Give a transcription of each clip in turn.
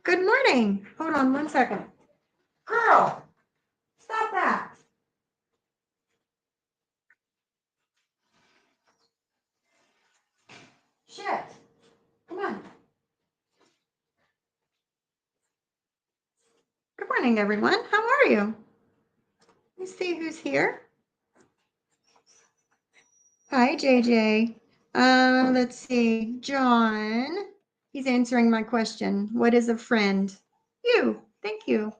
Good morning. Hold on one second. Girl, stop that. Shit. Come on. Good morning, everyone. How are you? Let me see who's here. Hi, JJ. Let's see. John. He's answering my question. What is a friend? You. Thank you.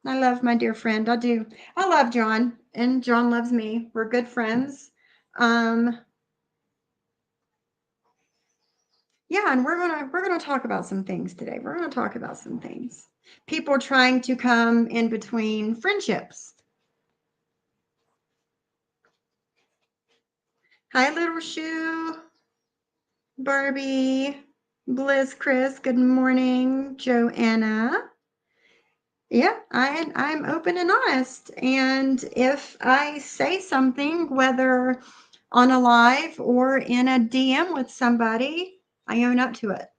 I love my dear friend. I do. I love John, and John loves me. We're good friends. Yeah, and we're gonna talk about some things today. We're gonna talk about some things. People trying to come in between friendships. Hi, little shoe, Barbie, Bliss, Chris. Good morning, Joanna. Yeah, I'm open and honest, and if I say something, whether on a live or in a DM with somebody, I own up to it.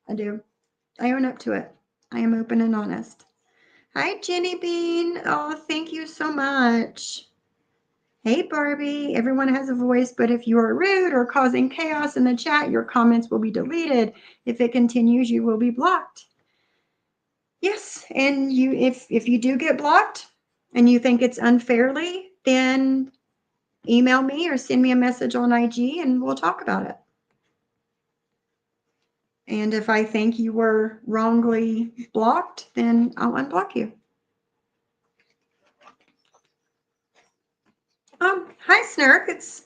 I do. I own up to it. I am open and honest. Hi, Jenny Bean. Oh, thank you so much. Hey, Barbie. Everyone has a voice, but if you are rude or causing chaos in the chat, your comments will be deleted. If it continues, you will be blocked. Yes, and if you do get blocked and you think it's unfairly, then email me or send me a message on IG and we'll talk about it. And if I think you were wrongly blocked, then I'll unblock you. Hi, Snurk. It's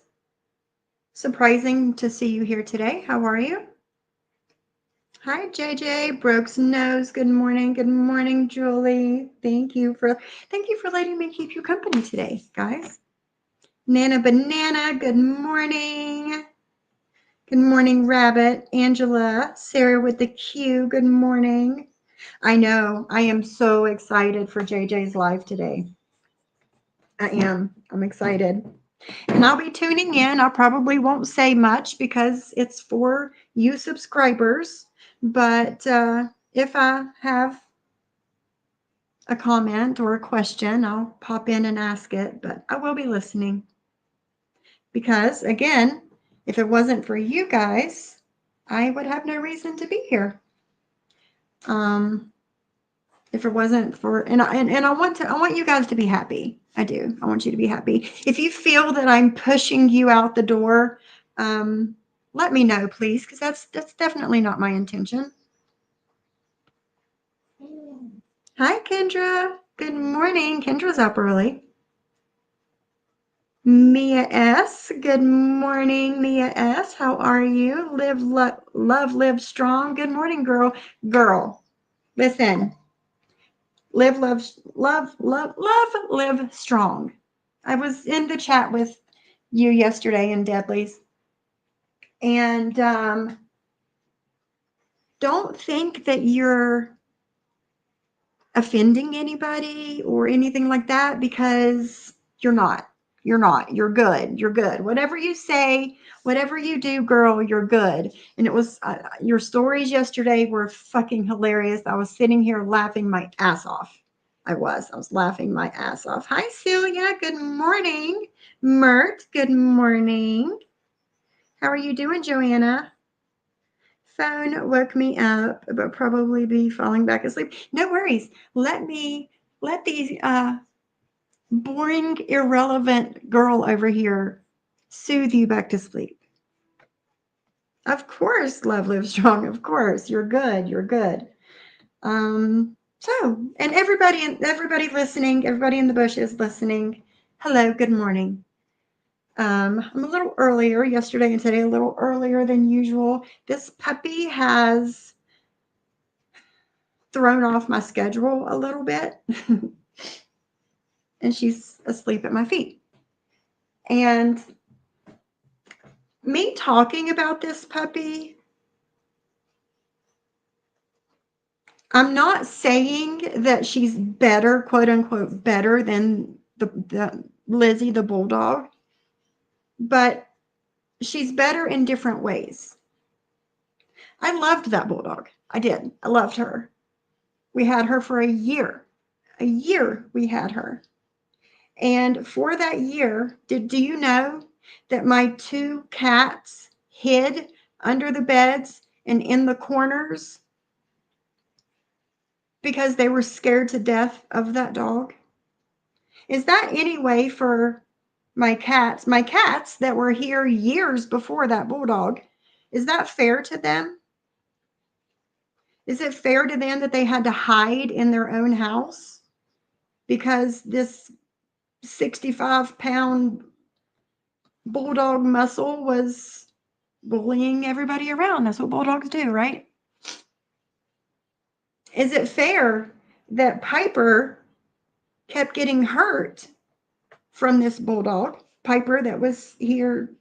surprising to see you here today. How are you? Hi, JJ. Brooks Nose. Good morning. Good morning, Julie. Thank you for letting me keep you company today, guys. Nana Banana. Good morning. Good morning, Rabbit. Angela. Sarah with the Q. Good morning. I know. I am so excited for JJ's live today. I am. I'm excited. And I'll be tuning in. I probably won't say much because it's for you subscribers. But if I have a comment or a question, I'll pop in and ask it. But I will be listening. Because, again, if it wasn't for you guys, I would have no reason to be here. If it wasn't for, and I want you guys to be happy. I do. I want you to be happy. If you feel that I'm pushing you out the door, let me know, please, because that's definitely not my intention. Hi, Kendra. Good morning. Kendra's up early. Mia S. Good morning, Mia S. How are you? Live, love, live strong. Good morning, girl. Girl, listen. Live, love, live strong. I was in the chat with you yesterday in Deadly's. And don't think that you're offending anybody or anything like that, because you're not. You're not. You're good. You're good. Whatever you say, whatever you do, girl, you're good. And it was your stories yesterday were fucking hilarious. I was sitting here laughing my ass off. I was laughing my ass off. Hi, Celia. Good morning. Mert, good morning. How are you doing, Joanna? Phone woke me up, but probably be falling back asleep. No worries. Let these boring, irrelevant girl over here soothe you back to sleep. Of course, love lives strong. Of course, you're good. You're good. So, and everybody listening, everybody in the bush is listening. Hello, good morning. I'm a little earlier yesterday and today, a little earlier than usual. This puppy has thrown off my schedule a little bit, and she's asleep at my feet. And me talking about this puppy, I'm not saying that she's better, quote unquote, better than the Lizzie the bulldog, but she's better in different ways. I loved that bulldog. I did. I loved her. We had her for a year. A year we had her. And for that year, do you know that my two cats hid under the beds and in the corners because they were scared to death of that dog? Is that any way for my cats that were here years before that bulldog, is that fair to them? Is it fair to them that they had to hide in their own house because this 65-pound bulldog muscle was bullying everybody around? That's what bulldogs do, right? Is it fair that Piper kept getting hurt from this bulldog? Piper that was here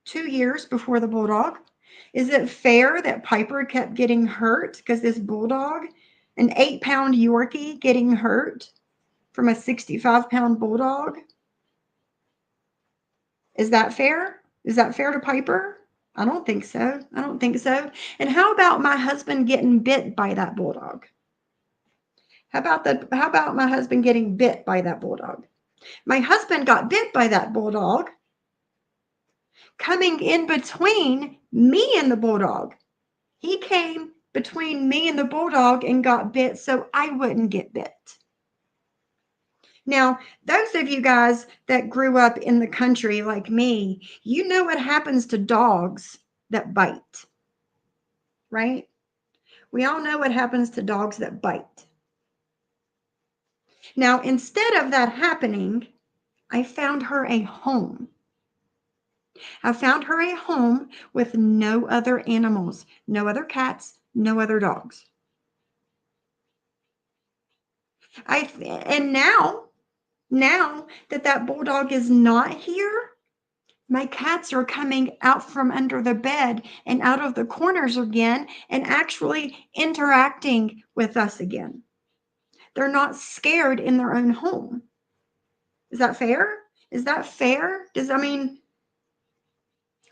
2 years before the bulldog. Is it fair that Piper kept getting hurt because this bulldog, an 8-pound Yorkie, getting hurt from a 65-pound bulldog? Is that fair? Is that fair to Piper? I don't think so. I don't think so. And how about my husband getting bit by that bulldog? How about my husband getting bit by that bulldog? My husband got bit by that bulldog coming in between me and the bulldog. He came between me and the bulldog and got bit so I wouldn't get bit. Now, those of you guys that grew up in the country like me, you know what happens to dogs that bite, right? We all know what happens to dogs that bite. Now, instead of that happening, I found her a home. I found her a home with no other animals, no other cats, no other dogs. And now that bulldog is not here, my cats are coming out from under the bed and out of the corners again and actually interacting with us again. They're not scared in their own home. Is that fair? Is that fair?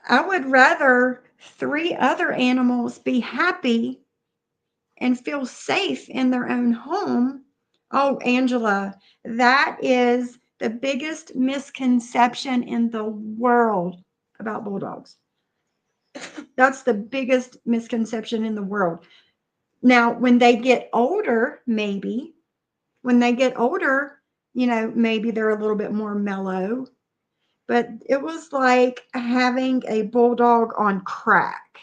I would rather 3 other animals be happy and feel safe in their own home. Oh, Angela, that is the biggest misconception in the world about bulldogs. That's the biggest misconception in the world. Now, when they get older, maybe, maybe they're a little bit more mellow. But it was like having a bulldog on crack.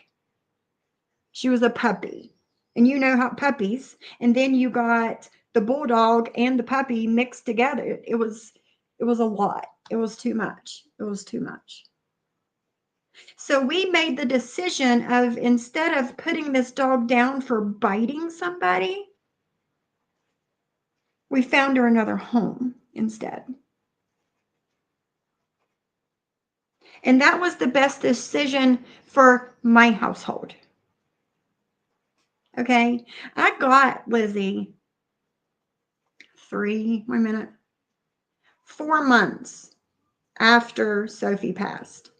She was a puppy. And you know how puppies, and then you got the bulldog and the puppy mixed together. It was a lot. It was too much. It was too much. So we made the decision of, instead of putting this dog down for biting somebody, we found her another home instead. And that was the best decision for my household. Okay, I got Lizzie 4 months after Sophie passed.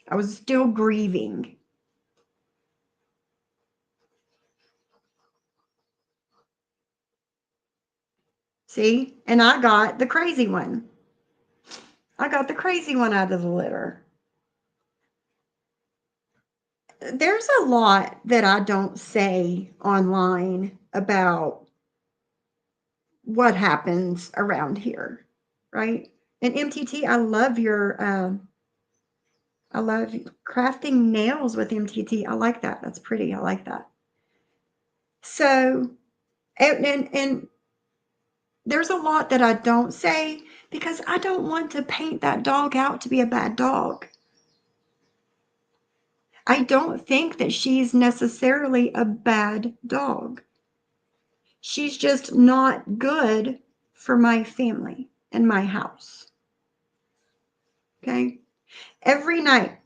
I was still grieving. See, and I got the crazy one. I got the crazy one out of the litter. There's a lot that I don't say online about what happens around here, right? And MTT, I love crafting nails with MTT. I like that. That's pretty. I like that. So, and there's a lot that I don't say because I don't want to paint that dog out to be a bad dog. I don't think that she's necessarily a bad dog. She's just not good for my family and my house. Okay? Every night,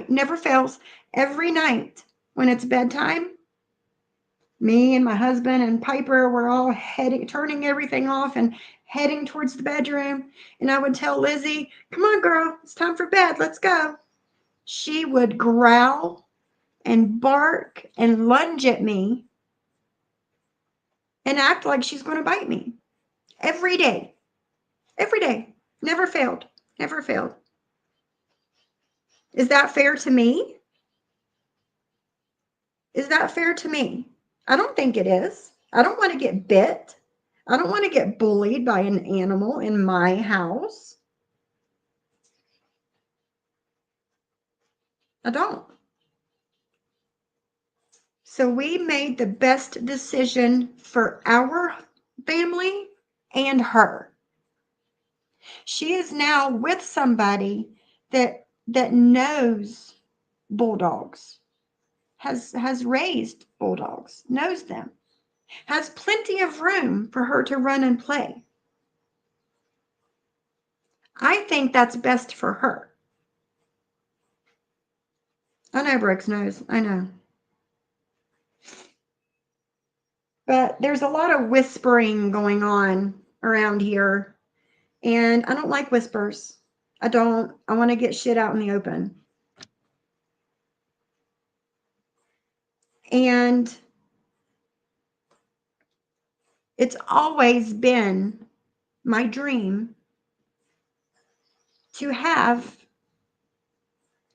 never fails, every night when it's bedtime, me and my husband and Piper were all turning everything off and heading towards the bedroom. And I would tell Lizzie, come on, girl, it's time for bed. Let's go. she would growl and bark and lunge at me and act like she's going to bite me every day. Every day. Never failed. Never failed. Is that fair to me? Is that fair to me? I don't think it is. I don't want to get bit. I don't want to get bullied by an animal in my house. I don't. So we made the best decision for our family and her. She is now with somebody that knows bulldogs, has raised bulldogs, knows them, has plenty of room for her to run and play. I think that's best for her. I know Brooks knows. I know. But there's a lot of whispering going on around here, and I don't like whispers. I don't. I want to get shit out in the open. And it's always been my dream to have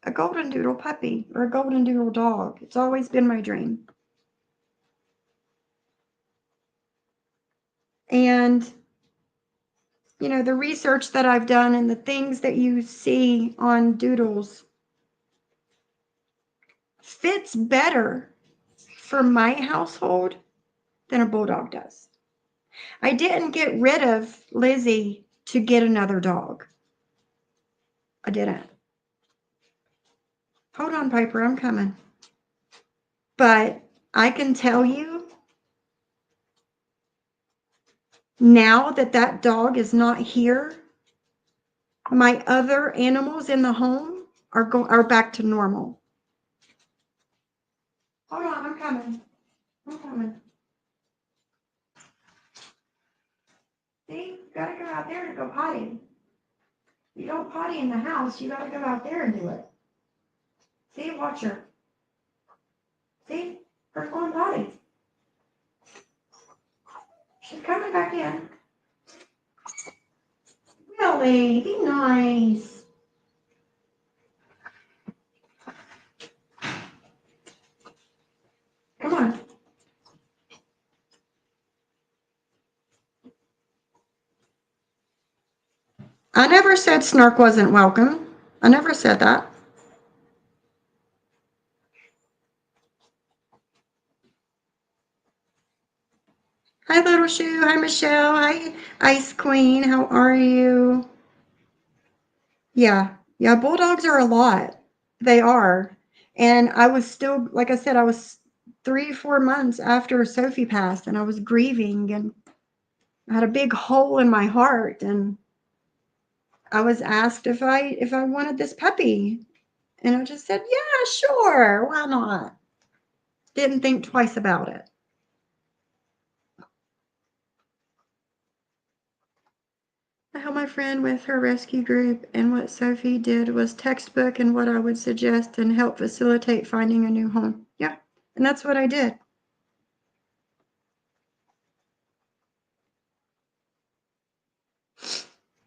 a golden doodle puppy or a golden doodle dog. It's always been my dream. And, you know, the research that I've done and the things that you see on doodles fits better for my household than a bulldog does. I didn't get rid of Lizzie to get another dog. I didn't. Hold on, Piper, I'm coming. But I can tell you now that that dog is not here, my other animals in the home are back to normal. Hold on, I'm coming. I'm coming. See, you gotta go out there to go potty. You don't potty in the house, you gotta go out there and do it. See, watch her. See, her going potty. She's coming back in. Really, be nice. Come on. I never said Snark wasn't welcome. I never said that. Hi, Little Shoe. Hi, Michelle. Hi, Ice Queen. How are you? Yeah. Yeah, bulldogs are a lot. They are. And I was still, like I said, I was 3, 4 months after Sophie passed, and I was grieving, and I had a big hole in my heart, and I was asked if I wanted this puppy. And I just said, yeah, sure. Why not? Didn't think twice about it. I helped my friend with her rescue group, and what Sophie did was textbook and what I would suggest and help facilitate finding a new home. Yeah, and that's what I did.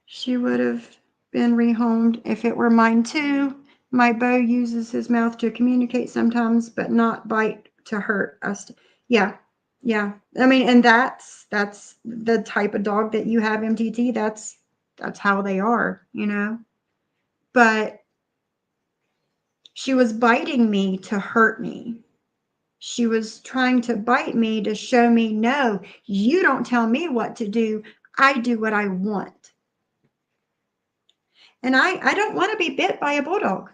She would have been rehomed if it were mine too. My Bo uses his mouth to communicate sometimes, but not bite to hurt us. Yeah, yeah. I mean, and that's the type of dog that you have, MTT. That's how they are, you know. But she was biting me to hurt me. She was trying to bite me to show me, no, you don't tell me what to do. I do what I want. And I don't want to be bit by a bulldog.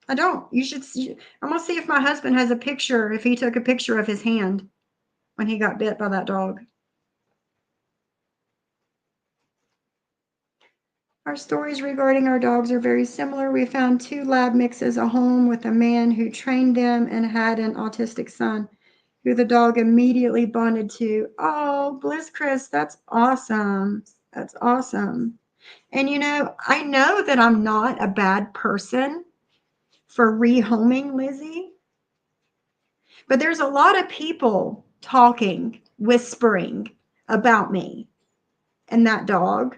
I don't. You should see. I'm going to see if my husband has a picture, if he took a picture of his hand when he got bit by that dog. Our stories regarding our dogs are very similar. We found 2 lab mixes, a home with a man who trained them and had an autistic son who the dog immediately bonded to. Oh, Bliss Chris, that's awesome. That's awesome. And you know, I know that I'm not a bad person. for rehoming Lizzie. But there's a lot of people talking, whispering about me and that dog.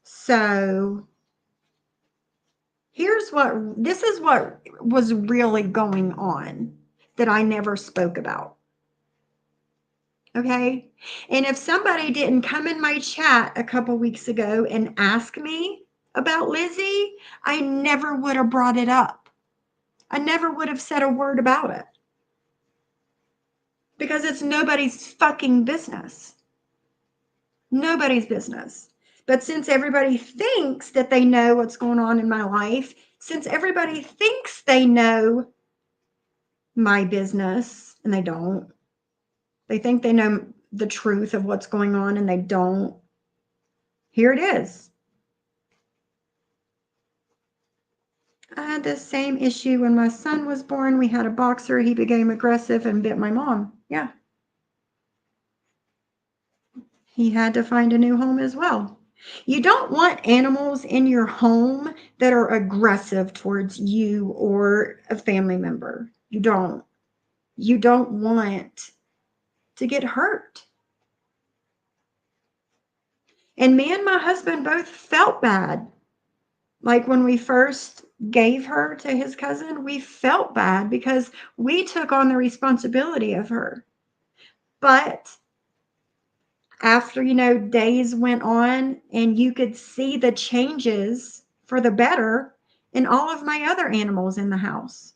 So this is what was really going on that I never spoke about. Okay. And if somebody didn't come in my chat a couple weeks ago and ask me about Lizzie, I never would have brought it up. I never would have said a word about it because it's nobody's fucking business. Nobody's business. But since everybody thinks that they know what's going on in my life, since everybody thinks they know my business and they don't, they think they know the truth of what's going on and they don't. Here it is. I had the same issue when my son was born. We had a boxer. He became aggressive and bit my mom. Yeah. He had to find a new home as well. You don't want animals in your home that are aggressive towards you or a family member. You don't. You don't want to get hurt. And me and my husband both felt bad. Like when we first gave her to his cousin, we felt bad because we took on the responsibility of her. But after, days went on and you could see the changes for the better in all of my other animals in the house.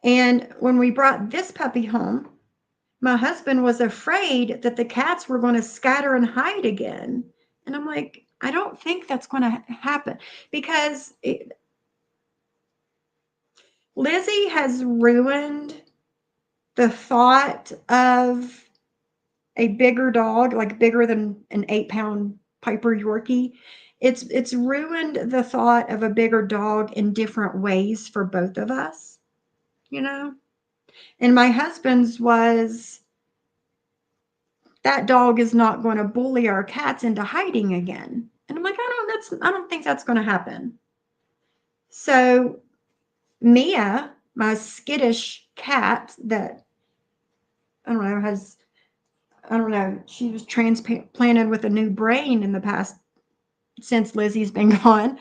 And when we brought this puppy home, my husband was afraid that the cats were going to scatter and hide again. And I'm like, I don't think that's going to happen because Lizzie has ruined the thought of a bigger dog, like bigger than an 8-pound Piper Yorkie. It's ruined the thought of a bigger dog in different ways for both of us, And my husband's was, that dog is not going to bully our cats into hiding again. And I'm like, I don't think that's going to happen. So Mia, my skittish cat that I don't know, she was transplanted with a new brain in the past since Lizzie's been gone.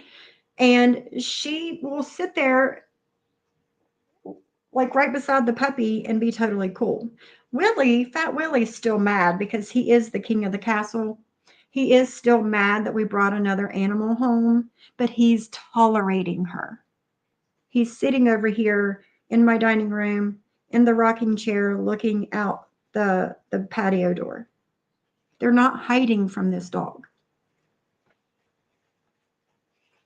And she will sit there like right beside the puppy and be totally cool. Fat Willie's still mad because he is the king of the castle. He is still mad that we brought another animal home, but he's tolerating her. He's sitting over here in my dining room in the rocking chair looking out the patio door. They're not hiding from this dog.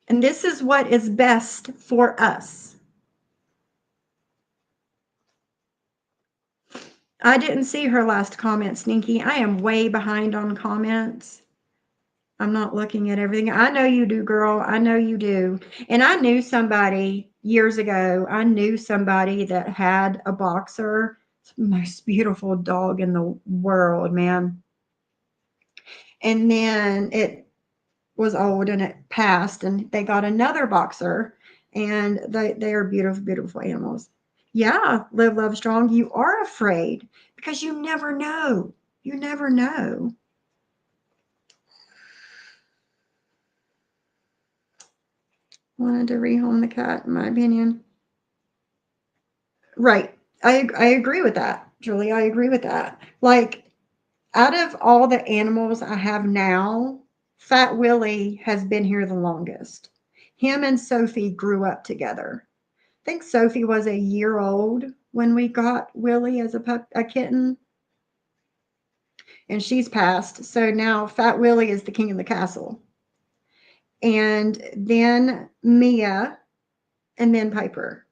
And this is what is best for us. I didn't see her last comment, Sneaky. I am way behind on comments. I'm not looking at everything. I know you do, girl. I know you do. And I knew somebody years ago. I knew somebody that had a boxer. It's the most beautiful dog in the world, man. And then it was old and it passed, and they got another boxer, and they are beautiful, beautiful animals. Yeah, Live Love Strong, you are afraid because you never know. You never know. Wanted to rehome the cat, in my opinion. Right. I agree with that, Julie. I agree with that. Like, out of all the animals I have now, Fat Willie has been here the longest. Him and Sophie grew up together. I think Sophie was a year old when we got Willie as a kitten, and she's passed. So now Fat Willie is the king of the castle. And then Mia, and then Piper.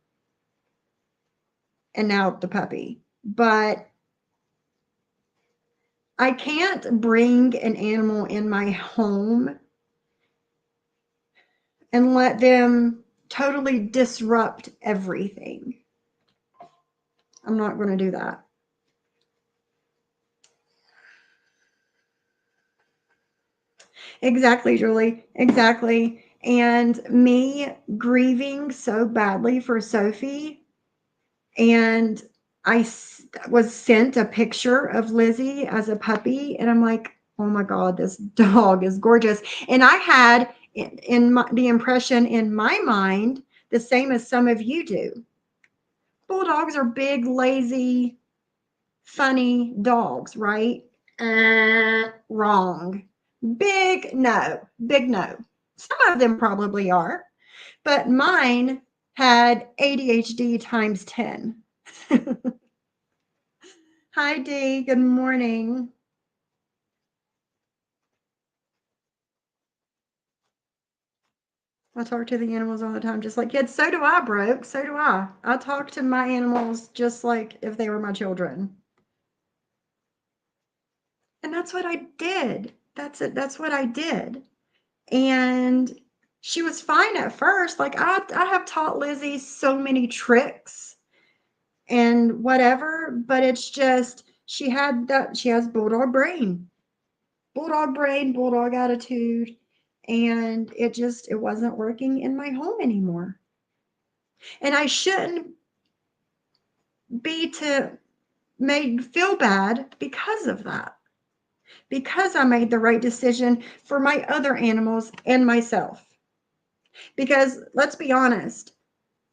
And now the puppy. But I can't bring an animal in my home and let them totally disrupt everything. I'm not going to do that. Exactly, Julie. Exactly. And me grieving so badly for Sophie, and was sent a picture of Lizzie as a puppy, and I'm like, oh my God, this dog is gorgeous. And I had the impression in my mind, the same as some of you do. Bulldogs are big, lazy, funny dogs, right? Wrong. Big no. Some of them probably are, but mine had ADHD times 10. Hi, Dee. Good morning. I talk to the animals all the time, just like kids. So do I, Broke. So do I. I talk to my animals just like if they were my children. And that's what I did. That's it. That's what I did. And she was fine at first. Like I have taught Lizzie so many tricks and whatever, but it's just she has bulldog brain, bulldog attitude, and it wasn't working in my home anymore. And I shouldn't be to made feel bad because of that. Because I made the right decision for my other animals and myself. Because let's be honest,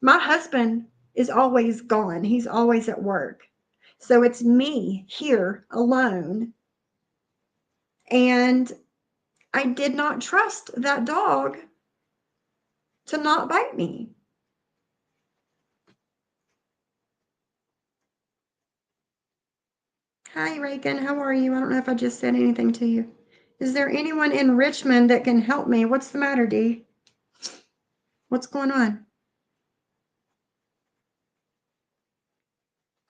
my husband is always gone. He's always at work. So it's me here alone. And I did not trust that dog to not bite me. Hi, Reagan. How are you? I don't know if I just said anything to you. Is there anyone in Richmond that can help me? What's the matter, Dee? What's going on?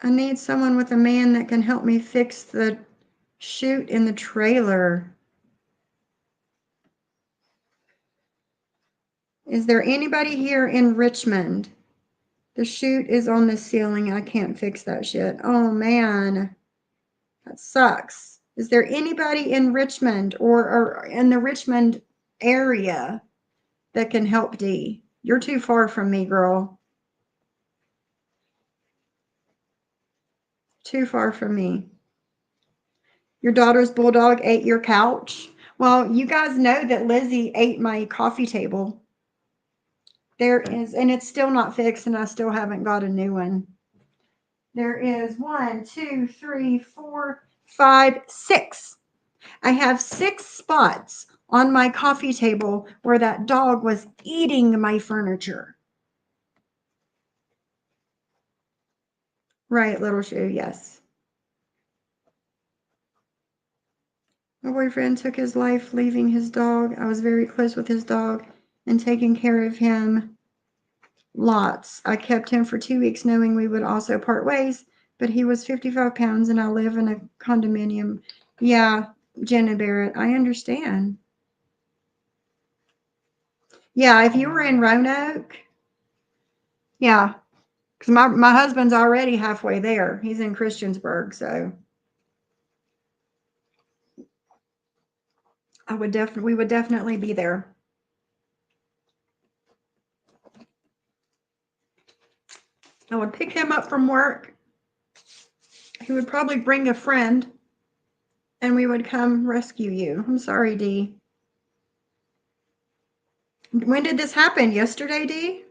I need someone with a man that can help me fix the chute in the trailer. Is there anybody here in Richmond? The chute is on the ceiling. I can't fix that shit. Oh man, that sucks. Is there anybody in Richmond or in the Richmond area that can help Dee? You're too far from me, girl. Too far from me. Your daughter's bulldog ate your couch? Well, you guys know that Lizzie ate my coffee table. There is, and it's still not fixed, and I still haven't got a new one. There is 1, 2, 3, 4, 5, 6. I have 6 spots on my coffee table where that dog was eating my furniture. Right, little shoe, yes. My boyfriend took his life leaving his dog. I was very close with his dog and taking care of him lots. I kept him for 2 weeks knowing we would also part ways, but he was 55 pounds and I live in a condominium. Yeah, Jenna Barrett, I understand. Yeah, if you were in Roanoke, yeah, because my husband's already halfway there. He's in Christiansburg, so we would definitely be there. I would pick him up from work. He would probably bring a friend, and we would come rescue you. I'm sorry, Dee. When did this happen? Yesterday, Dee?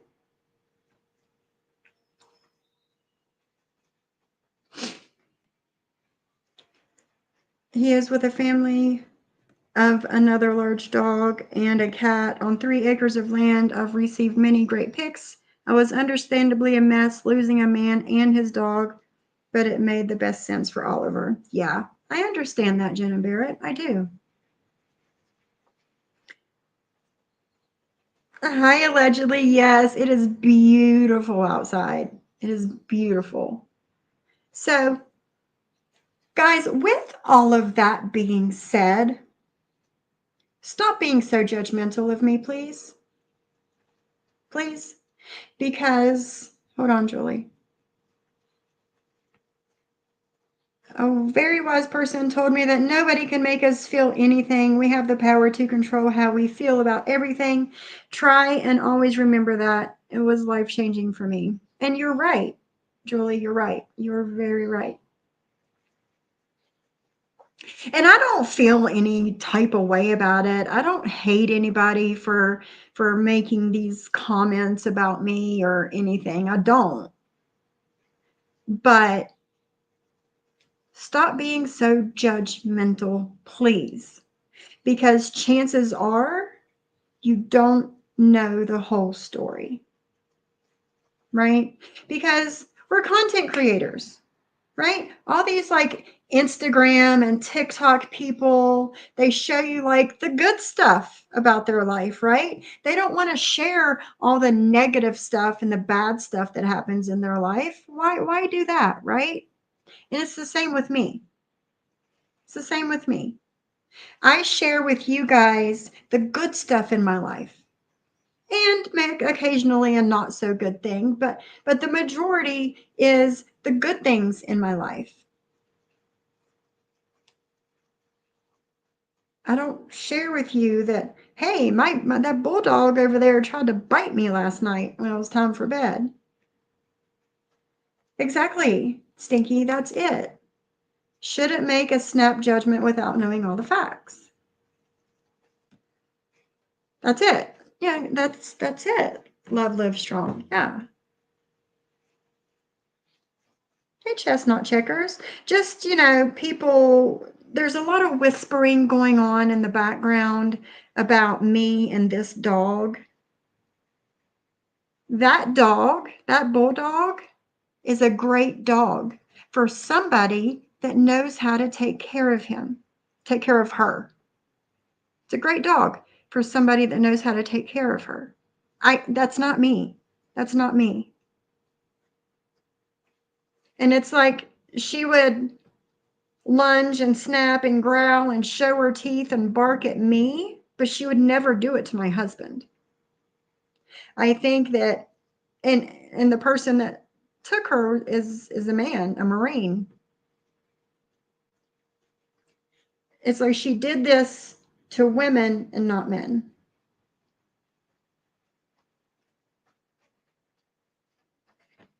He is with a family of another large dog and a cat on 3 acres of land. I've received many great pics. I was understandably a mess losing a man and his dog, but it made the best sense for Oliver. Yeah, I understand that, Jenna Barrett. I do. Hi, allegedly. Yes, it is beautiful outside. It is beautiful. So, guys, with all of that being said, stop being so judgmental of me, please. Please. Because, hold on, Julie. A very wise person told me that nobody can make us feel anything. We have the power to control how we feel about everything. Try and always remember that. It was life-changing for me. And you're right, Julie, you're right. You're very right. And I don't feel any type of way about it. I don't hate anybody for making these comments about me or anything. I don't. But stop being so judgmental, please. Because chances are you don't know the whole story, right? Because we're content creators, right? All these like Instagram and TikTok people, they show you like the good stuff about their life, right? They don't want to share all the negative stuff and the bad stuff that happens in their life. Why do that, right? And it's the same with me. It's the same with me. I share with you guys the good stuff in my life and make occasionally a not so good thing, but the majority is the good things in my life. I don't share with you that, hey, my that bulldog over there tried to bite me last night when it was time for bed. Exactly, Stinky, that's it. Shouldn't make a snap judgment without knowing all the facts. That's it. Yeah, that's it. Love, live strong. Yeah. Hey, chestnut checkers. Just, people, there's a lot of whispering going on in the background about me and this dog. That dog, that bulldog, is a great dog for somebody that knows how to take care of him, take care of her. It's a great dog for somebody that knows how to take care of her. That's not me. That's not me. And it's like she would lunge and snap and growl and show her teeth and bark at me, but she would never do it to my husband. I think that and the person that took her is a man, a Marine. It's like she did this to women and not men.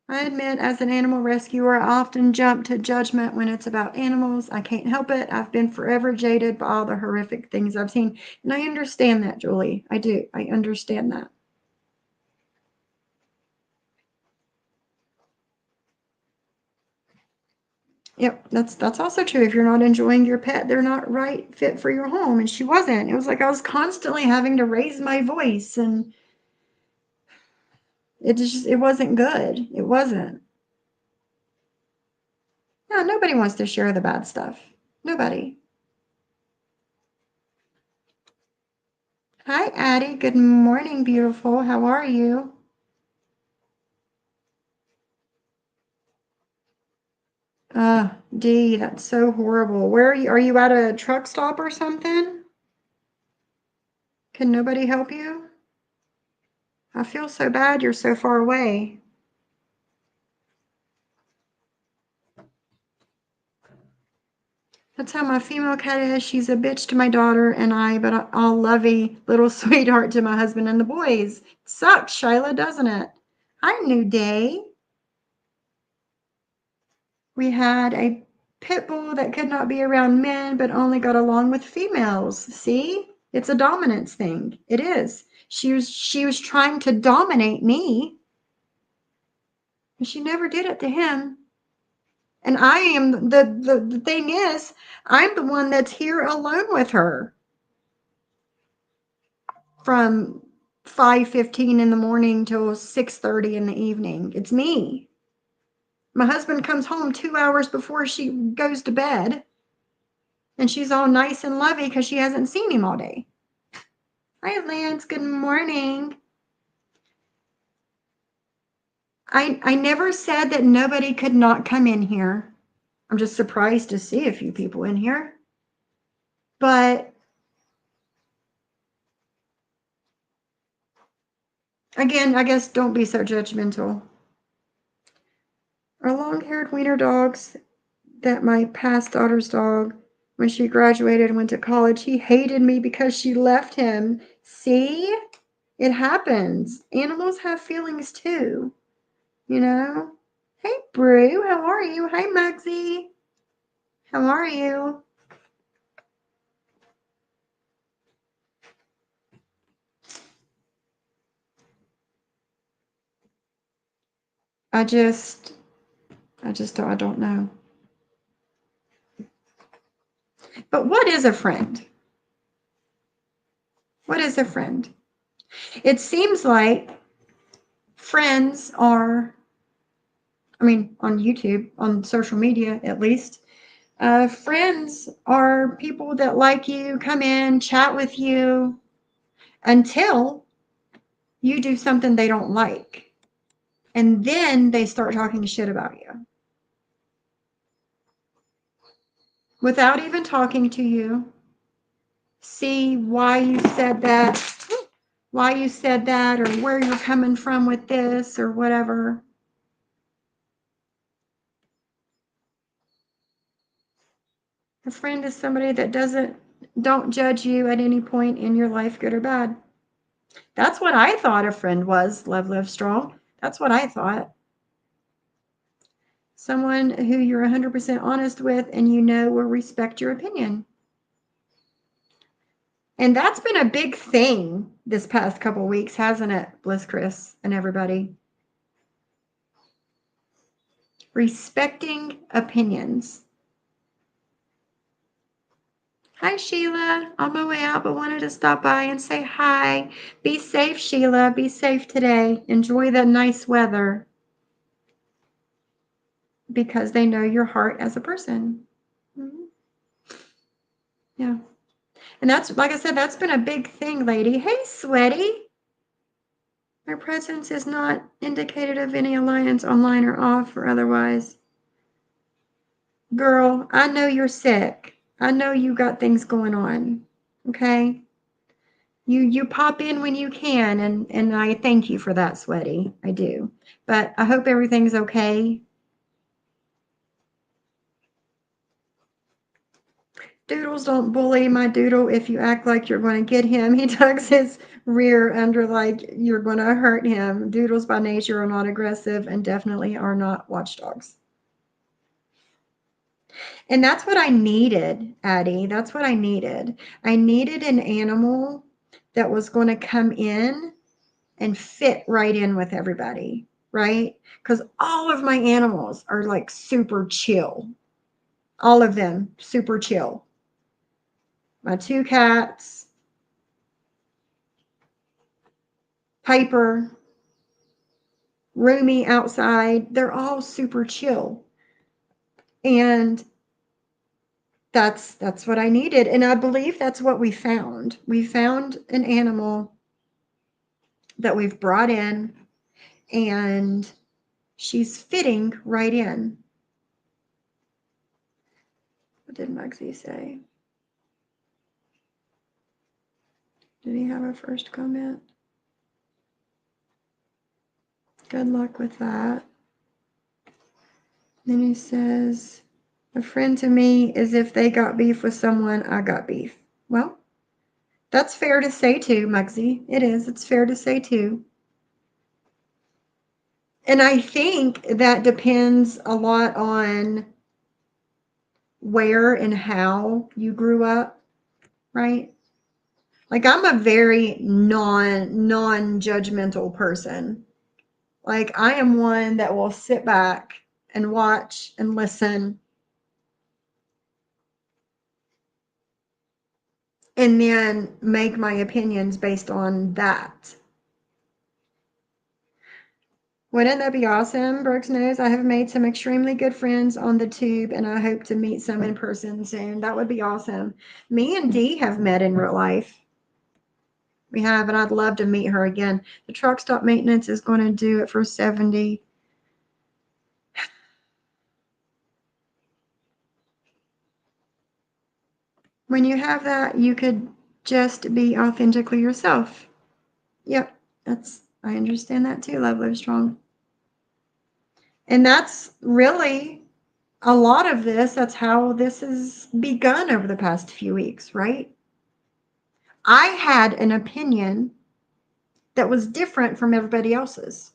I admit, as an animal rescuer, I often jump to judgment when it's about animals. I can't help it. I've been forever jaded by all the horrific things I've seen. And I understand that, Julie. I do. I understand that. Yep, that's also true. If you're not enjoying your pet, they're not right fit for your home. And she wasn't. It was like I was constantly having to raise my voice, and it wasn't good. It wasn't. Yeah, nobody wants to share the bad stuff. Nobody. Hi, Addie. Good morning, beautiful. How are you? Dee, that's so horrible. Where are you? Are you at a truck stop or something? Can nobody help you? I feel so bad you're so far away. That's how my female cat is. She's a bitch to my daughter and I, but all lovey little sweetheart to my husband and the boys. It sucks, Shyla, doesn't it? Hi, New Day. We had a pit bull that could not be around men, but only got along with females. See? It's a dominance thing. It is. She was trying to dominate me, and she never did it to him. And I am the thing is, I'm the one that's here alone with her from 5:15 in the morning till 6:30 in the evening. It's me. My husband comes home 2 hours before she goes to bed, and she's all nice and lovey because she hasn't seen him all day. Hi, Lance. Good morning. I never said that nobody could not come in here. I'm just surprised to see a few people in here. But again, I guess don't be so judgmental. Are long-haired wiener dogs that my past daughter's dog, when she graduated and went to college, he hated me because she left him. See? It happens. Animals have feelings too, you know? Hey, Brew, how are you? Hi, Mugsy. How are you? I don't know. But what is a friend? What is a friend? It seems like friends are, I mean, on YouTube, on social media at least, friends are people that like you, come in, chat with you until you do something they don't like. And then they start talking shit about you without even talking to you. See why you said that, or where you're coming from with this or whatever. A friend is somebody that don't judge you at any point in your life, good or bad. That's what I thought a friend was, Love Live Strong. That's what I thought. Someone who you're 100% honest with and you know will respect your opinion. And that's been a big thing this past couple weeks, hasn't it, Bliss Chris and everybody? Respecting opinions. Hi, Sheila. On my way out, but wanted to stop by and say hi. Be safe, Sheila. Be safe today. Enjoy the nice weather because they know your heart as a person. Mm-hmm. Yeah. And that's, like I said, that's been a big thing, lady. Hey, Sweaty. My presence is not indicated of any alliance online or off or otherwise. Girl, I know you're sick. I know you got things going on. Okay? You pop in when you can, and I thank you for that, Sweaty. I do. But I hope everything's okay. Doodles don't bully my doodle if you act like you're going to get him. He tucks his rear under like you're going to hurt him. Doodles by nature are not aggressive and definitely are not watchdogs. And that's what I needed, Addie. That's what I needed. I needed an animal that was going to come in and fit right in with everybody, right? Because all of my animals are like super chill. All of them super chill. My two cats, Piper, Roomy outside, they're all super chill. And that's what I needed. And I believe that's what we found. We found an animal that we've brought in, and she's fitting right in. What did Mugsy say? Did he have a first comment? Good luck with that. Then he says, a friend to me is if they got beef with someone, I got beef. Well, that's fair to say too, Mugsy. It is. It's fair to say too. And I think that depends a lot on where and how you grew up, right? Like I'm a very non-judgmental person. Like I am one that will sit back and watch and listen and then make my opinions based on that. Wouldn't that be awesome? Brooks knows I have made some extremely good friends on the tube and I hope to meet some in person soon. That would be awesome. Me and Dee have met in real life. We have, and I'd love to meet her again. The truck stop maintenance is going to do it for 70. When you have that, you could just be authentically yourself. Yep, I understand that too, Love Live Strong. And that's really a lot of this, that's how this has begun over the past few weeks, right? I had an opinion that was different from everybody else's.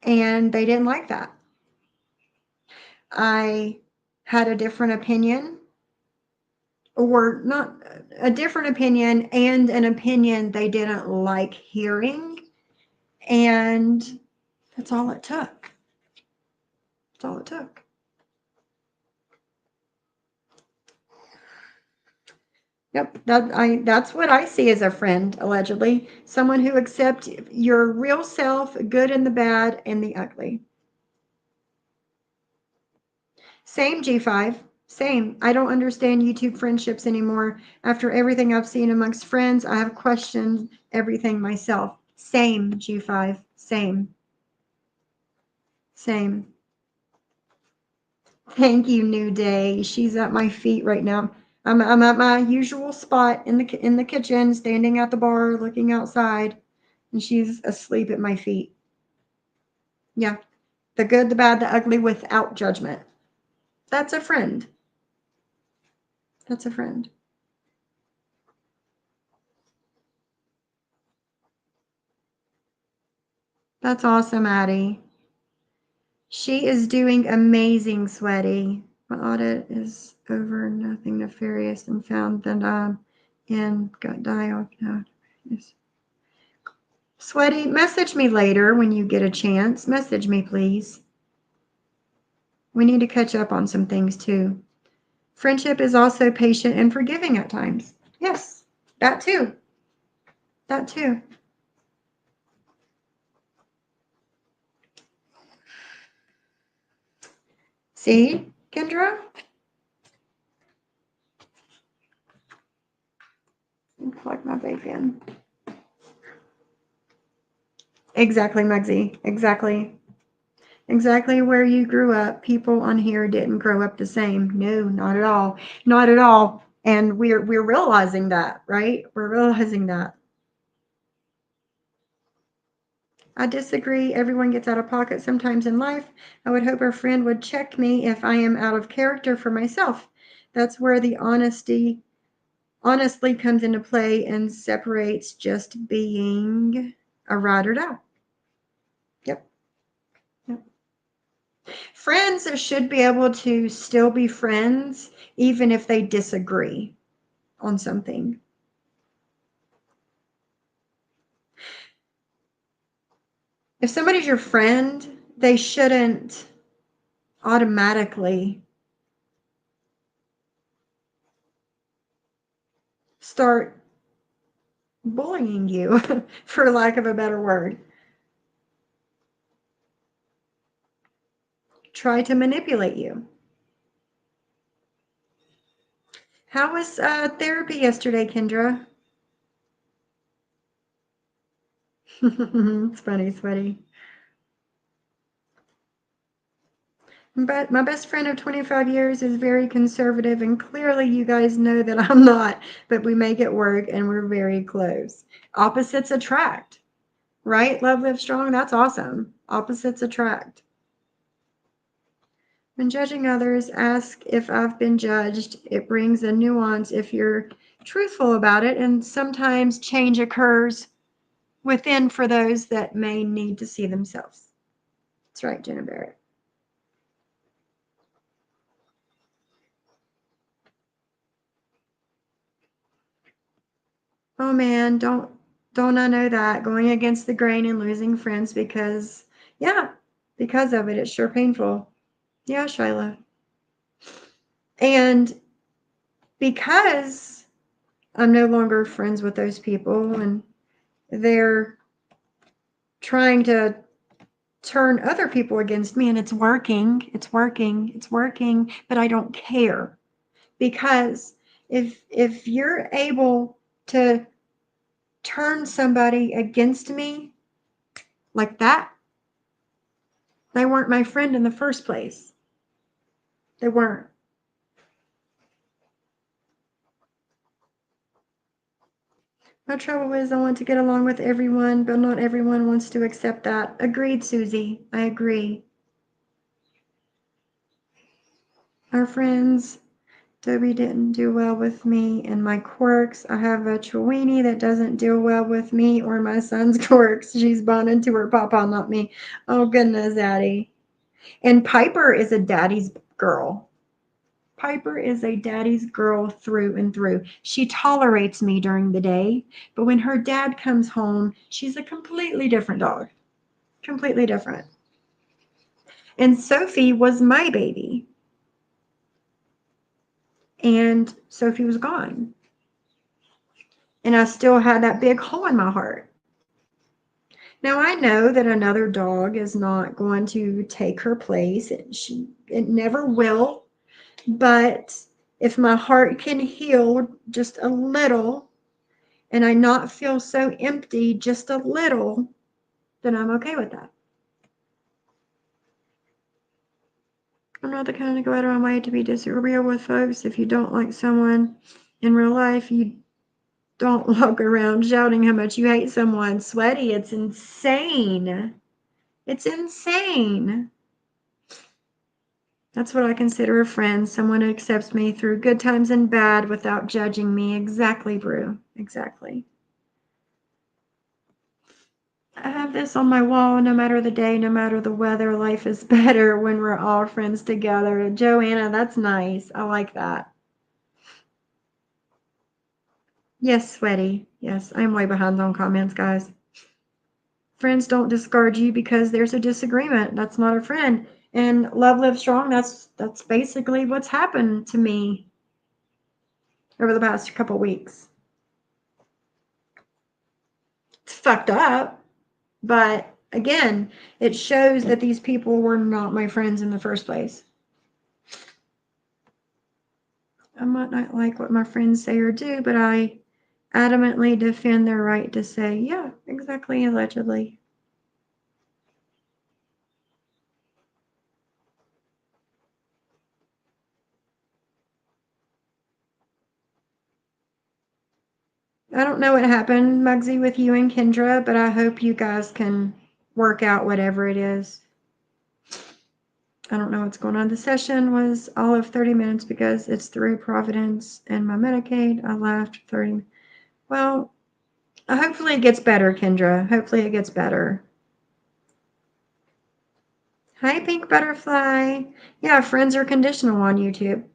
And they didn't like that. I had a different opinion, or not a different opinion, and an opinion they didn't like hearing. And that's all it took. That's all it took. Yep, that's what I see as a friend, allegedly. Someone who accepts your real self, good and the bad and the ugly. Same, G5. Same. I don't understand YouTube friendships anymore. After everything I've seen amongst friends, I have questioned everything myself. Same, G5. Same. Same. Thank you, New Day. She's at my feet right now. I'm at my usual spot in the kitchen, standing at the bar, looking outside, and she's asleep at my feet. Yeah, the good, the bad, the ugly, without judgment. That's a friend. That's a friend. That's awesome, Addie. She is doing amazing, Sweaty. My audit is over, nothing nefarious, and found that I'm in gut dial. Yes. Sweaty, message me later when you get a chance. Message me, please. We need to catch up on some things too. Friendship is also patient and forgiving at times. Yes, that too. That too. See, Kendra? Plug my vape in. Exactly, Mugsy. Exactly. Exactly where you grew up. People on here didn't grow up the same. No, not at all. Not at all. And we're realizing that, right? We're realizing that. I disagree. Everyone gets out of pocket sometimes in life. I would hope a friend would check me if I am out of character for myself. That's where the honestly comes into play and separates just being a ride or die. Yep. Yep. Friends should be able to still be friends even if they disagree on something. If somebody's your friend, they shouldn't automatically start bullying you, for lack of a better word. Try to manipulate you. How was therapy yesterday, Kendra? It's funny, Sweaty. But my best friend of 25 years is very conservative, and clearly you guys know that I'm not, but we make it work and we're very close. Opposites attract, right? Love, live strong. That's awesome. Opposites attract. When judging others, ask if I've been judged. It brings a nuance if you're truthful about it, and sometimes change occurs within for those that may need to see themselves. That's right, Jenna Barrett. Oh man, don't I know that going against the grain and losing friends because because of it, it's sure painful. Yeah, Shyla. And because I'm no longer friends with those people and they're trying to turn other people against me, and it's working, but I don't care. Because if you're able to turn somebody against me like that, they weren't my friend in the first place. They weren't. My trouble is I want to get along with everyone, but not everyone wants to accept that. Agreed, Susie. I agree. Our friends, Toby didn't do well with me and my quirks. I have a Chiweenie that doesn't deal well with me or my son's quirks. She's bonded to her papa, not me. Oh, goodness, Addie. And Piper is a daddy's girl. Piper is a daddy's girl through and through. She tolerates me during the day, but when her dad comes home, she's a completely different dog. Completely different. And Sophie was my baby. And Sophie was gone. And I still had that big hole in my heart. Now I know that another dog is not going to take her place. It never will. But if my heart can heal just a little and I not feel so empty just a little, then I'm okay with that. I'm not the kind to go out of my way to be disagreeable with folks. If you don't like someone in real life, you don't walk around shouting how much you hate someone. Sweaty, it's insane. It's insane. That's what I consider a friend, someone who accepts me through good times and bad without judging me. Exactly, Brew. Exactly. I have this on my wall. No matter the day, no matter the weather, life is better when we're all friends together. Joanna, that's nice. I like that. Yes, Sweaty. Yes, I'm way behind on comments, guys. Friends don't discard you because there's a disagreement. That's not a friend. And love live strong. That's basically what's happened to me over the past couple weeks. It's fucked up, but again, it shows that these people were not my friends in the first place. I might not like what my friends say or do, but I adamantly defend their right to say, yeah, exactly, allegedly. I don't know what happened, Muggsy, with you and Kendra, but I hope you guys can work out whatever it is. I don't know what's going on. The session was all of 30 minutes because it's through Providence and my Medicaid. I left 30. Well, hopefully it gets better, Kendra. Hopefully it gets better. Hi, Pink Butterfly. Yeah, friends are conditional on YouTube.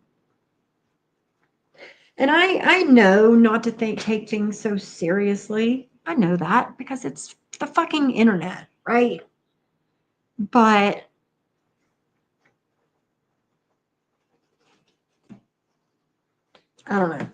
And I know not to take things so seriously. I know that because it's the fucking internet, right? But I don't know.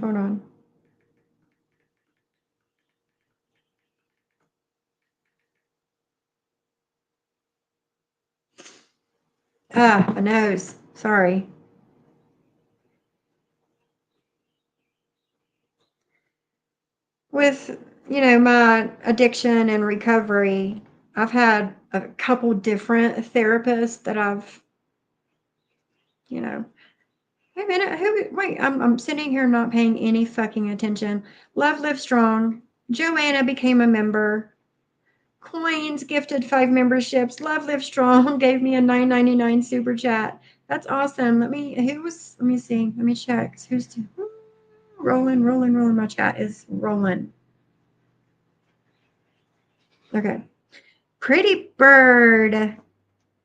Hold on. Ah, my nose. Sorry. With, my addiction and recovery, I've had a couple different therapists that I've, Wait a minute, wait, I'm sitting here not paying any fucking attention. Love Live Strong. Joanna became a member. Coins gifted 5 memberships. Love Live Strong gave me a $9.99 super chat. That's awesome. Let me see. Let me check. Who's rolling? My chat is rolling. Okay. Pretty Bird.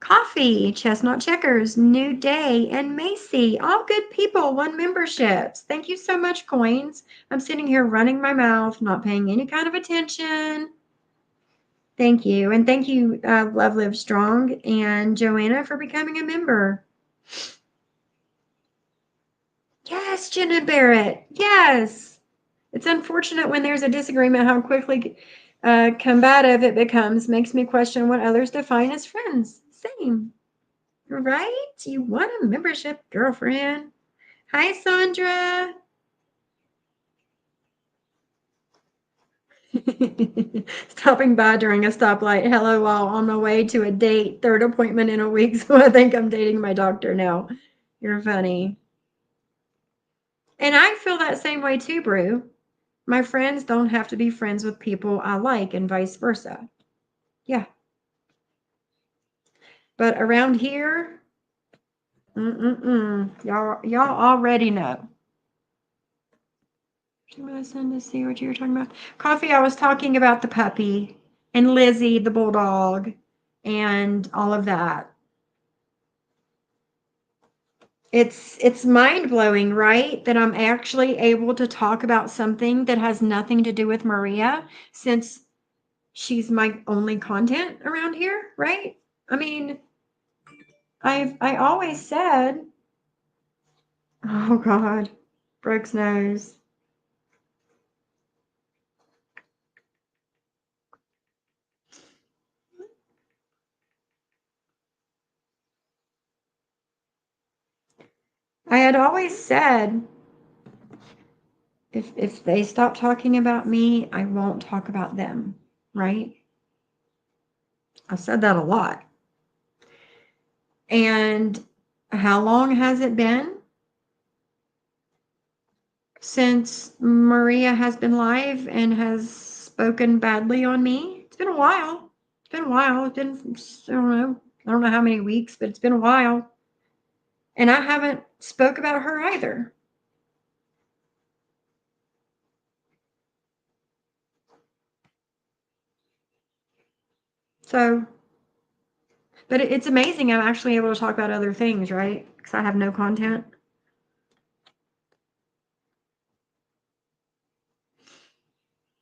Coffee, Chestnut Checkers, New Day, and Macy. All good people, 1 memberships. Thank you so much, Coins. I'm sitting here running my mouth, not paying any kind of attention. Thank you. And thank you, Love Live Strong and Joanna, for becoming a member. Yes, Jenna Barrett. Yes. It's unfortunate when there's a disagreement how quickly combative it becomes. Makes me question what others define as friends. Same. Right? You want a membership, girlfriend. Hi, Sandra. Stopping by during a stoplight. Hello, while on my way to a date. Third appointment in a week, so I think I'm dating my doctor now. You're funny. And I feel that same way too, Brew. My friends don't have to be friends with people I like and vice versa. Yeah. But around here, y'all already know. Listen to see what you were talking about. Coffee, I was talking about the puppy and Lizzie, the bulldog, and all of that. It's mind-blowing, right? That I'm actually able to talk about something that has nothing to do with Maria since she's my only content around here, right? I mean, I always said, oh God, Brooks knows. I had always said if they stop talking about me, I won't talk about them, right? I said that a lot. And how long has it been since Maria has been live and has spoken badly on me? It's been a while. It's been a while. It's been, I don't know how many weeks, but it's been a while. And I haven't spoke about her either. So, but it's amazing I'm actually able to talk about other things, right? Because I have no content.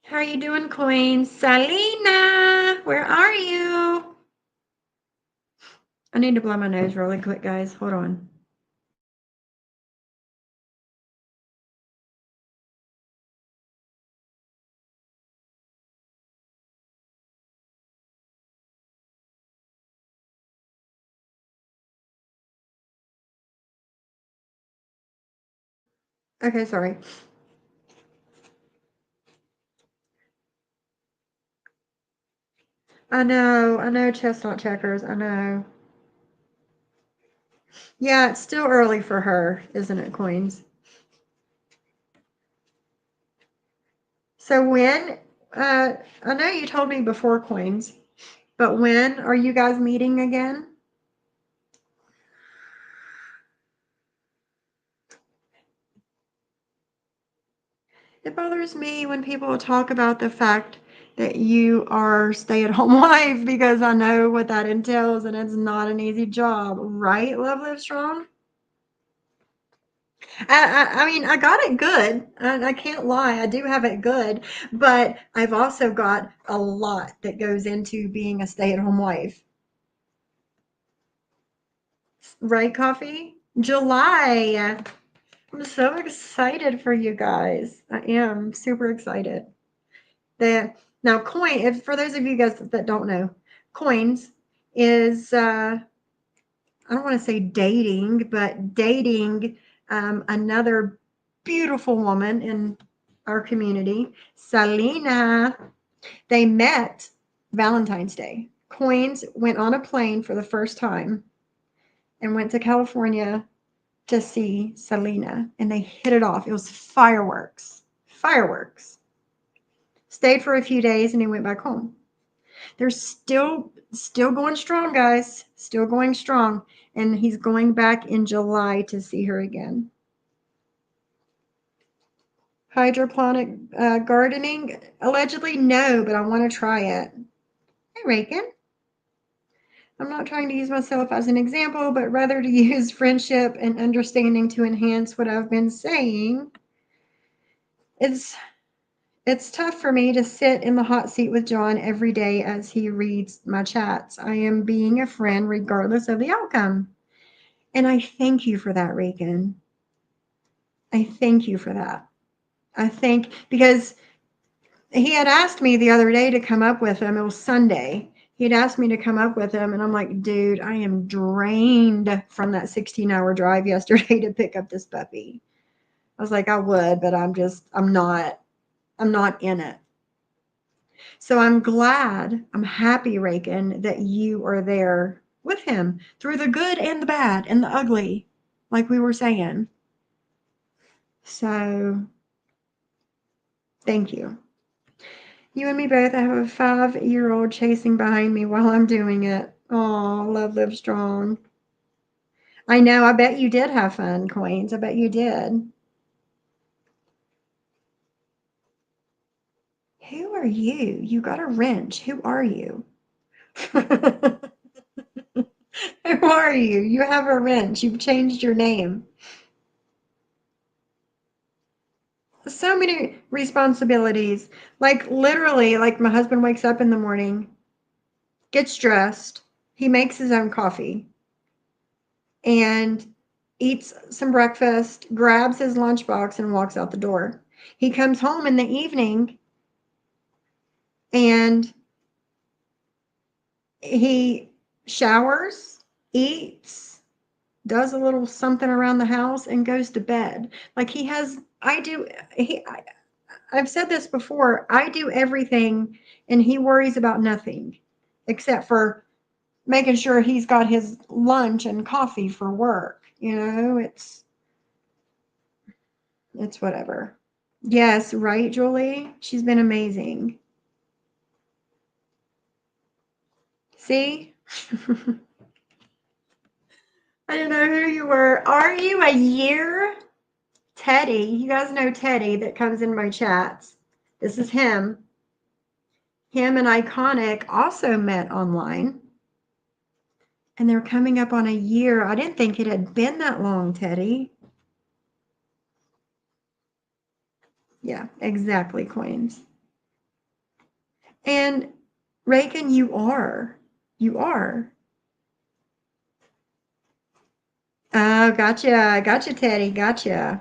How are you doing, Queen? Salina, where are you? I need to blow my nose really quick, guys. Hold on. Okay, sorry. I know chestnut checkers. I know. Yeah, it's still early for her, isn't it, Queens? So when, I know you told me before, Queens, but when are you guys meeting again? It bothers me when people talk about the fact that you are stay-at-home wife because I know what that entails and it's not an easy job, right, Love Live Strong? I mean, I got it good. I can't lie. I do have it good, but I've also got a lot that goes into being a stay-at-home wife. Right, Coffee? July. I'm so excited for you guys. I am super excited. The now coin, if for those of you guys that don't know, coins is I don't want to say dating, but dating another beautiful woman in our community, Salina. They met Valentine's Day. Coins went on a plane for the first time and went to California to see Salina, and they hit it off. It was fireworks. Fireworks. Stayed for a few days and he went back home. They're still going strong, guys. Still going strong. And he's going back in July to see her again. Hydroponic gardening? Allegedly, no, but I want to try it. Hey, Reagan. I'm not trying to use myself as an example, but rather to use friendship and understanding to enhance what I've been saying. It's tough for me to sit in the hot seat with John every day as he reads my chats. I am being a friend regardless of the outcome. And I thank you for that, Reagan. I thank you for that. I think because he had asked me the other day to come up with him. It was Sunday. He'd asked me to come up with him, and I'm like, dude, I am drained from that 16-hour drive yesterday to pick up this puppy. I was like, I would, but I'm not in it. So I'm glad, I'm happy, Reagan, that you are there with him through the good and the bad and the ugly, like we were saying. So thank you. You and me both. I have a 5-year-old chasing behind me while I'm doing it. Oh, love live strong. I know. I bet you did have fun, Coins. I bet you did. Who are you? You got a wrench. Who are you? Who are you? You have a wrench. You've changed your name. So many responsibilities. Like literally, like my husband wakes up in the morning, gets dressed, he makes his own coffee, and eats some breakfast, grabs his lunchbox, and walks out the door. He comes home in the evening and he showers, eats, does a little something around the house, and goes to bed. Like he has, I do, I've said this before, I do everything and he worries about nothing except for making sure he's got his lunch and coffee for work. You know, it's whatever. Yes, right, Julie? She's been amazing. See? I didn't know who you were. Are you a year? Teddy. You guys know Teddy that comes in my chats. This is him. Him and Iconic also met online. And they're coming up on a year. I didn't think it had been that long, Teddy. Yeah, exactly, Queens. And Reagan, you are. You are. Oh, gotcha. Gotcha, Teddy. Gotcha.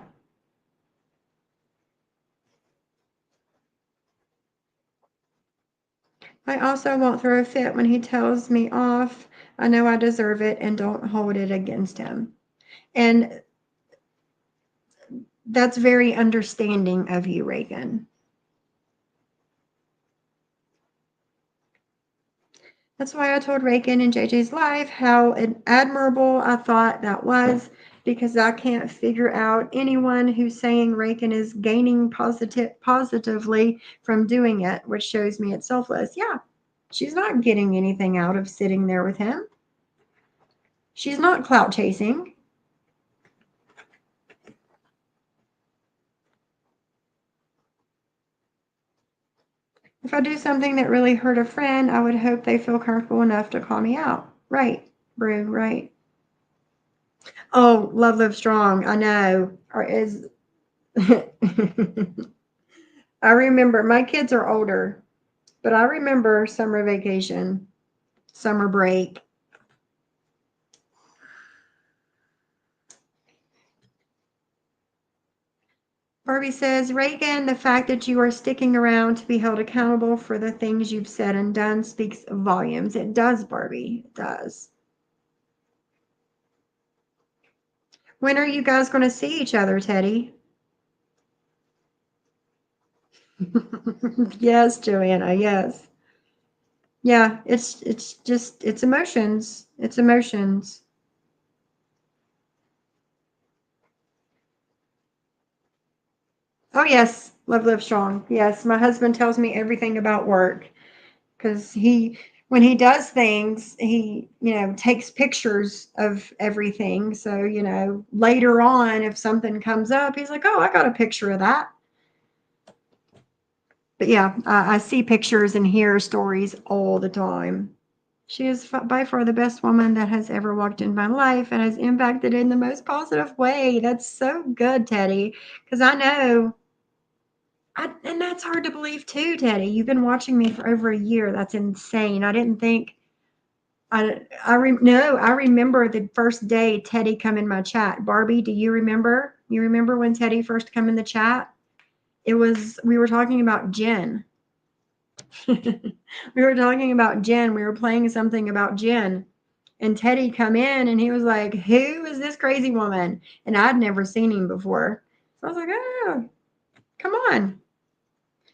I also won't throw a fit when he tells me off. I know I deserve it and don't hold it against him. And that's very understanding of you, Reagan. That's why I told Reagan in JJ's life how admirable I thought that was, because I can't figure out anyone who's saying Reagan is gaining positively from doing it, which shows me it's selfless. Yeah, she's not getting anything out of sitting there with him. She's not clout chasing. If I do something that really hurt a friend, I would hope they feel comfortable enough to call me out. Right, Brew, right. Oh, Love Live Strong, I know. Or is I remember my kids are older, but I remember summer vacation, summer break. Barbie says, Reagan, the fact that you are sticking around to be held accountable for the things you've said and done speaks volumes. It does, Barbie. It does. When are you guys going to see each other, Teddy? Yes, Joanna, yes. Yeah, it's just it's emotions. It's emotions. Oh yes, love live strong. Yes, my husband tells me everything about work because he when he does things, he, takes pictures of everything. So, later on if something comes up, he's like, "Oh, I got a picture of that." But yeah, I see pictures and hear stories all the time. She is by far the best woman that has ever walked in my life and has impacted in the most positive way. That's so good, Teddy, because I know, and that's hard to believe too, Teddy. You've been watching me for over a year. That's insane. I didn't think. No, I remember the first day Teddy come in my chat. Barbie, do you remember? You remember when Teddy first come in the chat? We were talking about Jen. We were talking about Jen. We were playing something about Jen. And Teddy come in and he was like, "Who is this crazy woman?" And I'd never seen him before. So I was like, "Oh, come on.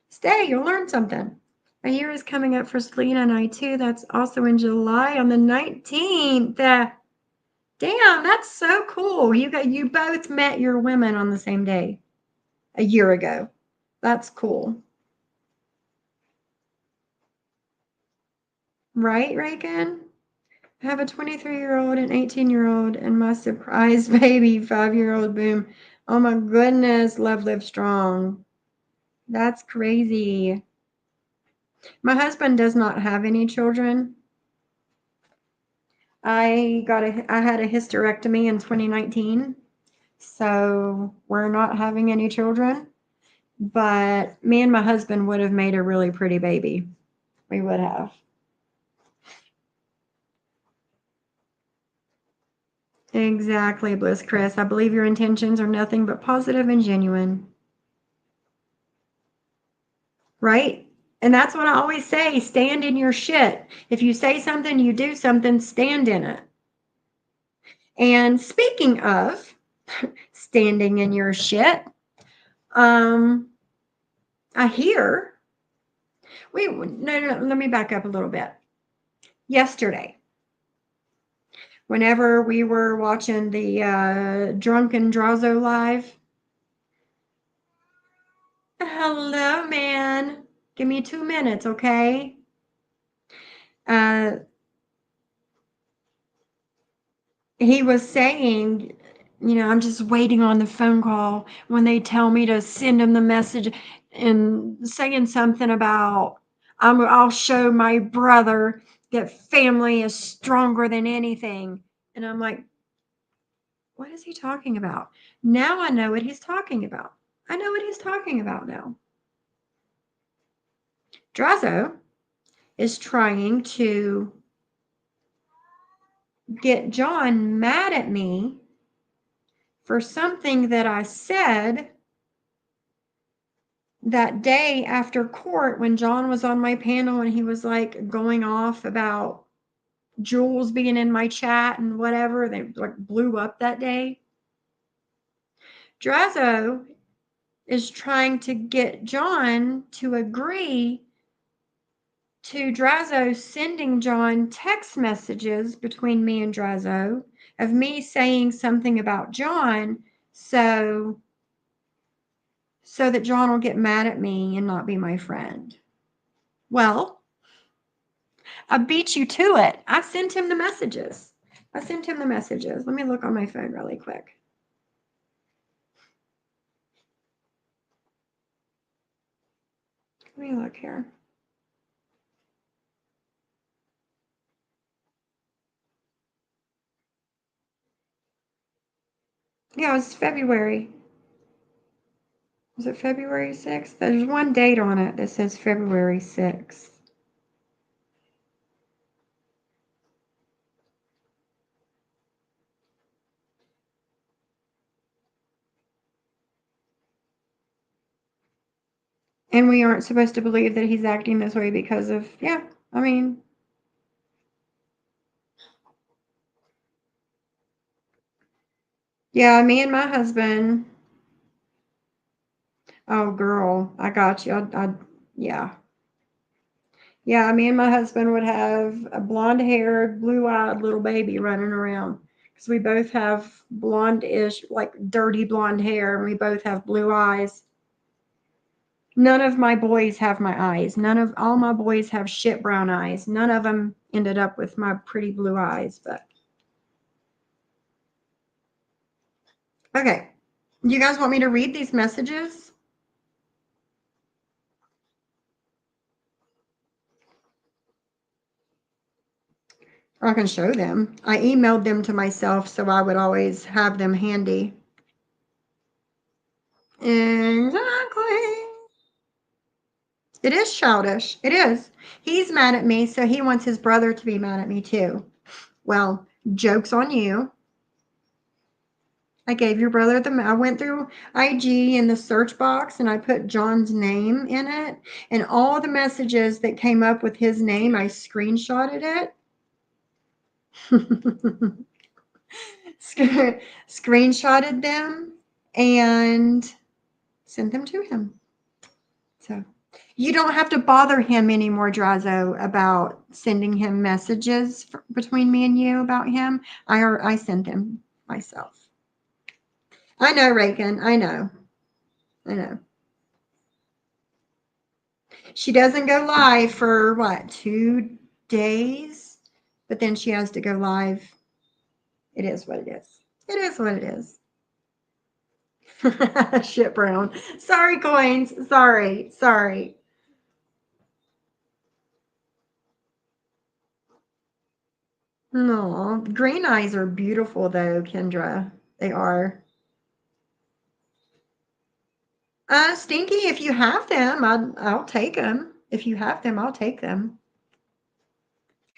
Stay, you'll learn something." A year is coming up for Selena and I too. That's also in July on the 19th. Damn, that's so cool. You both met your women on the same day a year ago. That's cool. Right, Reagan? I have a 23-year-old, an 18-year-old, and my surprise baby, 5-year-old. Boom. Oh my goodness. Love, live strong. That's crazy. My husband does not have any children. I had a hysterectomy in 2019. So we're not having any children. But me and my husband would have made a really pretty baby. We would have. Exactly, Bliss Chris. I believe your intentions are nothing but positive and genuine. Right? And that's what I always say, stand in your shit. If you say something, you do something, stand in it. And speaking of standing in your shit, I hear, no, let me back up a little bit. Yesterday, whenever we were watching the Drunken Drazo live, hello, man. Give me 2 minutes, okay? Uh, he was saying, I'm just waiting on the phone call when they tell me to send him the message and saying something about, I'll show my brother that family is stronger than anything. And I'm like, what is he talking about? Now I know what he's talking about. I know what he's talking about now. Drazo is trying to get John mad at me for something that I said that day after court when John was on my panel and he was like going off about Jules being in my chat and whatever. They like blew up that day. Drazo is trying to get John to agree to Drazo sending John text messages between me and Drazo of me saying something about John so that John will get mad at me and not be my friend. Well, I beat you to it. I sent him the messages. Let me look on my phone really quick. Let me look here. Yeah, it was February. Was it February 6th? There's one date on it that says February 6th. And we aren't supposed to believe that he's acting this way because of, yeah, I mean. Yeah, me and my husband. Oh, girl, I got you. Yeah. Yeah, me and my husband would have a blonde-haired, blue-eyed little baby running around because we both have blonde-ish, like dirty blonde hair, and we both have blue eyes. None of my boys have my eyes. All my boys have shit brown eyes. None of them ended up with my pretty blue eyes, but okay. You guys want me to read these messages? Or I can show them. I emailed them to myself so I would always have them handy. Exactly. It is childish. It is. He's mad at me, so he wants his brother to be mad at me too. Well, joke's on you. I gave your brother I went through IG in the search box and I put John's name in it. And all the messages that came up with his name, I screenshotted it. Screenshotted them and sent them to him. So You don't have to bother him anymore, Drazo, about sending him messages between me and you about him. I sent them myself. I know, Reagan. I know. I know. She doesn't go live for what, 2 days? But then she has to go live. It is what it is. It is what it is. Shit, Brown. Sorry, coins. Sorry. Sorry. No, green eyes are beautiful though, Kendra. They are. Stinky, if you have them, I'll take them. If you have them, I'll take them.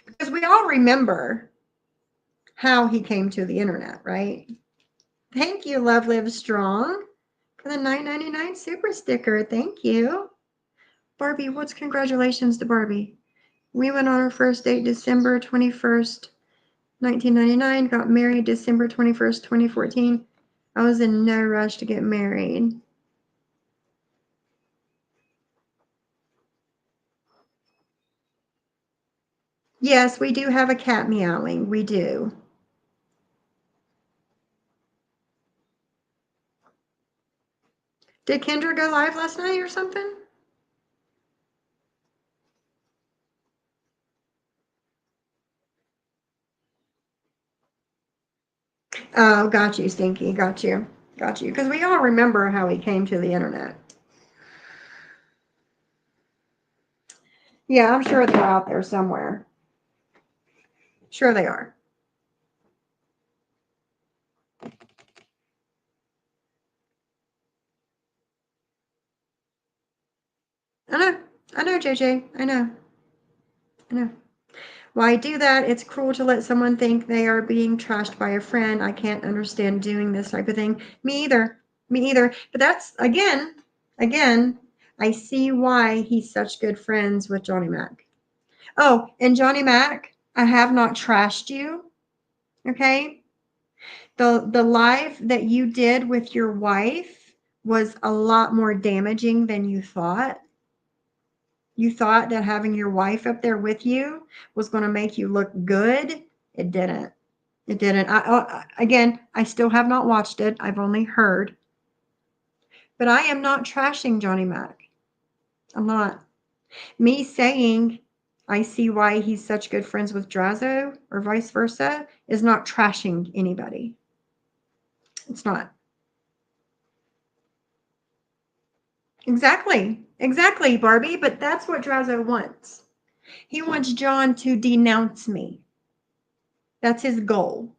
Because we all remember how he came to the internet, right? Thank you, Love Live Strong, for the $9.99 super sticker. Thank you. Barbie, what's congratulations to Barbie? We went on our first date December 21st, 1999, got married December 21st, 2014. I was in no rush to get married. Yes, we do have a cat meowing. We do. Did Kendra go live last night or something? Oh, got you, Stinky. Got you. Got you. Because we all remember how he came to the internet. Yeah, I'm sure they're out there somewhere. Sure they are. I know. I know, JJ. I know. I know. Why do that? It's cruel to let someone think they are being trashed by a friend. I can't understand doing this type of thing. Me either. Me either. But that's, again, I see why he's such good friends with Johnny Mac. Oh, and Johnny Mac, I have not trashed you. Okay? The live that you did with your wife was a lot more damaging than you thought. You thought that having your wife up there with you was going to make you look good. It didn't. It didn't. Again, I still have not watched it. I've only heard. But I am not trashing Johnny Mac. I'm not. Me saying I see why he's such good friends with Drazo or vice versa is not trashing anybody. It's not. Exactly. Exactly, Barbie. But that's what Drazo wants. He wants John to denounce me. That's his goal.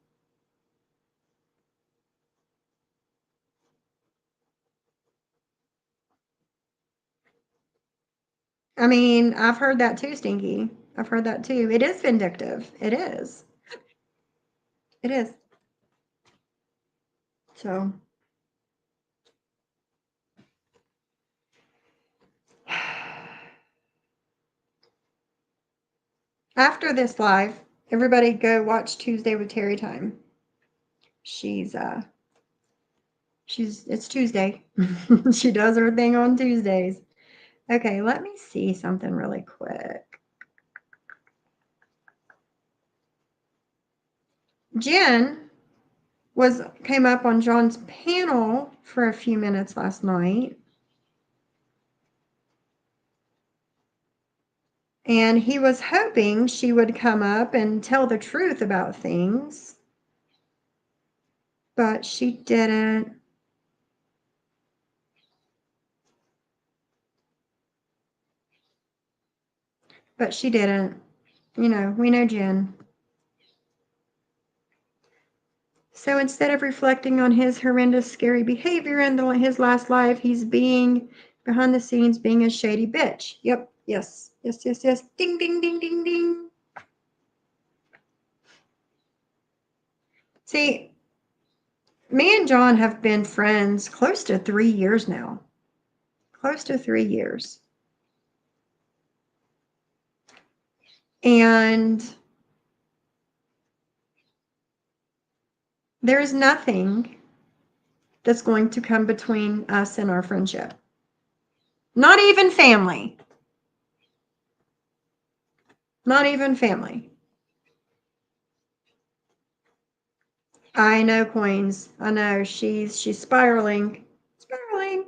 I mean, I've heard that too, Stinky. I've heard that too. It is vindictive. It is. It is. So, after this live, everybody go watch Tuesday with Terry Time. She's it's Tuesday. She does her thing on Tuesdays. Okay, let me see something really quick. Jen came up on John's panel for a few minutes last night. And he was hoping she would come up and tell the truth about things. But she didn't. But she didn't. You know, we know Jen. So instead of reflecting on his horrendous, scary behavior in his last life, he's being behind the scenes, being a shady bitch. Yep. Yes. Yes. Yes. Yes. Ding, ding, ding, ding, ding. See, me and John have been friends close to 3 years now. Close to 3 years. And there is nothing that's going to come between us and our friendship. Not even family. Not even family. I know, Coins. I know. She's spiraling. Spiraling.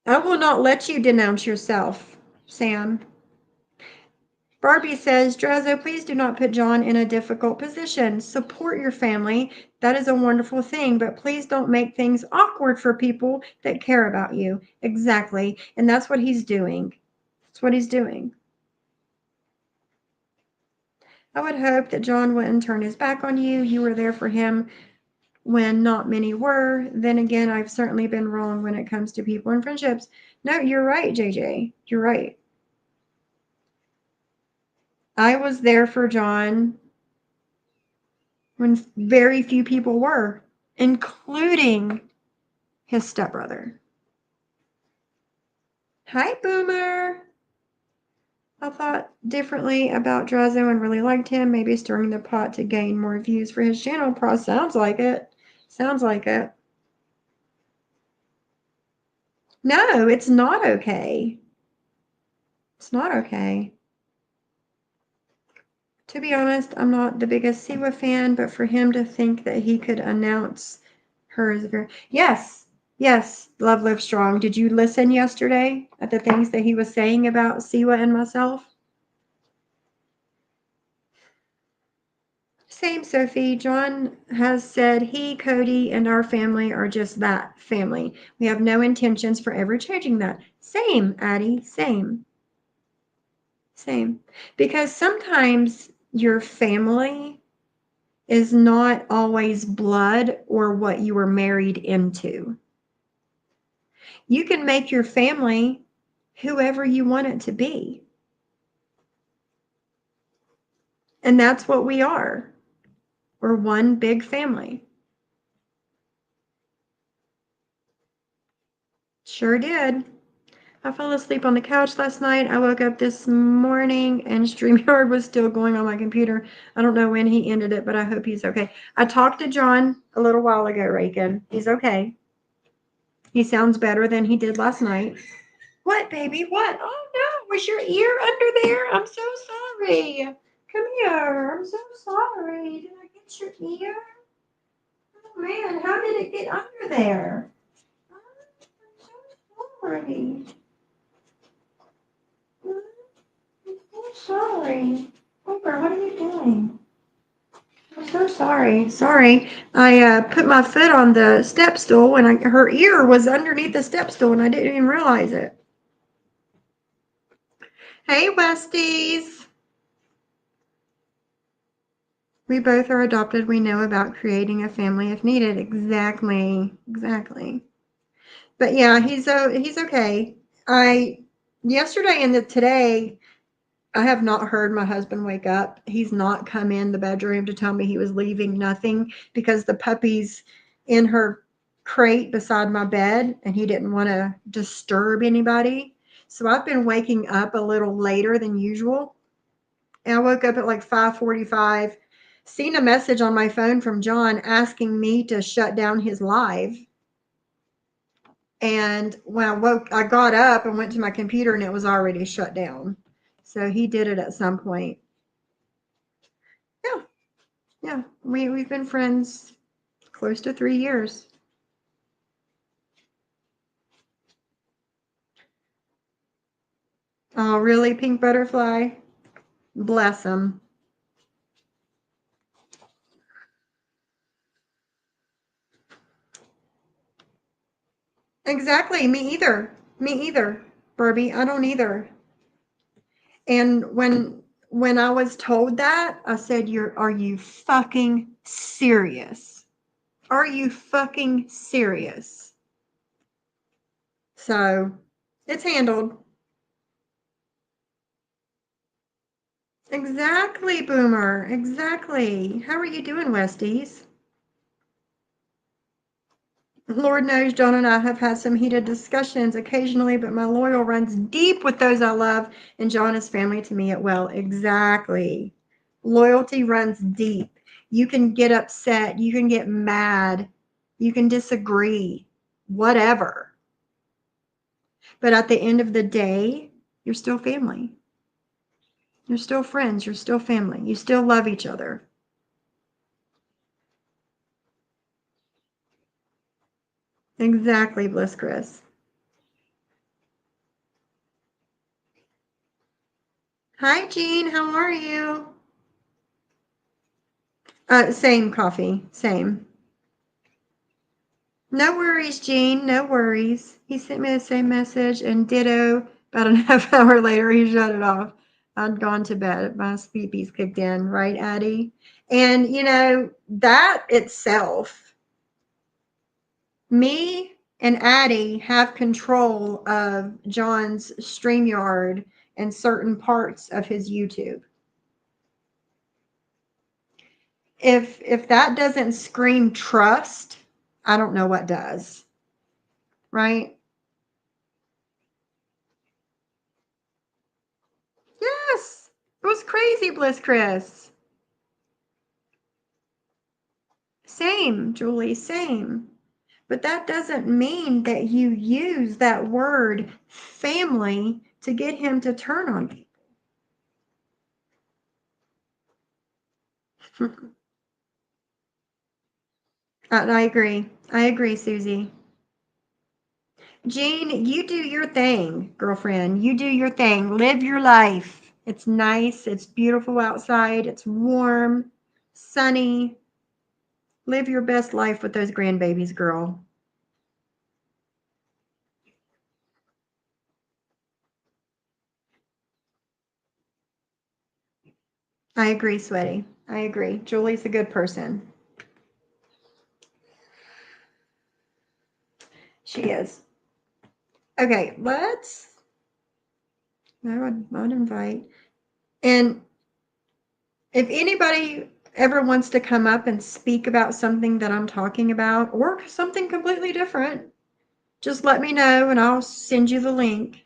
I will not let you denounce yourself, Sam. Barbie says, Drazo, please do not put John in a difficult position. Support your family. That is a wonderful thing, but please don't make things awkward for people that care about you. Exactly. And that's what he's doing. That's what he's doing. I would hope that John wouldn't turn his back on you. You were there for him when not many were. Then again, I've certainly been wrong when it comes to people and friendships. No, you're right, JJ. You're right. I was there for John when very few people were, including his stepbrother. Hi, Boomer. I thought differently about Drazo and really liked him. Maybe stirring the pot to gain more views for his channel. Sounds like it. Sounds like it. No, it's not okay. It's not okay. To be honest, I'm not the biggest Siwa fan, but for him to think that he could announce her is very. Yes, yes, Love Live Strong. Did you listen yesterday at the things that he was saying about Siwa and myself? Same, Sophie. John has said he, Cody, and our family are just that family. We have no intentions for ever changing that. Same, Addie. Same. Same. Because sometimes your family is not always blood or what you were married into. You can make your family whoever you want it to be. And that's what we are. We're one big family. Sure did. I fell asleep on the couch last night. I woke up this morning and StreamYard was still going on my computer. I don't know when he ended it, but I hope he's okay. I talked to John a little while ago, Reagan. He's okay. He sounds better than he did last night. What, baby? What? Oh no, was your ear under there? I'm so sorry. Come here. I'm so sorry. Did I get your ear? Oh man, how did it get under there? I'm so sorry. I'm so sorry. Piper, what are you doing? I'm so sorry. Sorry. I put my foot on the step stool and her ear was underneath the step stool and I didn't even realize it. Hey, Westies. We both are adopted. We know about creating a family if needed. Exactly. Exactly. But yeah, he's okay. I yesterday and today I have not heard my husband wake up. He's not come in the bedroom to tell me he was leaving, nothing, because the puppy's in her crate beside my bed and he didn't want to disturb anybody. So I've been waking up a little later than usual. And I woke up at like 5:45, seen a message on my phone from John asking me to shut down his live. And when I got up and went to my computer and it was already shut down. So he did it at some point. Yeah, yeah. We've been friends close to 3 years. Oh, really, Pink Butterfly? Bless him. Exactly. Me either. Me either, Barbie. I don't either. And when I was told that, I said, Are you fucking serious? Are you fucking serious?" So it's handled. Exactly, Boomer. Exactly. How are you doing, Westies? Lord knows John and I have had some heated discussions occasionally, but my loyal runs deep with those I love, and John is family to me at well. Exactly. Loyalty runs deep. You can get upset, you can get mad, you can disagree, whatever. But at the end of the day, you're still family. You're still friends, you're still family. You still love each other. Exactly, Bliss Chris. Hi, Jean. How are you? Same coffee. Same. No worries, Jean. No worries. He sent me the same message, and ditto. About a half hour later, he shut it off. I'd gone to bed. My sleepies kicked in, right, Addie? And, that itself, me and Addie have control of John's StreamYard and certain parts of his YouTube. If that doesn't scream trust, I don't know what does. Right? Yes. It was crazy, Bliss Chris. Same, Julie, same. But that doesn't mean that you use that word family to get him to turn on people. I agree. I agree, Susie. Jean, you do your thing, girlfriend. You do your thing. Live your life. It's nice. It's beautiful outside. It's warm, sunny. Live your best life with those grandbabies, girl. I agree, Sweaty. I agree. Julie's a good person. She is. Okay, I would invite. And if anybody ever wants to come up and speak about something that I'm talking about or something completely different, just let me know and I'll send you the link.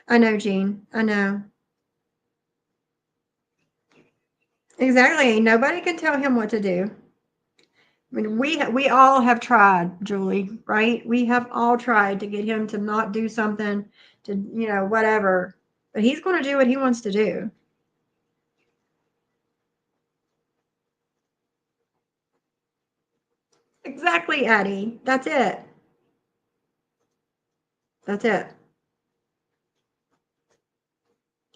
I know, Jean. I know. Exactly. Nobody can tell him what to do. I mean, we all have tried, Julie, right? We have all tried to get him to not do something, to whatever. But he's going to do what he wants to do. Exactly, Addie. That's it. That's it.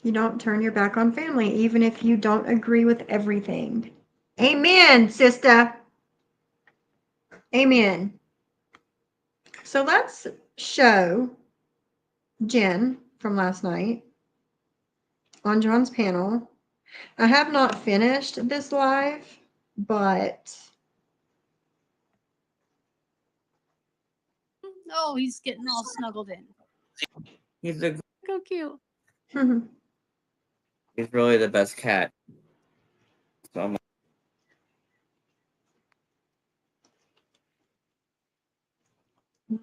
You don't turn your back on family, even if you don't agree with everything. Amen, sister. Amen. So let's show Jen from last night on John's panel. I have not finished this live, but oh, he's getting all snuggled in. He's a So cute. he's really the best cat. So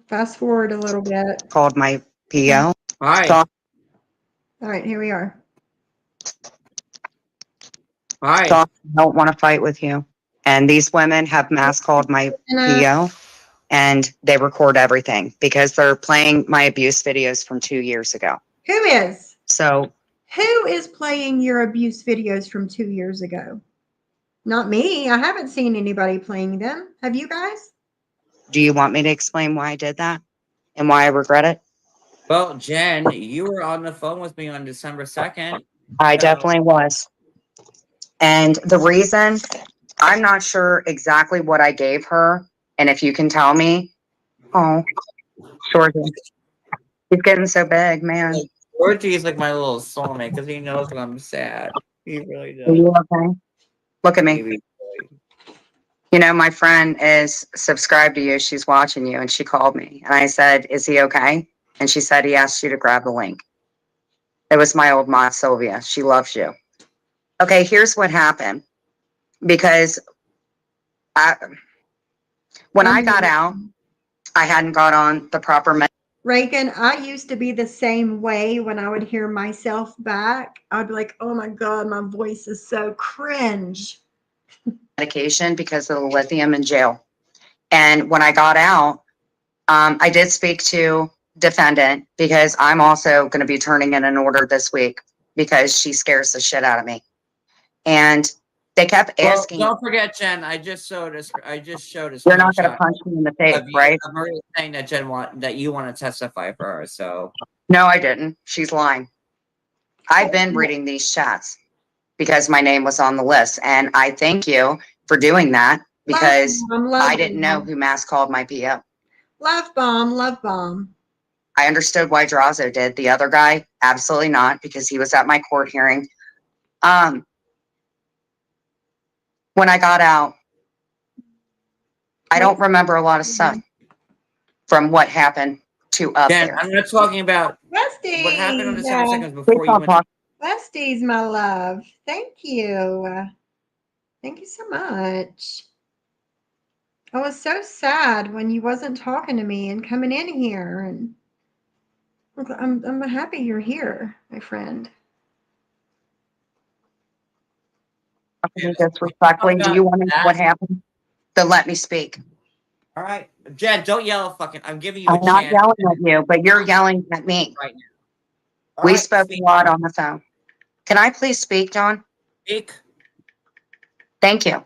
fast forward a little bit. Called my P.O. Hi. All right, here we are. Hi. Don't want to fight with you. And these women have mass called my P.O. and they record everything because they're playing my abuse videos from 2 years ago. Who is? So Who is playing your abuse videos from 2 years ago? Not me. I haven't seen anybody playing them. Have you guys? do you want me to explain why I did that and why I regret it? Well, Jen, you were on the phone with me on December 2nd. I definitely was. And the reason, I'm not sure exactly what I gave her. And if you can tell me, oh, sure. He's getting so big, man. Georgie is like my little soulmate because he knows when I'm sad. He really Are does. you okay? Look at me. Maybe. You know, my friend is subscribed to you. She's watching you. And she called me. And I said, is he okay? And she said, he asked you to grab the link. It was my old mom, Sylvia. She loves you. Okay, here's what happened. Because When I got out, I hadn't got on the proper Reagan, I used to be the same way when I would hear myself back. I'd be like, oh my God, my voice is so cringe. medication because of the lithium in jail. And when I got out, I did speak to defendant because I'm also going to be turning in an order this week because she scares the shit out of me. And they kept Well, asking, don't forget, Jen. I just showed a you're not going to screenshot punch me in the face, of right? Maria saying that you want to testify for her. So No, I didn't. She's lying. I've been reading these chats because my name was on the list. And I thank you for doing that because I didn't know who mass called my PO. Love bomb, love bomb. I understood why Drazo did. The other guy, absolutely not, because he was at my court hearing. When I got out, I don't remember a lot of stuff from what happened to up Jen, there. I'm not talking about Westies, what happened on December 2nd before you went. Westies, my love. Thank you. Thank you so much. I was so sad when you wasn't talking to me and coming in here, and I'm happy you're here, my friend. Disrespectfully, do you want to know what happened? Then let me speak. All right, Jen, don't yell. Fucking, I'm giving you a I'm not chance yelling at you, but you're yelling at me. right now. All We right, spoke a lot on the phone. Can I please speak, John? Speak. Thank you.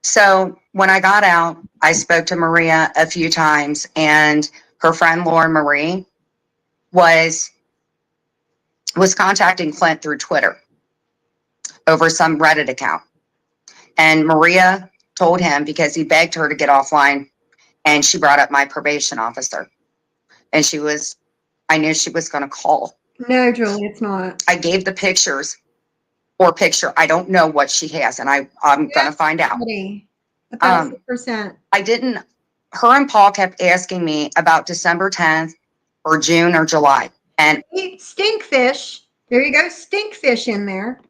So when I got out, I spoke to Maria a few times, and her friend Lauren Marie was contacting Clint through Twitter over some Reddit account. And Maria told him because he begged her to get offline, and she brought up my probation officer. And I knew she was going to call. No, Julie, it's not. I gave the pictures or picture. I don't know what she has, and I'm going to find out. 1,000%. I didn't, her and Paul kept asking me about December 10th or June or July. And Stinkfish. There you go, stinkfish in there.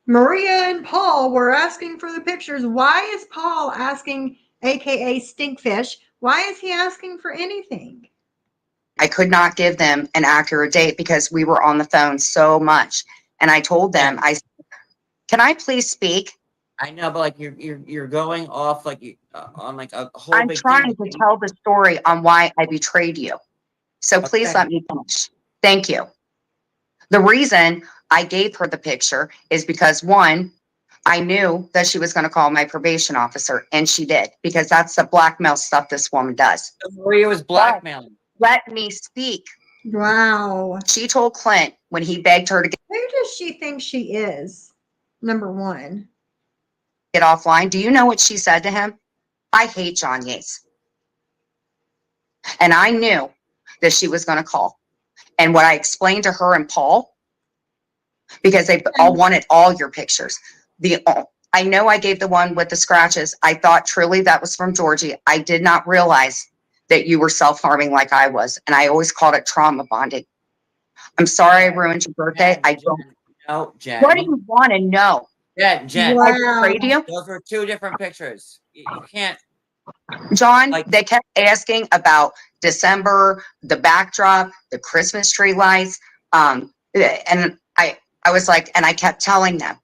Maria and Paul were asking for the pictures. Why is Paul asking, aka Stinkfish? Why is he asking for anything? I could not give them an accurate date because we were on the phone so much. And I told them, can I please speak? I know, but like you're going off like on like a whole. I'm trying to tell the story on why I betrayed you. So please let me finish. Thank you. The reason I gave her the picture is because one, I knew that she was going to call my probation officer, and she did, because that's the blackmail stuff this woman does. Maria was blackmailing. Let me speak. Wow. She told Clint when he begged her to Who does she think she is? Number one. get offline. Do you know what she said to him? I hate John Yates. And I knew that she was going to call. And what I explained to her and Paul, because they all wanted all your pictures. I know I gave the one with the scratches. I thought truly that was from Georgie. I did not realize that you were self-harming like I was. And I always called it trauma bonding. I'm sorry I ruined your birthday. I don't know. Jen. What do you want to know? Yeah, Jen. Wow. I betrayed you? Those were two different pictures. You can't. John, they kept asking about December, the backdrop, the Christmas tree lights. And I was like, and I kept telling them,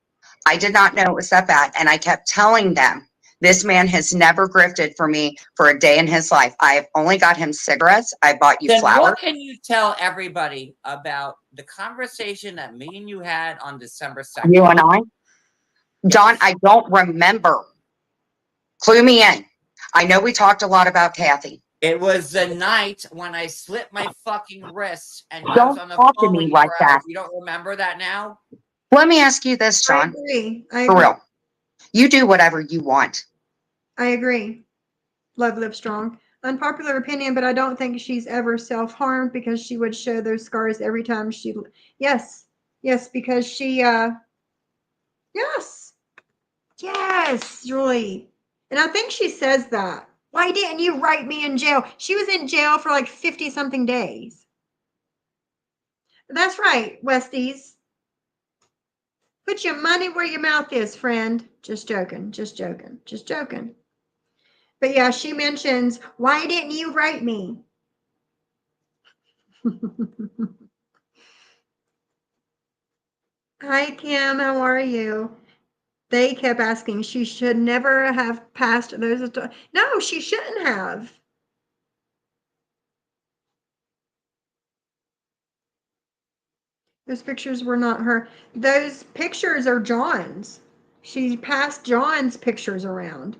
I did not know it was that bad. And I kept telling them, this man has never grifted for me for a day in his life. I have only got him cigarettes. I bought you flowers. What can you tell everybody about the conversation that me and you had on December 2nd? You and I? John, I don't remember. Clue me in. I know we talked a lot about Kathy. It was the night when I slipped my fucking wrist and I Don't was on the talk phone to me with you like for that. hours. You don't remember that now? Let me ask you this, John. I agree. For real. You do whatever you want. I agree. Love live strong. Unpopular opinion, but I don't think she's ever self-harmed because she would show those scars every time she. Yes, because she. Yes, Julie. And I think she says that. Why didn't you write me in jail? She was in jail for like 50 something days. That's right, Westies. Put your money where your mouth is, friend. Just joking. But But yeah, she mentions, why didn't you write me? Hi, Kim. How are you? They kept asking, she should never have passed those. No, she shouldn't have. Those pictures were not her. Those pictures are John's. She passed John's pictures around.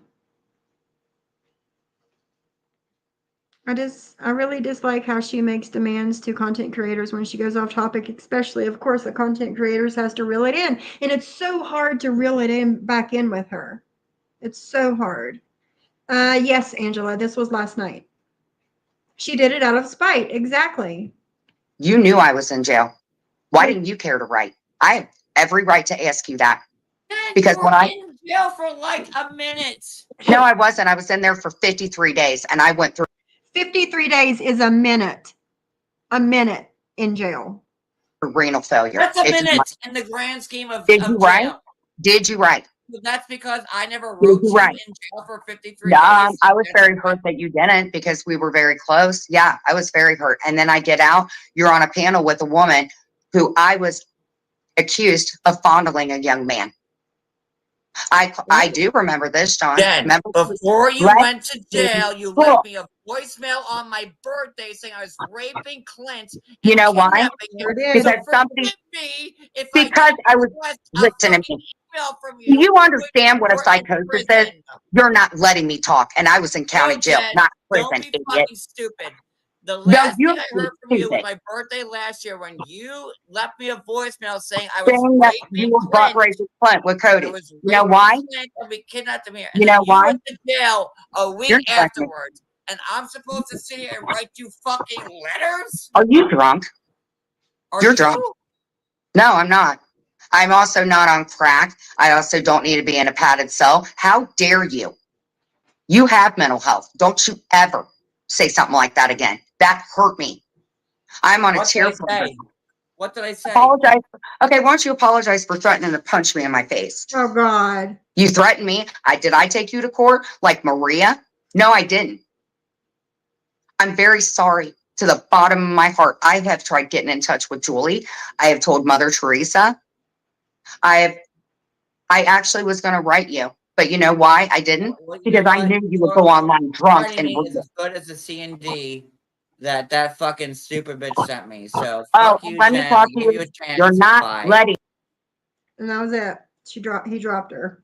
I really dislike how she makes demands to content creators when she goes off topic, especially, of course, the content creators has to reel it in. And it's so hard to reel it in back in with her. It's so hard. Yes, Angela, this was last night. She did it out of spite. Exactly. You knew I was in jail. Why didn't you care to write? I have every right to ask you that. Because you when were I in jail for like a minute. No, I wasn't. I was in there for 53 days and I went through 53 days is a minute in jail. renal failure. That's a If you- minute in the grand scheme of Did you write? jail. Did you write? But that's because I never Did wrote you you write? in jail for 53 No, days. I was That's very hurt that you didn't because we were very close. Yeah, I was very hurt. And then I get out, you're on a panel with a woman who I was accused of fondling a young man. I do remember this, John. Jen, Remember? before you Let went to jail, you Cool. left me a voicemail on my birthday saying I was raping Clint and You know why? kidnapping him. Sure did. So Because somebody, forgive me if because I was, request a listen to fucking me. email from Do you. you understand what a You're in psychosis is? prison. You're not letting me talk. And I was in county No, jail, Jen, not don't prison, be idiot. fucking stupid. The No, last you're thing I heard from you was stupid. my birthday last year when you left me a voicemail saying I was Saying that you raping were butt Clint. raping Clint with Cody. I was You know raping why? Clint and we kidnapped him here. You And know then you why? went to jail a week You're expecting. afterwards. And I'm supposed to sit here and write you fucking letters? Are you drunk? Are You're you? drunk. No, I'm not. I'm also not on crack. I also don't need to be in a padded cell. How dare you? You have mental health. Don't you ever say something like that again. That hurt me. I'm on a What did tear. I say? What did I say? Apologize. Okay, why don't you apologize for threatening to punch me in my face? Oh, God. You threatened me. Did I take you to court like Maria? No, I didn't. I'm very sorry to the bottom of my heart. I have tried getting in touch with Julie. I have told Mother Teresa. I actually was going to write you, but you know why I didn't? Well, you know Because I what? knew you would go online drunk Writing and me is as good as the C&D that fucking stupid bitch sent me. So oh, fuck you, let me Jen. talk I to give you. you a chance. You're not Bye. letting. And that was it. He dropped her.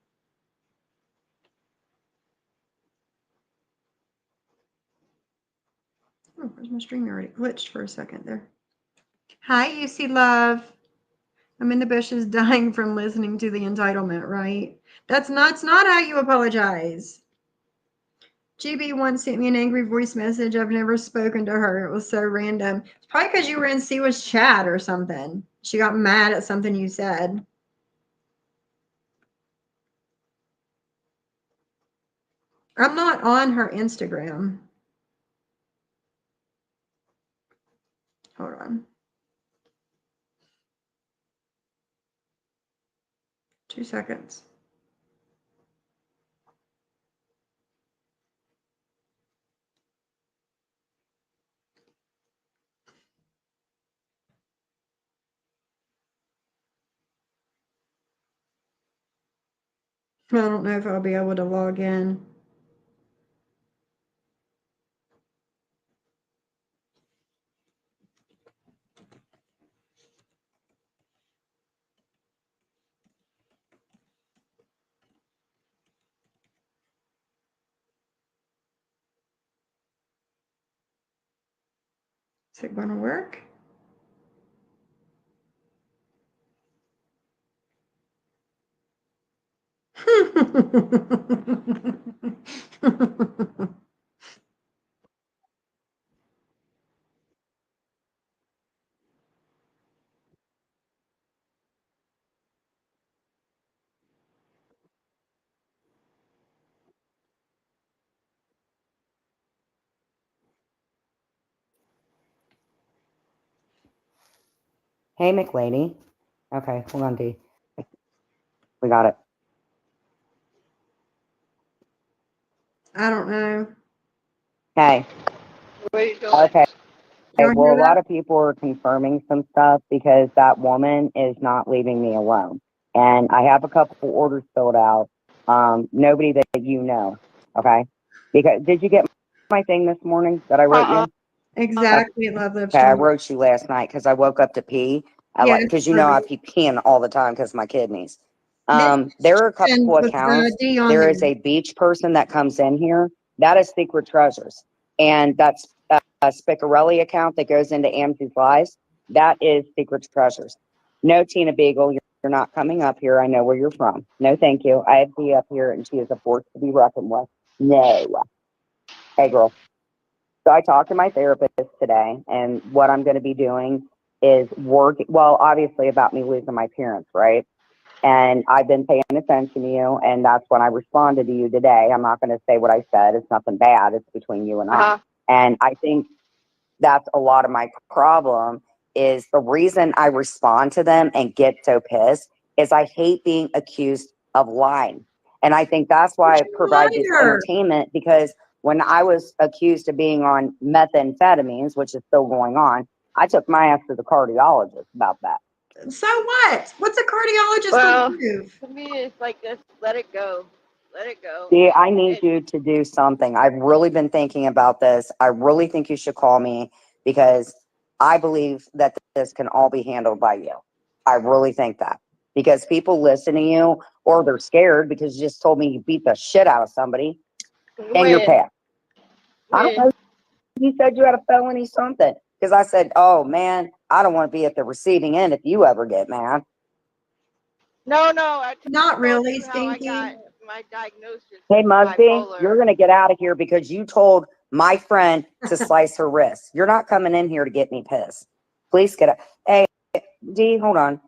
Oh, where's my stream already? Glitched for a second there. Hi, UC Love. I'm in the bushes dying from listening to the entitlement, right? It's not how you apologize. GB once sent me an angry voice message. I've never spoken to her. It was so random. It's probably because you were in Siwa's chat or something. She got mad at something you said. I'm not on her Instagram. Hold on. 2 seconds. I don't know if I'll be able to log in. Is it going to work? Hey, McLady. Okay, hold on, D. We got it. I don't know. Hey, What are you doing? okay. You don't Well, hear a lot that? of people are confirming some stuff because that woman is not leaving me alone. And I have a couple orders filled out. Nobody that you know. Okay. Because did you get my thing this morning that I wrote Uh-uh. you? Exactly. Love Live Okay, I Strong. wrote you last night because I woke up to pee. I Yes. like because you know I pee peeing all the time because of my kidneys. Mitch There are a couple with accounts. D on There there. is a beach person that comes in here. That is Secret Treasures, and that's a Spicarelli account that goes into Amzi's Lives. That is Secret Treasures. No, Tina Beagle, you're not coming up here. I know where you're from. No, thank you. I have Dee up here, and she is a force to be reckoned with. No, hey girl. So I talked to my therapist today, and what I'm going to be doing is work. Well, obviously about me losing my parents, right? And I've been paying attention to you, and that's when I responded to you today. I'm not going to say what I said. It's nothing bad. It's between you and I. Uh-huh. And I think that's a lot of my problem is the reason I respond to them and get so pissed is I hate being accused of lying. And I think that's why I provide this Liar. entertainment because when I was accused of being on methamphetamines, which is still going on, I took my ass to the cardiologist about that. So what? What's a cardiologist Well, going to prove? to me, it's like this. Let it go. Let it go. See, I need It, you to do something. I've really been thinking about this. I really think you should call me because I believe that this can all be handled by you. I really think that because people listen to you or they're scared because you just told me you beat the shit out of somebody and you're when, past. I don't when, know. You said you had a felony something because I said, oh man, I don't want to be at the receiving end if you ever get mad. no, I Not told really, you how I got Stinky. my diagnosis Hey, for Mugby, you're bipolar. going to get out of here because you told my friend to slice her wrist. You're not coming in here to get me pissed. Please get out. Hey, D, hold on.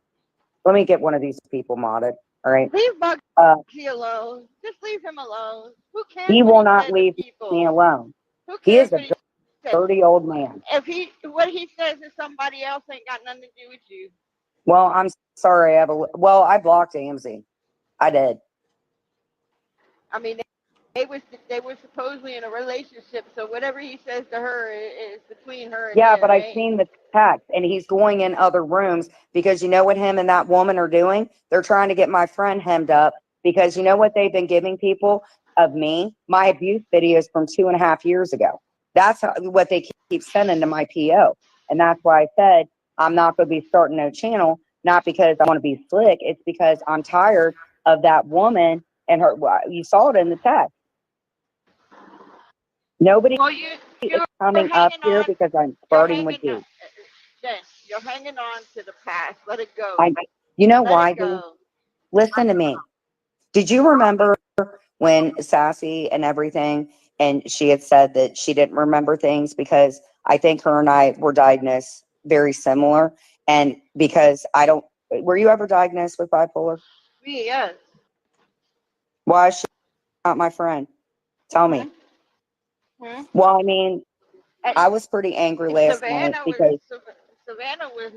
Let me get one of these people modded. All right. Leave Uh, Bugsy alone. Just leave him alone. Who cares he what will he not said to leave me people? alone. Who He cares is a what he said? dirty old man. If what he says to somebody else ain't got nothing to do with you. Well, I'm sorry. I blocked AMZ. I did. I mean, they were supposedly in a relationship, so whatever he says to her is between her and Yeah, him. but It I've ain't. seen the text and he's going in other rooms because you know what him and that woman are doing? They're trying to get my friend hemmed up because you know what they've been giving people of me? My abuse videos from 2.5 years ago. That's what they keep sending to my PO. And that's why I said I'm not going to be starting no channel, not because I want to be slick. It's because I'm tired of that woman and her. Well, you saw it in the text. Nobody Well, is you're coming up hanging here on. because I'm You're flirting with hanging on. you. Jen, you're hanging on to the past. Let it go. I, you know Let why, it Dee? go. Listen to me. Did you remember when Sassy and everything, and she had said that she didn't remember things because I think her and I were diagnosed very similar. And because I don't, were you ever diagnosed with bipolar? Me, yes. Why is she not my friend? Tell Hmm? me. Hmm? Well, I mean, And I was pretty angry last night because, Savannah was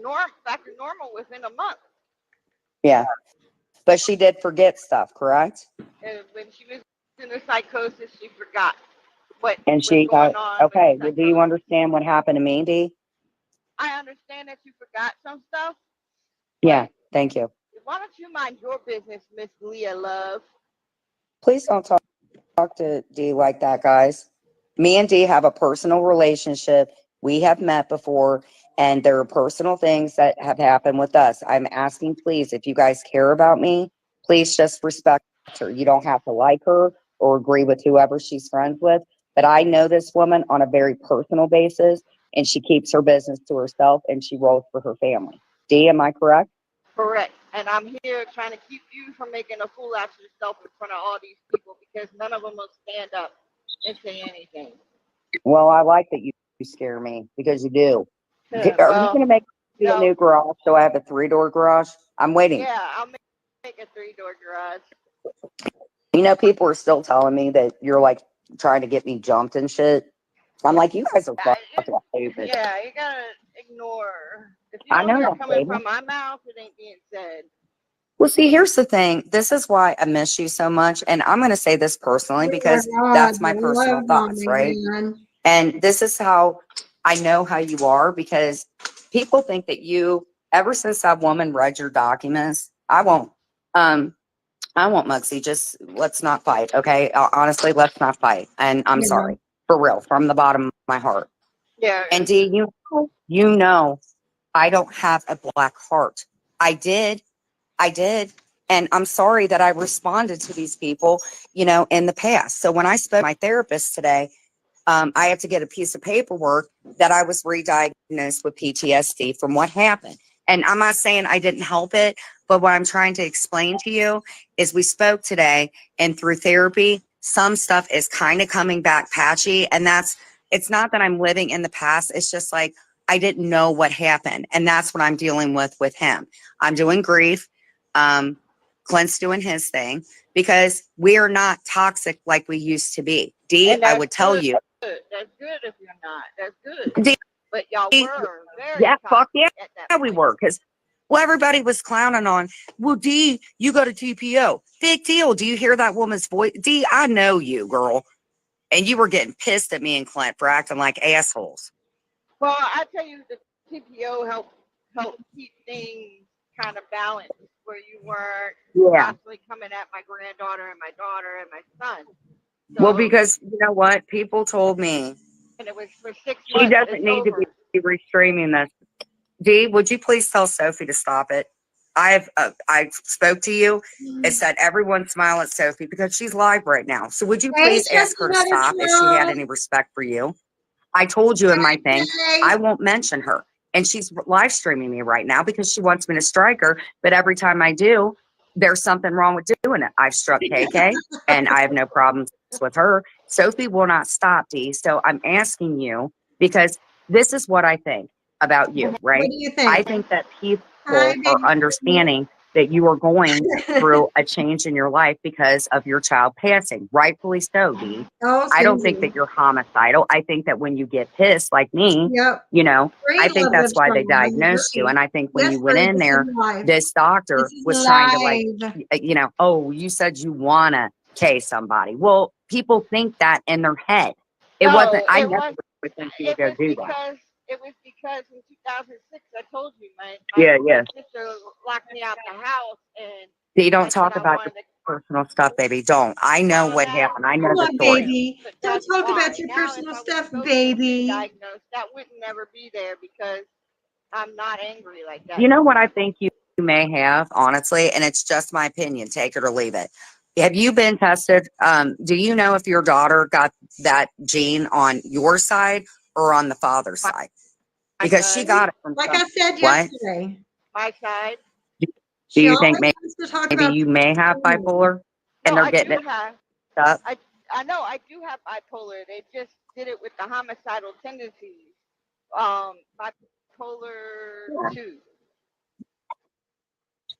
back to normal within a month. yeah, but she did forget stuff, correct? And when she was in her psychosis, she forgot what And was she got, going on with the okay, well, do you psychosis. understand what happened to me, Dee? I understand that you forgot some stuff, Yeah, but thank you. why don't you mind your business, Miss Leah Love? Please don't talk to Dee like that, guys. Me and Dee have a personal relationship. We have met before, and there are personal things that have happened with us. I'm asking, please, if you guys care about me, please just respect her. You don't have to like her or agree with whoever she's friends with. But I know this woman on a very personal basis, and she keeps her business to herself and she rolls for her family. Dee, am I correct? Correct. And I'm here trying to keep you from making a fool out of yourself in front of all these people because none of them will stand up and say anything. Well, I like that you scare me because you do. Are you going Well, to make me a no. new garage so I have a 3-door garage? I'm waiting. Yeah, I'll make a 3-door garage. You know, people are still telling me that you're like trying to get me jumped and shit. I'm like, you guys are fucking stupid. Yeah, you gotta ignore. If you I don't hear know, it coming baby. from my mouth, it ain't being said. Well, see, here's the thing. This is why I miss you so much. And I'm going to say this personally Oh because my God, that's my I personal love thoughts, momming, right? man. And this is how I know how you are because people think that you, ever since that woman read your documents, um, I won't, Mugsy, just let's not fight. Okay. Honestly, let's not fight. And I'm Yeah. sorry for real, from the bottom of my heart. Yeah. And D, you know, I don't have a black heart. I did. I did. And I'm sorry that I responded to these people, in the past. So when I spoke to my therapist today, I had to get a piece of paperwork that I was re-diagnosed with PTSD from what happened. And I'm not saying I didn't help it, but what I'm trying to explain to you is we spoke today and through therapy, some stuff is kind of coming back patchy. And it's not that I'm living in the past. It's just like, I didn't know what happened. And that's what I'm dealing with him. I'm doing grief. Um, Clint's doing his thing because we are not toxic like we used to be. D, And I that's would tell good. you. That's good if you're not. That's good. D, But y'all were very yeah, fuck toxic yeah, at that yeah, we point. were. Because, well, everybody was clowning on, well, D, you go to TPO. Big deal. Do you hear that woman's voice? D, I know you, girl. And you were getting pissed at me and Clint for acting like assholes. Well, I tell you, the TPO helped keep things kind of balanced where you weren't Yeah. constantly coming at my granddaughter and my daughter and my son. Well, So, because you know what? People told me and it was for 6 she months. doesn't It's need to over. be restraining this. Dee, would you please tell Sophie to stop it? I spoke to you. It said everyone smile at Sophie because she's live right now. So would you Hey, please ask her to Chestnut stop if she had Trump. any respect for you? I told you in my thing, Hey, I won't mention her. And she's live streaming me right now because she wants me to strike her. But every time I do, there's something wrong with doing it. I've struck KK and I have no problems with her. Sophie will not stop, Dee. So I'm asking you because this is what I think about you, what right? do you I think? think that Hi, people are baby. understanding that you are going through a change in your life because of your child passing. Rightfully so, Dee. Oh, I don't think Susie. that you're homicidal. I think that when you get pissed like me, Yep. I Great think level of that's why they trauma. I diagnosed you. agree. And I think when Yes, you went Bree, in this is there, live. this This doctor is was trying to like, live. oh, you said you want to case somebody. Well, people think that in their head. It wasn't, No, I it never was. would think you would It go was do that. because in 2006 I told you Yeah, my yeah. sister locked me out the house and You don't I said talk I about your wanted to. personal stuff, baby. Don't. I know Well, what now, happened. I know Come the on, story. baby. but Don't that's talk about why. your Now, if personal I was to stuff, go through and get baby. diagnosed, that wouldn't never be there because I'm not angry like that You no know what I more. think you may have, honestly, and it's just my opinion, take it or leave it. Have you been tested? Do you know if your daughter got that gene on your side or on the father's My, side? my Because she side, got it from Like some, I said what? yesterday, my side. Do she you always think wants to talk maybe about you people's may have family. bipolar No, and they're I getting do it have. up? I know I do have bipolar. They just did it with the homicidal tendencies. Bipolar two.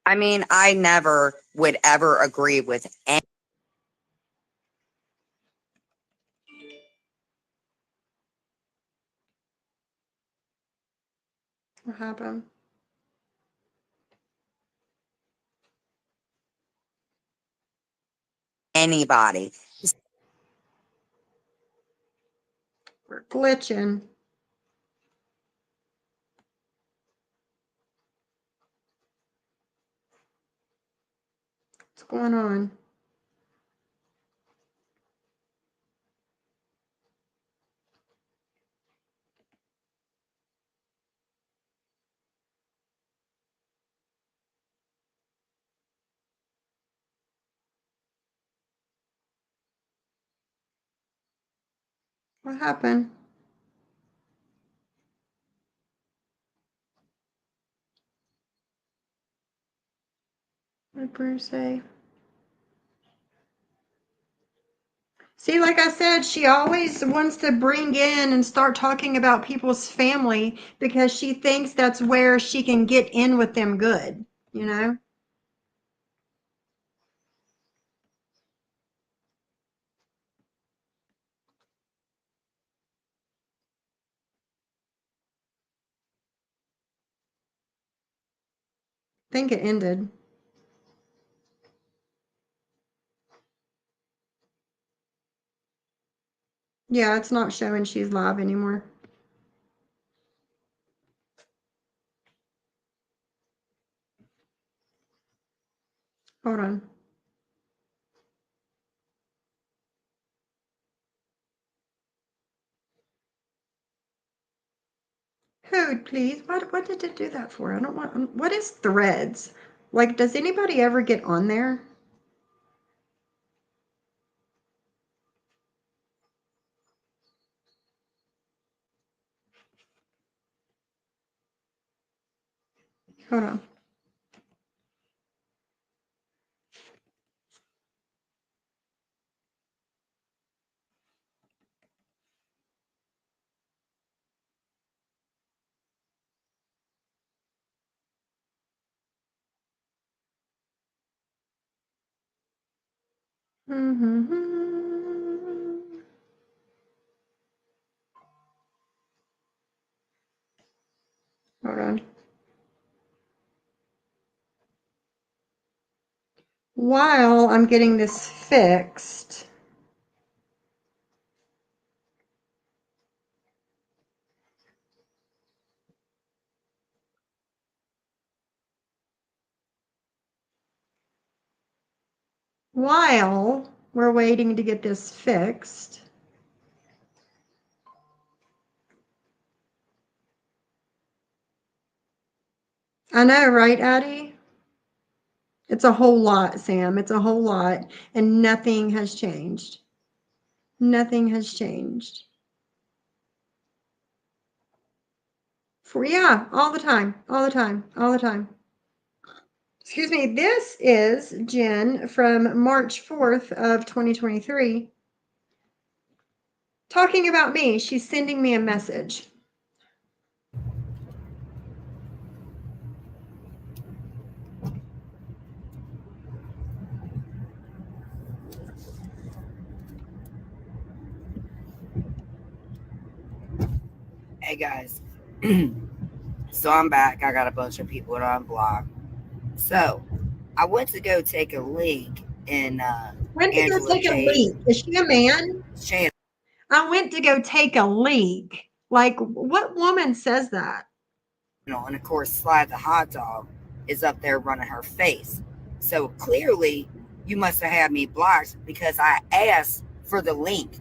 I mean, I never would ever agree with What happened? anybody. We're glitching. What's going on? What happened? What did Bruce say? See, like I said, she always wants to bring in and start talking about people's family because she thinks that's where she can get in with them good, you know? I think it ended. Yeah, it's not showing she's live anymore. Hold on. Who, please? What did it do that for? I don't want. What is Threads? Like, does anybody ever get on there? Hold on. Hold on. While I'm getting this fixed, while we're waiting to get this fixed, I know, right, Addie? It's a whole lot, Sam. It's a whole lot, and nothing has changed. Nothing has changed. Yeah, all the time, all the time, all the time. Excuse me, this is Jen from March 4th of 2023 talking about me. She's sending me a message. Hey guys, so I'm back. I got a bunch of people to unblock. So I went to go take a leak in Went to go take a leak. Is she a man? channel. I went to go take a leak. Like, what woman says that? And of course, Sly the hot dog is up there running her face. So clearly, you must have had me blocked because I asked for the link.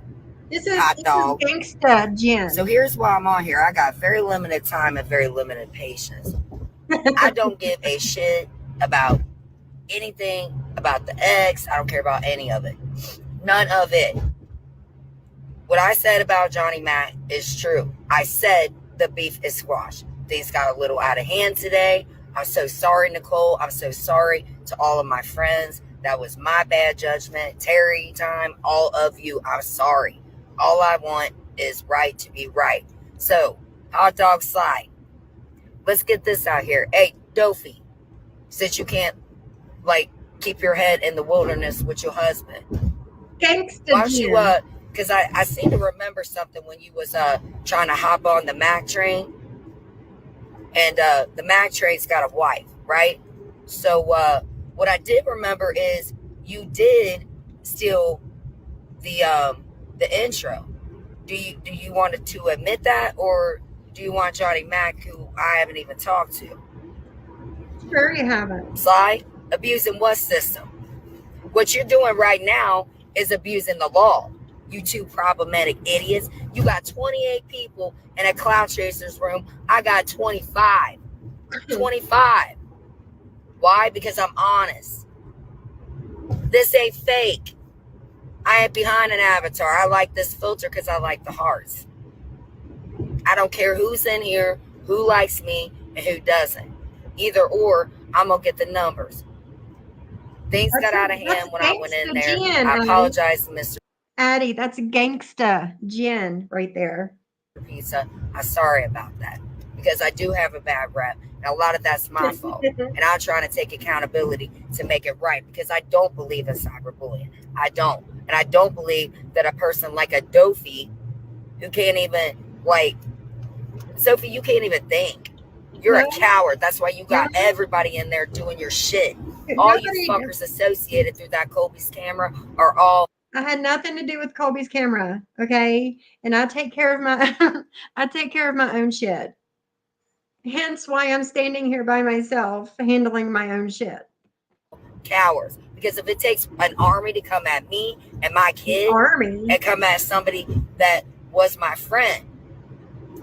This is Hot dog. Gangsta Jen. So here's why I'm on here. I got very limited time and very limited patience. I don't give a shit about anything about the ex. I don't care about any of it. None of it. What I said about Johnny Mac is true. I said the beef is squashed. Things got a little out of hand today. I'm so sorry, Nicole. I'm so sorry to all of my friends. That was my bad judgment. Terry time, all of you, I'm sorry. All I want is right to be right. So, hot dog Sly, let's get this out here. Hey, Dofi, since you can't, keep your head in the wilderness with your husband. Gangsta Why don't you, Jen. because I seem to remember something when you was trying to hop on the Mac train. And the Mac train's got a wife, right? So what I did remember is you did steal the intro. Do you want to admit that, or do you want Johnny Mac, who I haven't even talked to? Sure you haven't. Sly, abusing what system? What you're doing right now is abusing the law. You two problematic idiots. You got 28 people in a cloud chasers room. I got 25. 25. Why? Because I'm honest. This ain't fake. I ain't behind an avatar. I like this filter because I like the hearts. I don't care who's in here, who likes me, and who doesn't. Either or, I'm going to get the numbers. Things got out of hand when I went in there. Jen, I apologize to Mr. Addie, that's Gangsta Jen right there. Pizza. I'm sorry about that because I do have a bad rep, and a lot of that's my fault. And I'm trying to take accountability to make it right because I don't believe in cyberbullying. I don't. And I don't believe that a person like a Dofi, who can't even, Sophie, you can't even think. You're a coward. That's why you got everybody in there doing your shit. All you fuckers associated through that Colby's camera are all. I had nothing to do with Colby's camera, okay? And I take care of my I take care of my own shit. Hence why I'm standing here by myself handling my own shit. Cowards. Because if it takes an army to come at me and my kid Army. and come at somebody that was my friend,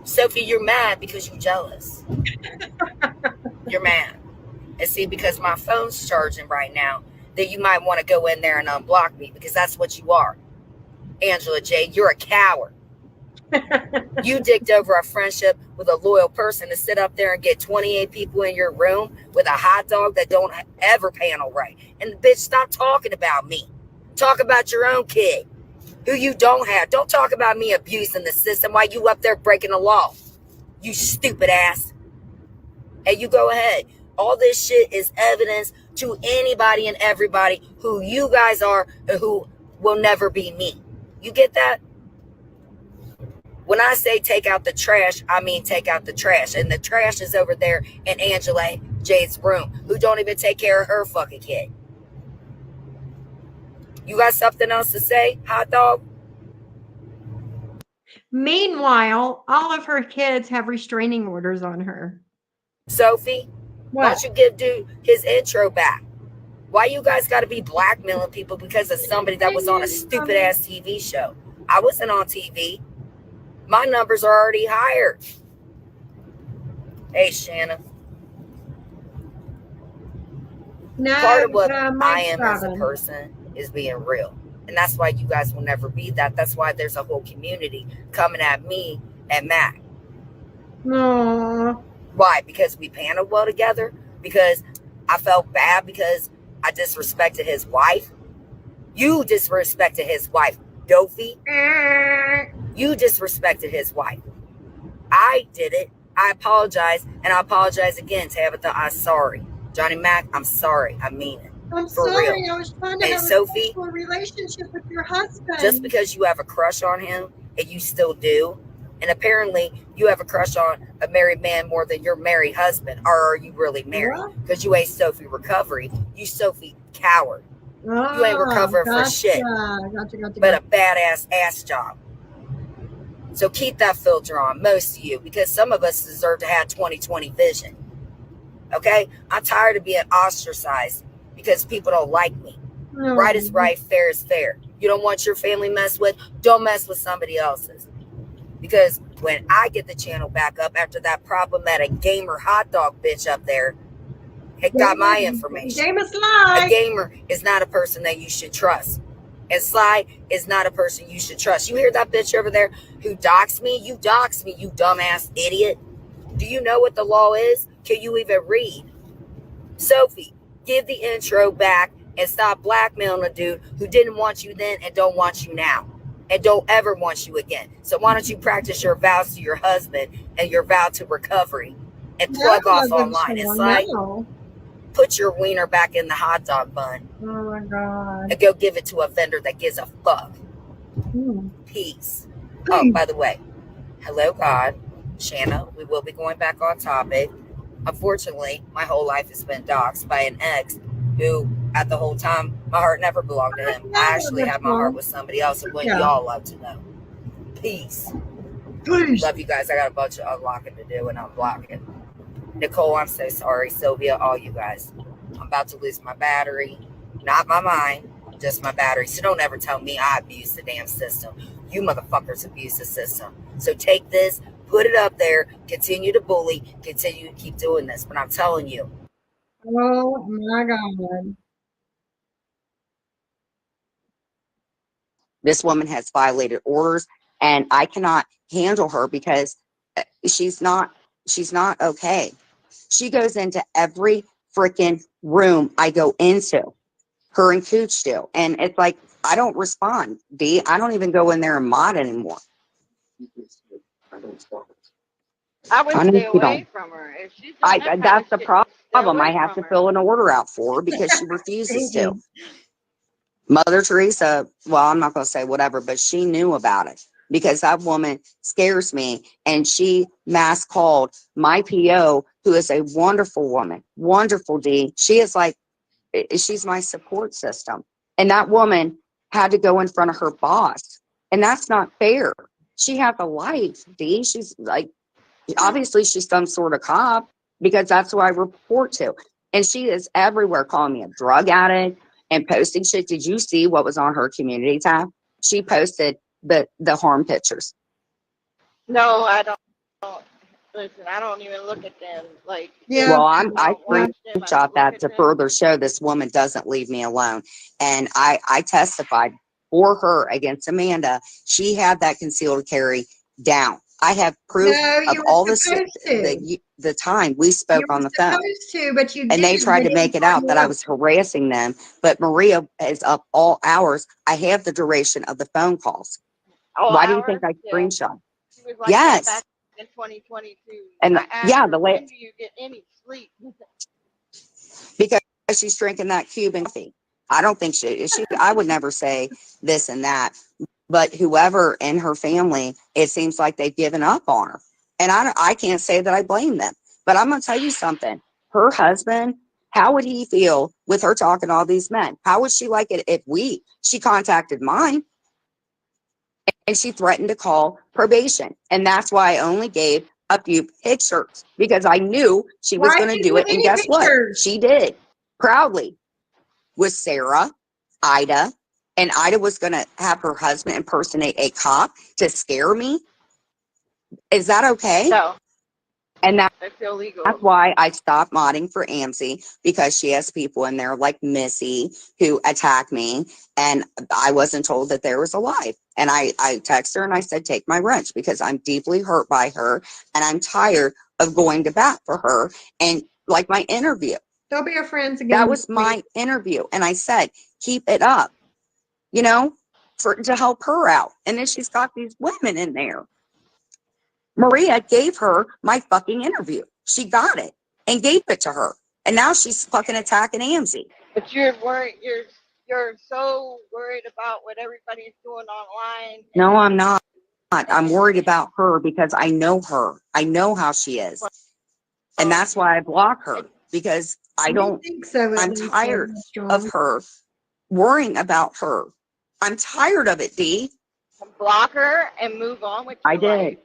Sophie, you're mad because you're jealous. You're mad. And see, because my phone's charging right now, that you might want to go in there and unblock me, because that's what you are. Angela J, you're a coward. You dicked over a friendship with a loyal person to sit up there and get 28 people in your room with a hot dog that don't ever panel right. And bitch, stop talking about me. Talk about your own kid who you don't have. Don't talk about me abusing the system while you up there breaking the law. You stupid ass. And you go ahead. All this shit is evidence to anybody and everybody who you guys are and who will never be me. You get that? When I say take out the trash, I mean take out the trash. And the trash is over there in Angela Jade's room, who don't even take care of her fucking kid. You got something else to say, hot dog? Meanwhile, all of her kids have restraining orders on her. Sophie, why What? don't you give dude his intro back? Why you guys got to be blackmailing people because of somebody that was on a stupid ass TV show? I wasn't on TV. My numbers are already higher. Hey, Shanna. No, Part of what Mike's I am as a Robin. person is being real. And that's why you guys will never be that. That's why there's a whole community coming at me and Mac. Aw. Why? Because we paneled well together? Because I felt bad because I disrespected his wife? You disrespected his wife, Dofi. You disrespected his wife. I did it. I apologize, and I apologize again, Tabitha. I'm sorry. Johnny Mac, I'm sorry. I mean it. I'm For sorry. real. I was trying to Hey, have Sophie? a sexual relationship with your husband. Just because you have a crush on him, and you still do, and apparently you have a crush on a married man more than your married husband, or are you really married? What? Because you ain't Sophie Recovery. You Sophie Coward. You ain't recovering for shit. Gotcha. But a badass ass job. So keep that filter on, most of you, because some of us deserve to have 20/20 vision. Okay? I'm tired of being ostracized because people don't like me. No. Right is right, fair is fair. You don't want your family messed with, don't mess with somebody else's. Because when I get the channel back up after that problematic gamer hot dog bitch up there, it got my information. Game of Sly. A gamer is not a person that you should trust. And Sly is not a person you should trust. You hear that bitch over there who doxed me? You doxed me, you dumbass idiot. Do you know what the law is? Can you even read? Sophie, give the intro back and stop blackmailing a dude who didn't want you then and don't want you now. And don't ever want you again. So why don't you practice your vows to your husband and your vow to recovery and plug off online? It's like, put your wiener back in the hot dog bun. Oh my God. And go give it to a vendor that gives a fuck. Peace. Oh, by the way, hello, God. Shanna, we will be going back on topic. Unfortunately, my whole life has been doxxed by an ex who, at the whole time, my heart never belonged to him. I actually had my heart with somebody else, and wouldn't y'all love to know? Peace. Love you guys. I got a bunch of unlocking to do and unblocking. Nicole, I'm so sorry. Sylvia, all you guys. I'm about to lose my battery. Not my mind, just my battery. So don't ever tell me I abuse the damn system. You motherfuckers abuse the system. So take this, put it up there, continue to bully, continue to keep doing this. But I'm telling you. Oh my God. This woman has violated orders, and I cannot handle her because she's not okay. She goes into every freaking room I go into. Her and Cooch do. And it's like, I don't respond, D. I don't even go in there and mod anymore. I would I know stay you don't. away from her. If she's doing that kind That's of the shit, stay problem. away I have from to her. fill an order out for her because she refuses to. Mother Teresa, well, I'm not going to say whatever, but she knew about it because that woman scares me. And she mass called my P.O, who is a wonderful woman, wonderful D. She is like, she's my support system. And that woman had to go in front of her boss. And that's not fair. She has a life, D. She's like, obviously she's some sort of cop because that's who I report to. And she is everywhere calling me a drug addict and posting shit. Did you see what was on her community tab? She posted the harm pictures. No, I don't. Listen, I don't even look at them. Like, Yeah. Well, I I don't watch them, I screenshot don't look that at to them. further show this woman doesn't leave me alone. And I testified for her against Amanda. She had that concealed carry down. I have proof No, of you all were this, supposed to. the time we You spoke were on the phone. supposed to, but you And they didn't. tried They to make didn't it out follow that I up. was harassing them. But Maria is up all hours. I have the duration of the phone calls. All Why do you hours? think I Yeah. screenshot? She was like that back Yes. in 2022. And I asked yeah, her, when do you get any sleep? because she's drinking that Cuban tea. I don't think I would never say this and that, but whoever in her family, it seems like they've given up on her. And I can't say that I blame them, but I'm going to tell you something. Her husband, how would he feel with her talking to all these men? How would she like it if she contacted mine and she threatened to call probation? And that's why I only gave a few pictures because I knew she was Why going did to you do give it. And any guess what? pictures? She did proudly with Sarah, Ida, and Ida was going to have her husband impersonate a cop to scare me. Is that okay? No, And that's illegal. that's why I stopped modding for AMC, because she has people in there like Missy who attack me, and I wasn't told that there was a live. And I texted her and I said, take my wrench, because I'm deeply hurt by her and I'm tired of going to bat for her. And like my interview, They'll be your friends again. that was my interview. And I said, keep it up, to help her out. And then she's got these women in there. Maria gave her my fucking interview. She got it and gave it to her. And now she's fucking attacking AMC. But you're worried. You're so worried about what everybody's doing online. No, I'm not. I'm worried about her because I know her. I know how she is. And that's why I block her, because I think so. I'm tired of her worrying about her. I'm tired of it, D. Block her and move on with your I did. life.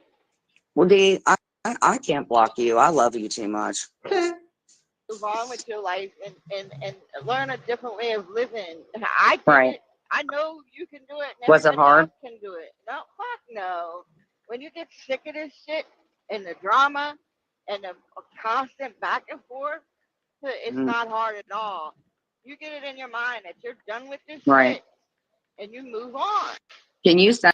Well, D, I can't block you. I love you too much. Move on with your life and learn a different way of living. I did Right. it. I know you can do it. And Was it everybody hard? else can do it. No, fuck no. When you get sick of this shit and the drama and the constant back and forth, it's not hard at all. You get it in your mind that you're done with this shit and you move on. Can you send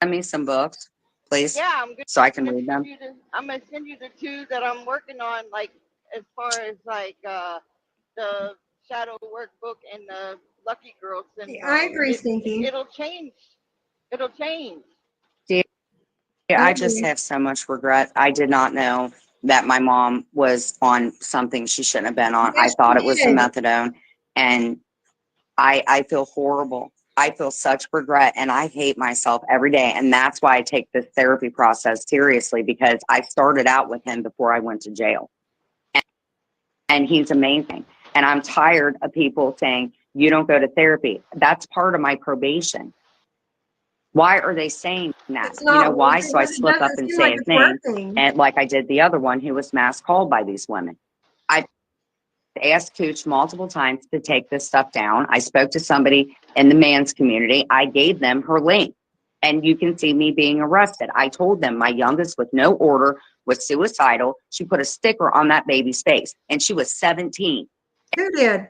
me some books, please? Yeah, I'm good. So I can read them. I'm gonna send you the two that I'm working on, like as far as like the shadow workbook and the Lucky Girl syndrome. I agree, Stinky. It'll change. It'll change. Yeah, I just have so much regret. I did not know that my mom was on something she shouldn't have been on. Yes, I thought she it was the did. methadone, and I feel horrible. I feel such regret, and I hate myself every day. And that's why I take this therapy process seriously, because I started out with him before I went to jail. And he's amazing. And I'm tired of people saying, you don't go to therapy. That's part of my probation. Why are they saying that? It's You know not why? working, So I but it slip up doesn't and seem say like his it's name, working. and like I did the other one who was mass called by these women. I asked Cooch multiple times to take this stuff down. I spoke to somebody in the man's community. I gave them her link, and you can see me being arrested. I told them my youngest with no order was suicidal. She put a sticker on that baby's face, and she was 17. Who did?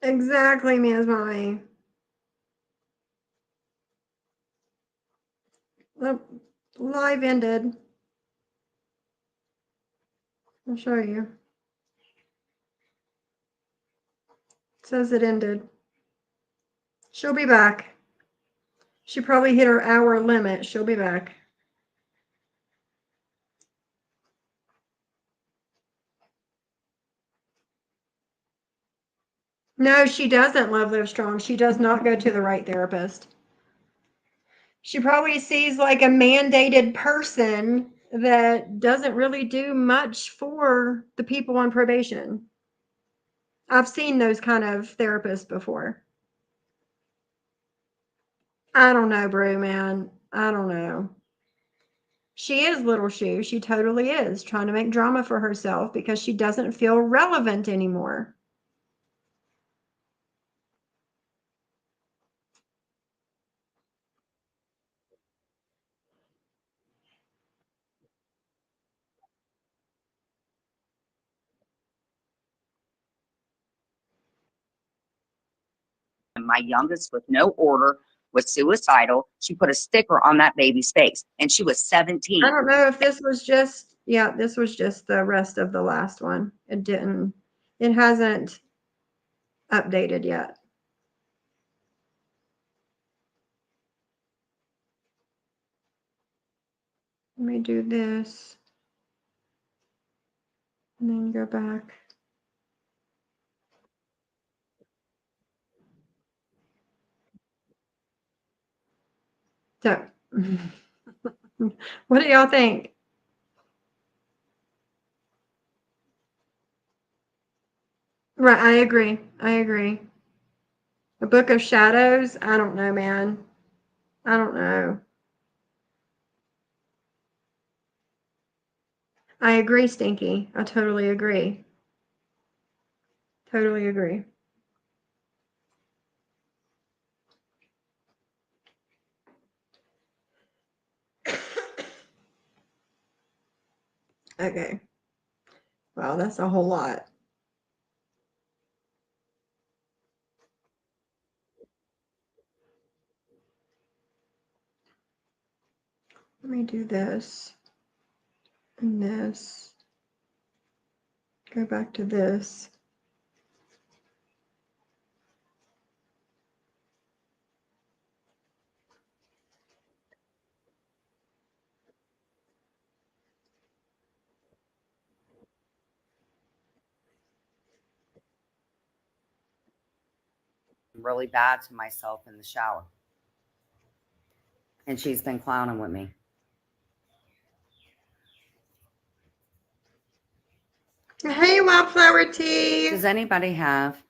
Exactly, Ms. Mommy. The live ended. I'll show you. It says it ended. She'll be back. She probably hit her hour limit. She'll be back. No, she doesn't love Live Strong. She does not go to the right therapist. She probably sees like a mandated person that doesn't really do much for the people on probation. I've seen those kind of therapists before. I don't know, bro, man. I don't know. She is Little Shoe. She totally is trying to make drama for herself because she doesn't feel relevant anymore. My youngest with no order was suicidal. She put a sticker on that baby's face and she was 17. I don't know if this was just, yeah, this was just the rest of the last one. It hasn't updated yet. Let me do this and then go back. So, what do y'all think? Right, I agree. I agree. The Book of Shadows, I don't know, man. I don't know. I agree, Stinky. I totally agree. Totally agree. Okay. Wow, that's a whole lot. Let me do this and this. Go back to this. Really bad to myself in the shower. And she's been clowning with me. Hey, Wildflower Tea. Does anybody have?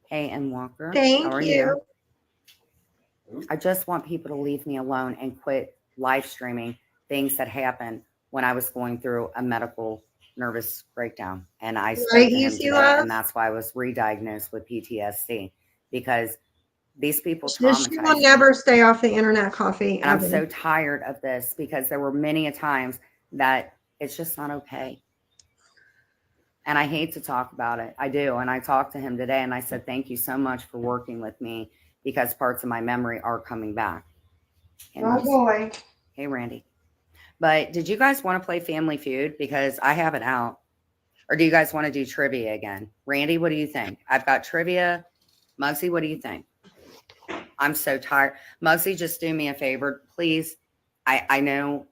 Hey, and Walker. Thank How are you. I just want people to leave me alone and quit live streaming things that happened when I was going through a medical nervous breakdown. And I spoke Right, to him Easy today, Love? and that's why I was re-diagnosed with PTSD, because these people She will traumatized me. never stay off the internet, Coffee. And I'm ever. so tired of this because there were many a times that it's just not okay. And I hate to talk about it. I do. And I talked to him today and I said, thank you so much for working with me because parts of my memory are coming back. And Oh boy. hey, Randy. But did you guys want to play Family Feud? Because I have it out. Or do you guys want to do trivia again? Randy, what do you think? I've got trivia. Muggsy, what do you think? I'm so tired. Muggsy, just do me a favor, please. I know.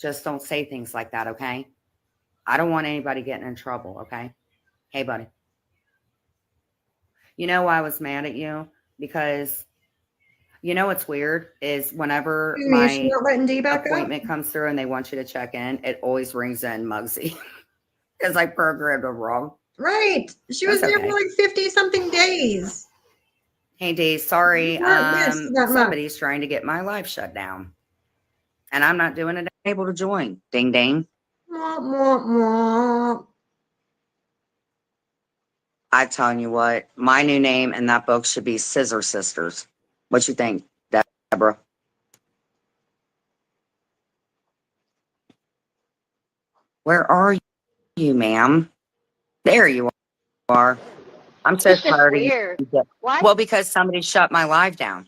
Just don't say things like that, okay? I don't want anybody getting in trouble, okay? Hey, buddy. You know why I was mad at you? Because you know what's weird is whenever my appointment comes through and they want you to check in, it always rings in Muggsy because I programmed it wrong. Right. She was there for like 50-something days. Hey, Dee, sorry. Yes, Somebody's trying to get my live shut down. And I'm not doing it. Able to join. Ding, ding. Mwah, mwah, mwah. I'm telling you what, my new name in that book should be Scissor Sisters. What you think, Deborah? Where are you, ma'am? There you are. I'm so This is tired of weird. you. What? Well, because somebody shut my live down.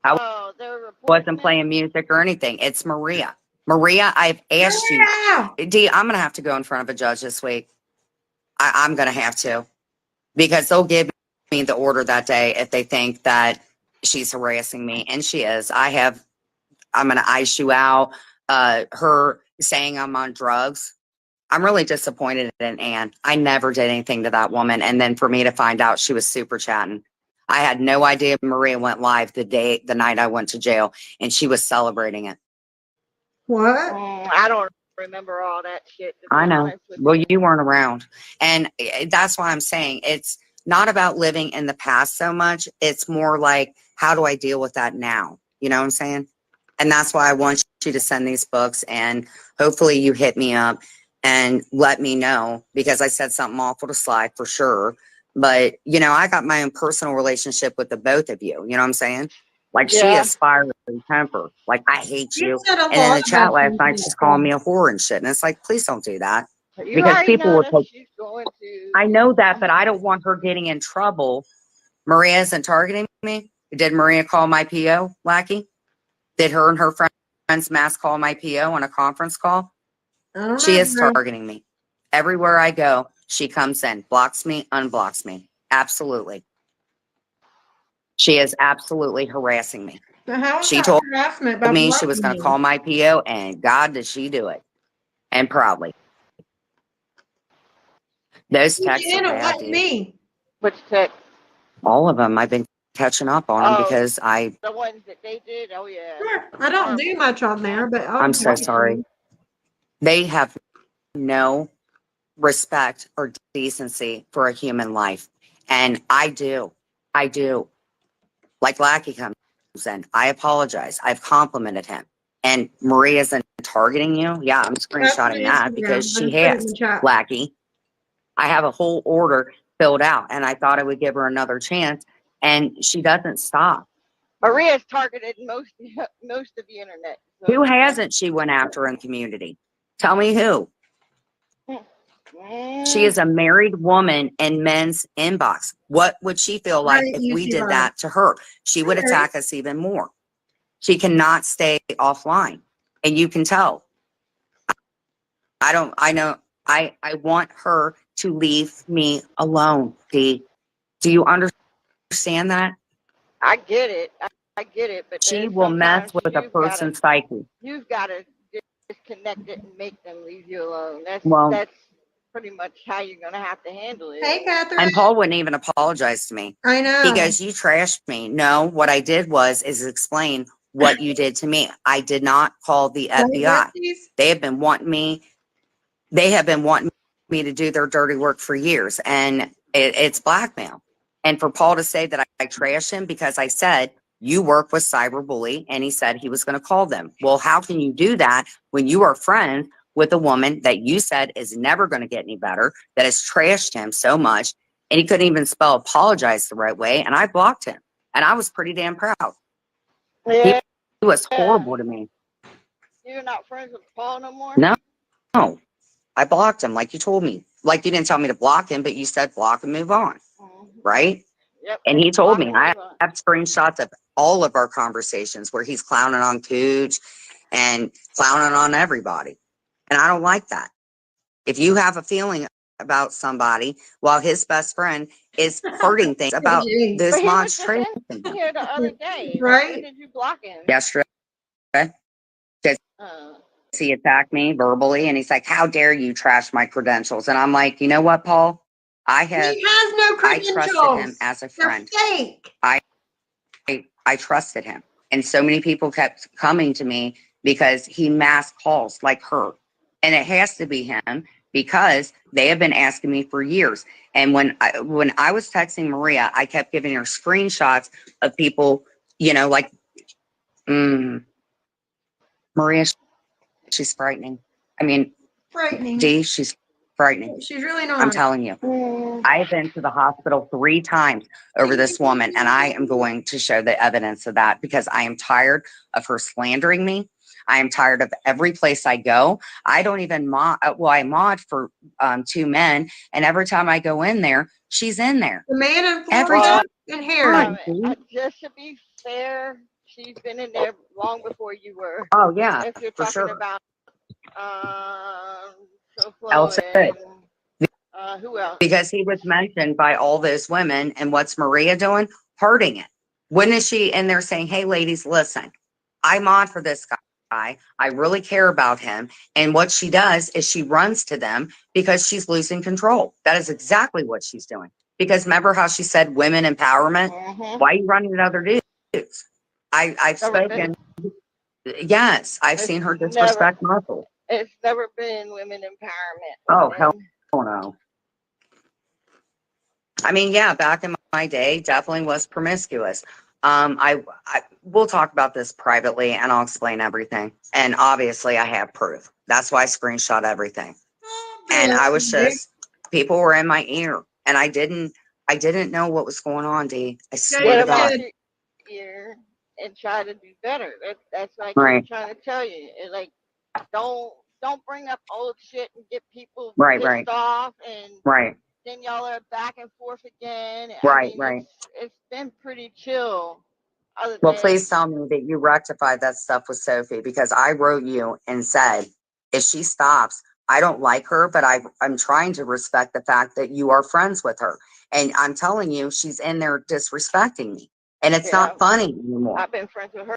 I Oh, they were wasn't playing music or anything. It's Maria. Maria, I've asked you. Dee, I'm going to have to go in front of a judge this week. I'm going to have to. Because they'll give me the order that day if they think that she's harassing me. And she is. I'm going to ice you out. Her saying I'm on drugs. I'm really disappointed in Ann. I never did anything to that woman. And then for me to find out she was super chatting. I had no idea Maria went live the night I went to jail, and she was celebrating it. What? I don't remember all that shit. To be I know. honest with Well, you. you weren't around. And that's why I'm saying it's not about living in the past so much. It's more like, how do I deal with that now? You know what I'm saying? And that's why I want you to send these books, and hopefully you hit me up and let me know, because I said something awful to Sly for sure. But, you know, I got my own personal relationship with the both of you. You know what I'm saying? Like, she Yeah. is fiery temper. Like, I hate You you. said a And in lot the chat about last things night, in she's that calling me class. a whore and shit. And it's like, please don't do that. You Because already people know will that take, she's going to. I know that, but I don't want her getting in trouble. Maria isn't targeting me. Did Maria call my PO, Lackey? Did her and her friends mass call my PO on a conference call? I don't She know, is girl. targeting me. Everywhere I go, she comes in, blocks me, unblocks me. Absolutely. She is absolutely harassing me. So how is She that told harassment by me she was blocking going to you? call my PO, and God, did she do it. And proudly. Those You texts are did, it bad, wasn't dude. me. Which text? All of them. I've been catching up on them Oh, because the ones that they did. Oh yeah. Sure. I don't do Horrible. much on there, but I'm so okay. sorry. They have no respect or decency for a human life. And I do. I do. Like Lackey comes in. I apologize. I've complimented him. And Maria isn't targeting you. Yeah, I'm That's my screenshotting that because Instagram. I she just put it in has, the chat. Lackey. I have a whole order filled out, and I thought I would give her another chance, and she doesn't stop. Maria's targeted most of the internet. So, Who hasn't she went after in the community? Tell me who. She is a married woman in men's inbox. What would she feel like Right, if you we see did that. that to her? She would Okay. attack us even more. She cannot stay offline. And you can tell. I want her to leave me alone, Dee. Do you understand that? I get it. I get it. But She there's will mess sometimes with a person's psyche. you've got to disconnect it and make them leave you alone. Well, That's pretty much how you're gonna have to handle it. Hey, Catherine. and Paul wouldn't even apologize to me. I know. He goes, you trashed me. No, what I did is explain what you did to me. I did not call the FBI. They have been wanting me to do their dirty work for years, and it's blackmail. And for Paul to say that I trashed him because I said, you work with cyberbully, and he said he was going to call them. Well, how can you do that when you are friends with a woman that you said is never going to get any better, that has trashed him so much, and he couldn't even spell apologize the right way, and I blocked him, and I was pretty damn proud. Yeah. He was horrible to me. You're not friends with Paul no more? No, I blocked him like you told me. Like you didn't tell me to block him, but you said block and move on, right? Yep. And he told Block me, and I move on. have screenshots of all of our conversations where he's clowning on Cooch and clowning on everybody. And I don't like that. If you have a feeling about somebody while his best friend is hurting things about Jeez. this But he was just monstrosity. in here the other day. Right? When did you block him? Yesterday, Uh, he attacked me verbally and he's like, how dare you trash my credentials? And I'm like, you know what, Paul? He has no credentials. I trusted him as a friend. They're fake. I trusted him. And so many people kept coming to me because he mass calls like her. And it has to be him because they have been asking me for years. And when I was texting Maria, I kept giving her screenshots of people, you know, like, Maria, she's frightening. I mean, Frightening. Dee, she's frightening. She's really not. I'm telling you. I've been to the hospital 3 times over this woman, and I am going to show the evidence of that because I am tired of her slandering me. I am tired of every place I go. I don't even mod. Well, I mod for 2 men, and every time I go in there, she's in there. The man in Every Florida time. and Harry. just to be fair, she's been in there long before you were. Oh yeah, If you're for talking sure. about SoFlo Elsa, and who else? because he was mentioned by all those women, and what's Maria doing? Hurting it. When is she in there saying, hey, ladies, listen, I'm on for this guy. I really care about him. And what she does is she runs to them because she's losing control. That is exactly what she's doing. Because remember how she said women empowerment? Why are you running to other dudes? I've spoken. Yes, I've seen her disrespect muscle. It's never been women empowerment. Oh, hell Women. no. I mean, yeah, back in my day, definitely was promiscuous. We'll talk about this privately and I'll explain everything. And obviously I have proof. That's why I screenshot everything. And I was just, people were in my ear and I didn't know what was going on, D. I swear Get to them God. out your ear and try to do better. That's like Right. I'm trying to tell you. It's like don't bring up old shit and get people Right, pissed right. off, and Right, then y'all are back and forth again. I right, mean, right. it's been pretty chill. Other Well, than please tell me that you rectified that stuff with Sophie because I wrote you and said, if she stops, I don't like her, but I'm trying to respect the fact that you are friends with her. And I'm telling you, she's in there disrespecting me. And it's yeah, not funny anymore. I've been friends with her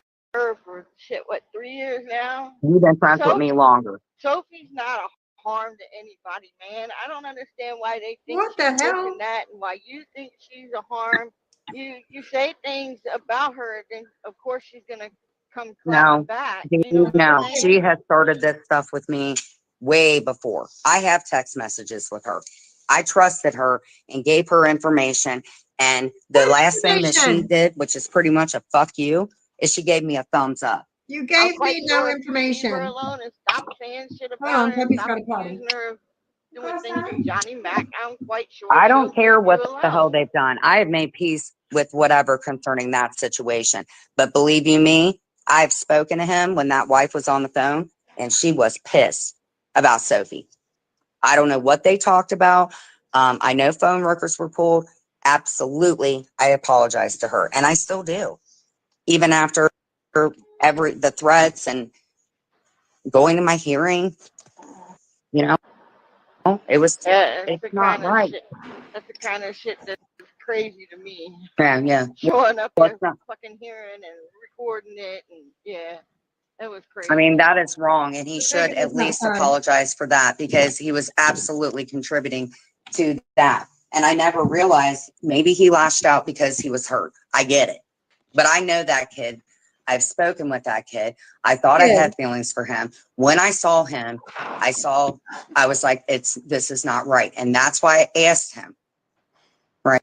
for shit, what, 3 years now? You've been friends with me longer. Sophie's not a harm to anybody, man. I don't understand why they think What the she's this hell? and that, and why you think she's a harm. You say things about her, then of course she's gonna come clapping No, back. You know what no, I'm saying? she has started this stuff with me way before. I have text messages with her. I trusted her and gave her information. And the What last thing that she information? did, which is pretty much a fuck you, is she gave me a thumbs up. You I'm gave quite me no sure if you leave her information. alone and stop saying shit Hold about on, her and Puppy's stop got a potty. accusing her of doing things with Johnny Mac, I'm quite sure I she'll don't care leave what you the hell alone. they've done. I have made peace with whatever concerning that situation. But believe you me, I've spoken to him when that wife was on the phone and she was pissed about Sophie. I don't know what they talked about. I know phone records were pulled. Absolutely. I apologize to her and I still do. Even after the threats and going to my hearing, you know, Yeah, it's not right. That's the kind of shit that's crazy to me. Yeah, yeah. Showing up What's at not? fucking hearing and recording it, and yeah, it was I crazy. mean, that is wrong, and he The should thing at is not least fun. apologize for that because he was absolutely contributing to that. And I never realized maybe he lashed out because he was hurt. I get it. But I know that kid. I've spoken with that kid. I thought I Good. had feelings for him. When I saw him, I was like, this is not right. And that's why I asked him. Right.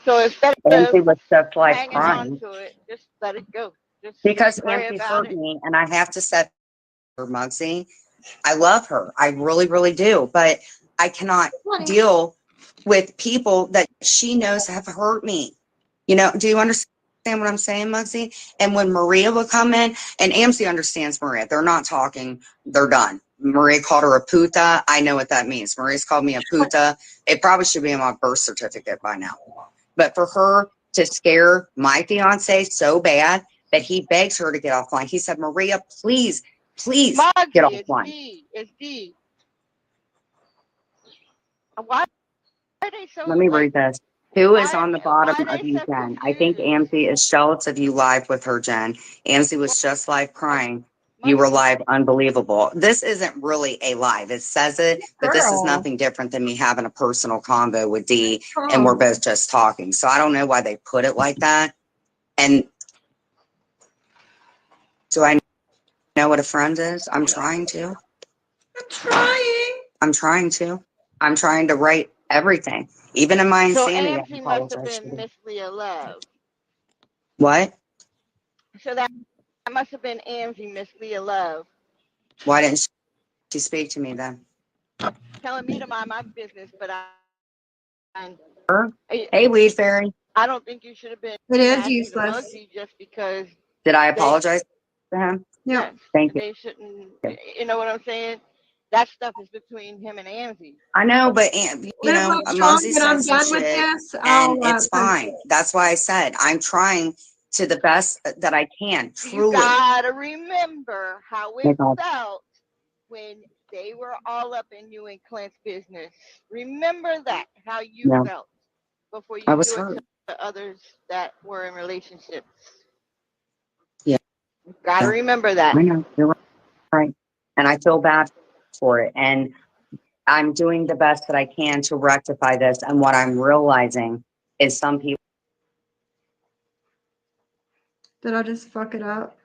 So instead And of he was just like hanging on crying to it, just let it go. Just because pray Auntie about hurt it. me and I have to set her, Muggsy. I love her. I really, really do. But I cannot deal with people that she knows have hurt me. You know, do you understand what I'm saying, Muggsy? And when Maria would come in, and Amcy understands Maria, they're not talking, they're done. Maria called her a puta. I know what that means. Maria's called me a puta. It probably should be on my birth certificate by now. But for her to scare my fiance so bad that he begs her to get offline, he said, Maria, please get Muggsy, offline. it's D. Why are they so Let me like? read this. Who is Why on the why bottom are of they you, so Jen? I think confused? Amcy is jealous of you live with her, Jen. Amcy was just live crying. You were Muggsy, live unbelievable. This isn't really a live. It says it, but this is Girl. nothing different than me having a personal convo with Dee, Come and we're on. both just talking. So I don't know why they put it like that. And do I know what a friend is? I'm trying to. I'm trying. I'm trying to. I'm trying to write everything. Even in my so insanity, I Amsy must have apologize for been it. Miss Leah Love. What? So that must have been Amsy, Miss Leah Love, Why didn't she speak to me then? telling me to mind my business, but Her? Hey, Weed Fairy. I don't think you should have been It is nasty to useless. Muggsy just because Did I they, apologize to him? Yep. Thank you. they shouldn't. You know what I'm saying? That stuff is between him and Amsy. I know, but Live like strong, Muggsy but said I'm some done with shit, this. and I'll it's punch fine. you. That's why I said I'm trying to the best that I can. You Truly. gotta remember how it My God. felt when they were all up in you and Clint's business. Remember that, how you Yeah, felt before I you was do it hurt. to others that were in relationships. Yeah, You gotta remember that. I know. You're right. And I feel bad for it. And I'm doing the best that I can to rectify this. And what I'm realizing is some people. Did I just fuck it up?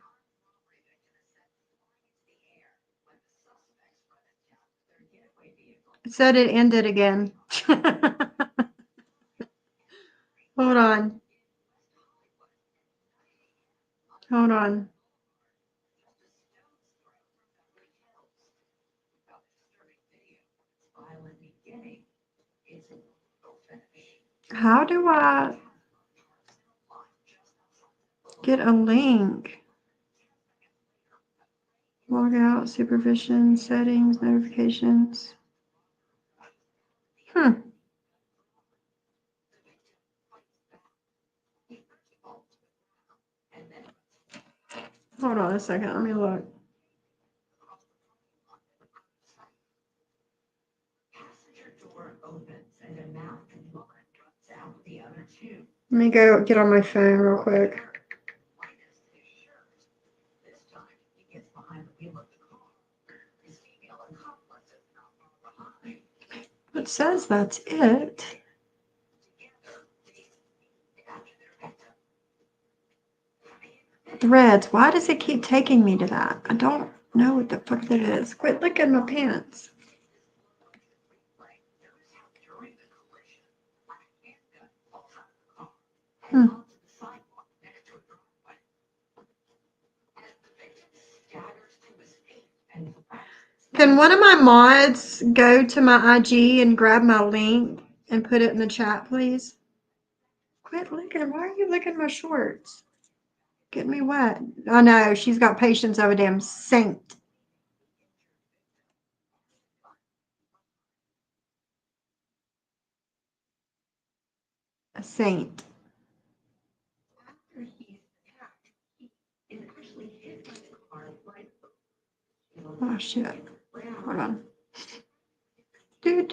It said it ended again. Hold on. Hold on. How do I get a link? Log out, supervision, settings, notifications. Hold on a second, let me look. Let me go get on my phone real quick. It says that's it. Threads. Why does it keep taking me to that? I don't know what the fuck that is. Quit looking at my pants. Can one of my mods go to my IG and grab my link and put it in the chat, please? Quit looking. Why are you looking at my shorts? Get me wet. Oh no, she's got patience of a damn saint. A saint. Oh shit. Hold on. Do.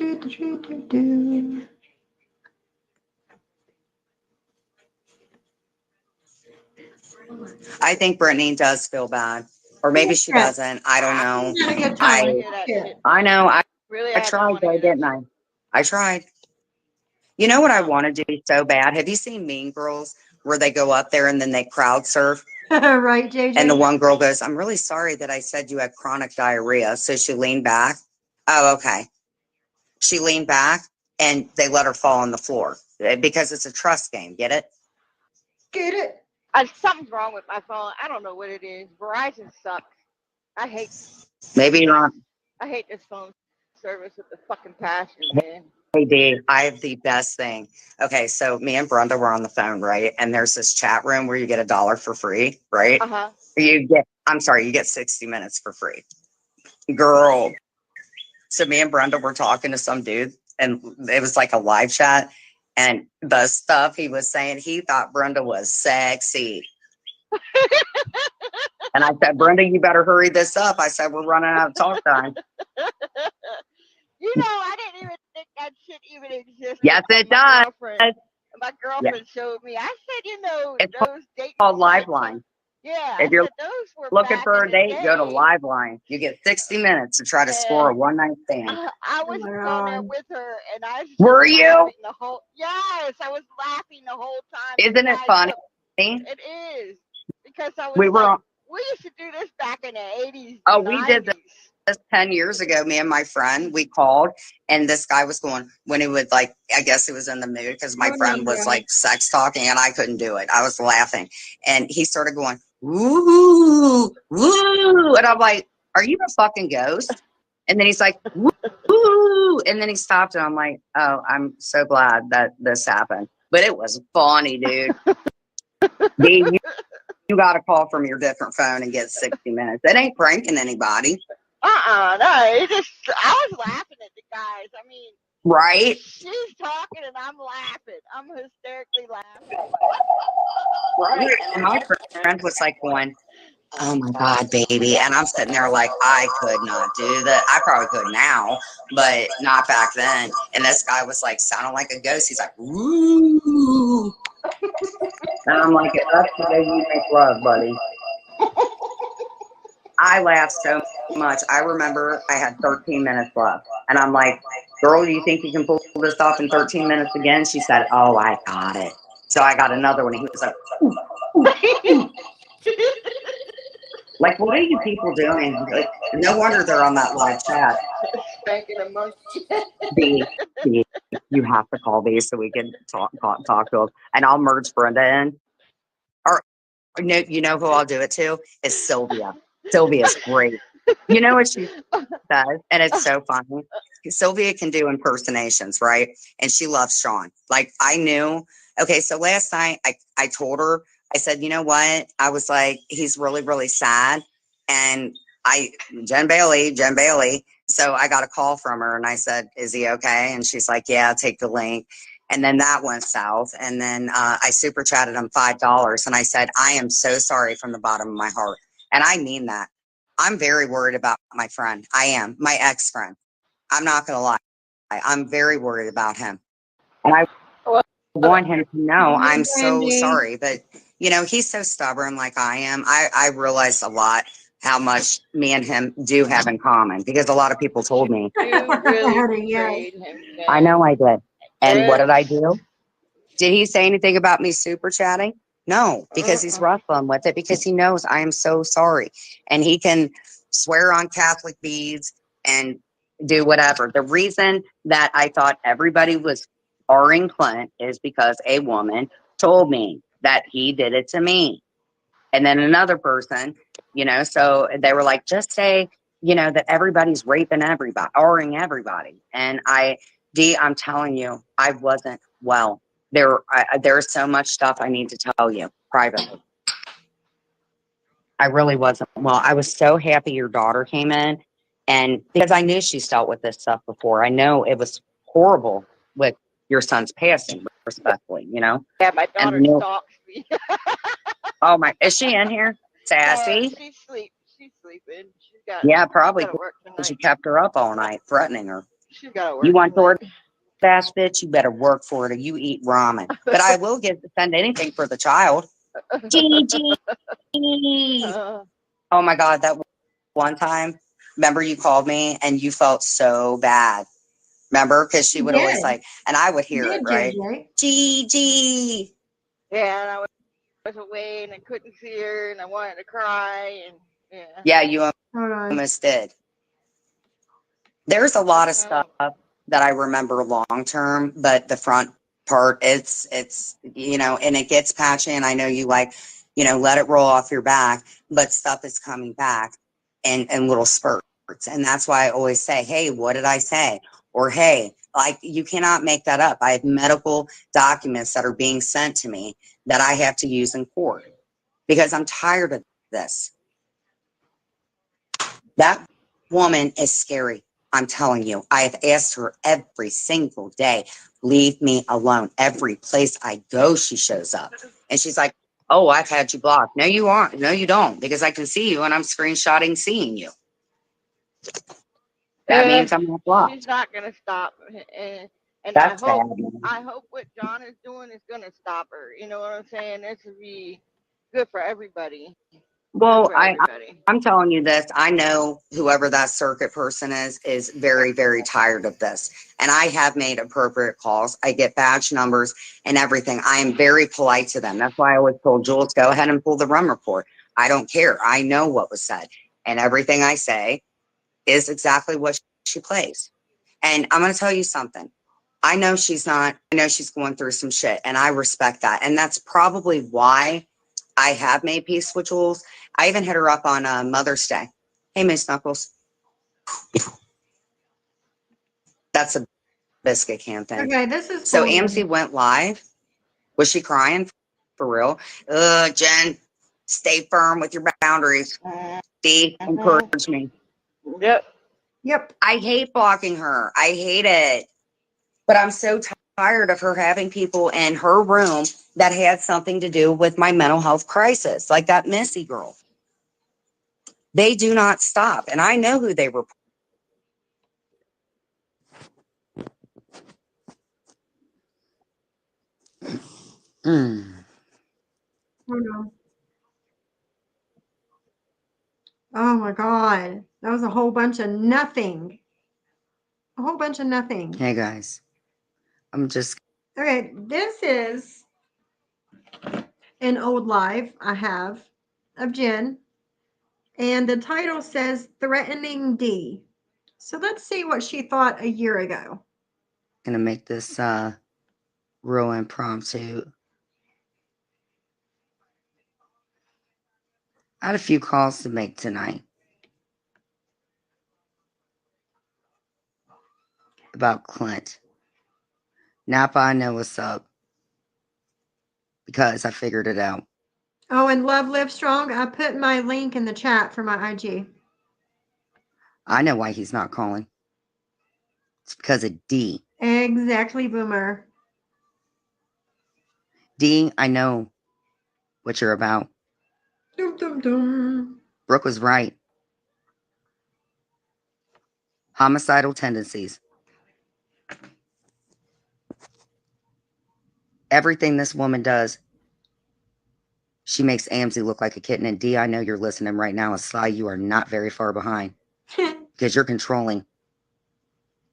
I think Brittany does feel bad, or maybe she doesn't. I don't know. I hear that shit. I know. Really, I don't tried, wanna though, hear that didn't I? I tried. You know what I want to do so bad? Have you seen Mean Girls where they go up there and then they crowd surf? Right, JJ? And the one girl goes, I'm really sorry that I said you had chronic diarrhea. So she leaned back. Oh, okay. She leaned back and they let her fall on the floor because it's a trust game. Get it? Get it? Something's wrong with my phone. I don't know what it is. Verizon sucks. I hate this phone service with the fucking passion, man. Hey, Dave, I have the best thing. Okay, so me and Brenda were on the phone, right? And there's this chat room where you get $1 for free, right? Uh-huh. You get 60 minutes for free. Girl. So me and Brenda were talking to some dude and it was like a live chat. And the stuff he was saying, he thought Brenda was sexy. And I said, Brenda, you better hurry this up. I said, we're running out of talk time. You know, I didn't even think that shit even existed. Yes, it does. My girlfriend showed me. I said, you know, It's those dating called sites. Liveline. Yeah, If you're those were looking back for in a the date, go to day. Liveline. You get 60 minutes to try to score a one-night stand. I was on there with her, and I was just Were you? laughing the whole. Yes, I was laughing the whole time. Isn't it funny? It is because I was We were like, on, we used to do this back in the 80s. oh, 90s. we did this 10 years ago. Me and my friend, we called, and this guy was going, when he would like, I guess he was in the mood because my friend was like sex talking, and I couldn't do it. I was laughing, and he started going, woo, woo, and I'm like, are you a fucking ghost? And then he's like, woo, woo, and then he stopped, and I'm like, oh, I'm so glad that this happened. But it was funny, dude. Dude, you got a call from your different phone and get 60 minutes. It ain't pranking anybody. No, I was laughing at the guys. I mean, right? She's talking and I'm laughing. I'm hysterically laughing. Right. And my friend was like going, oh my God, baby. And I'm sitting there like, I could not do that. I probably could now, but not back then. And this guy was like, sounding like a ghost. He's like, woo. And I'm like, that's the way you make love, buddy. I laughed so much. I remember I had 13 minutes left. And I'm like, girl, do you think you can pull this off in 13 minutes again? She said, oh, I got it. So I got another one. And he was like, ooh, ooh, ooh. Like, what are you people doing? Like, no wonder they're on that live chat. spanking a monkey. B, B, you have to call these so we can talk to them. And I'll merge Brenda in. Or no, you know who I'll do it to is Sylvia. Sylvia's great. You know what she says, and it's so funny. Sylvia can do impersonations, right? And she loves Sean. Like I knew. Okay, so last night I told her, I said, you know what? I was like, he's really, really sad. And Jen Bailey. So I got a call from her and I said, is he okay? And she's like, yeah, take the link. And then that went south. And then I super chatted him $5. And I said, I am so sorry from the bottom of my heart. And I mean that. I'm very worried about my friend. I am, my ex-friend. I'm not going to lie. I'm very worried about him. And I Well, want him to know Hey, I'm so Brandy. sorry. But, you know, he's so stubborn like I am. I realize a lot how much me and him do have in common because a lot of people told me. you really Yes. betrayed him. I know I did. And what did I Yes. do? Did he say anything about me super chatting? No, because he's wrestling with it because he knows I am so sorry. And he can swear on Catholic beads and do whatever. The reason that I thought everybody was R-ing Clint is because a woman told me that he did it to me. And then another person, you know, so they were like, just say, you know, that everybody's raping everybody, R-ing everybody. And I'm telling you, I wasn't well. There's so much stuff I need to tell you privately. I really wasn't well. I was so happy your daughter came in, and because I knew she's dealt with this stuff before. I know it was horrible with your son's passing, respectfully, you know. Yeah, my daughter knew- stalks me. Oh my, is she in here? Sassy? She's sleeping. Yeah, probably She's got to work because you tonight. kept her up all night, threatening her. She's got to work. You want tonight. DoorDash, bitch? You better work for it, or you eat ramen. But I will send anything for the child. Gigi. Oh my God, that one time, remember you called me and you felt so bad. Remember? Because she would always Did. and I would hear Did, it, right? JJ. Gigi. Yeah, and I was away and I couldn't see her and I wanted to cry and yeah. Yeah, you Hold on. almost did. There's a lot of stuff that I remember long term, but the front part, it's you know, and it gets patchy. And I know you let it roll off your back, but stuff is coming back in little spurts. And that's why I always say, hey, what did I say? Or hey, like you cannot make that up. I have medical documents that are being sent to me that I have to use in court because I'm tired of this. That woman is scary. I'm telling you, I have asked her every single day, leave me alone. Every place I go, she shows up. And she's like, oh, I've had you blocked. No, you aren't. No, you don't, because I can see you and I'm screenshotting seeing you. That means I'm not blocked. She's not going to stop. And That's I bad. hope what John is doing is going to stop her. You know what I'm saying? This would be good for everybody. Well, Everybody. I'm telling you this. I know whoever that circuit person is very, very tired of this. And I have made appropriate calls. I get badge numbers and everything. I am very polite to them. That's why I always told Jules, go ahead and pull the run report. I don't care. I know what was said. And everything I say is exactly what she plays. And I'm going to tell you something. I know she's going through some shit. And I respect that. And that's probably why I have made peace with Jules. I even hit her up on Mother's Day. Hey, Miss Knuckles. That's a biscuit can thing. Okay, this is So cool. AMC went live. Was she crying for real? Jen, stay firm with your boundaries. See, encourage me. Yep. I hate blocking her. I hate it. But I'm so tired of her having people in her room that had something to do with my mental health crisis, like that Missy girl. They do not stop. And I know who they were. Hold on. Oh my God. That was a whole bunch of nothing. A whole bunch of nothing. Hey guys, I'm just. Okay, this is an old live I have of Jen. And the title says Threatening D. So let's see what she thought a year ago. Gonna make this real impromptu. I had a few calls to make tonight about Clint. Napa, I know what's up because I figured it out. Oh, and Love Live Strong, I put my link in the chat for my IG. I know why he's not calling. It's because of D. Exactly, Boomer. D, I know what you're about. Dum, dum, dum. Brooke was right. Homicidal tendencies. Everything this woman does, she makes Amzie look like a kitten. And D, I know you're listening right now. And Sly, you are not very far behind because you're controlling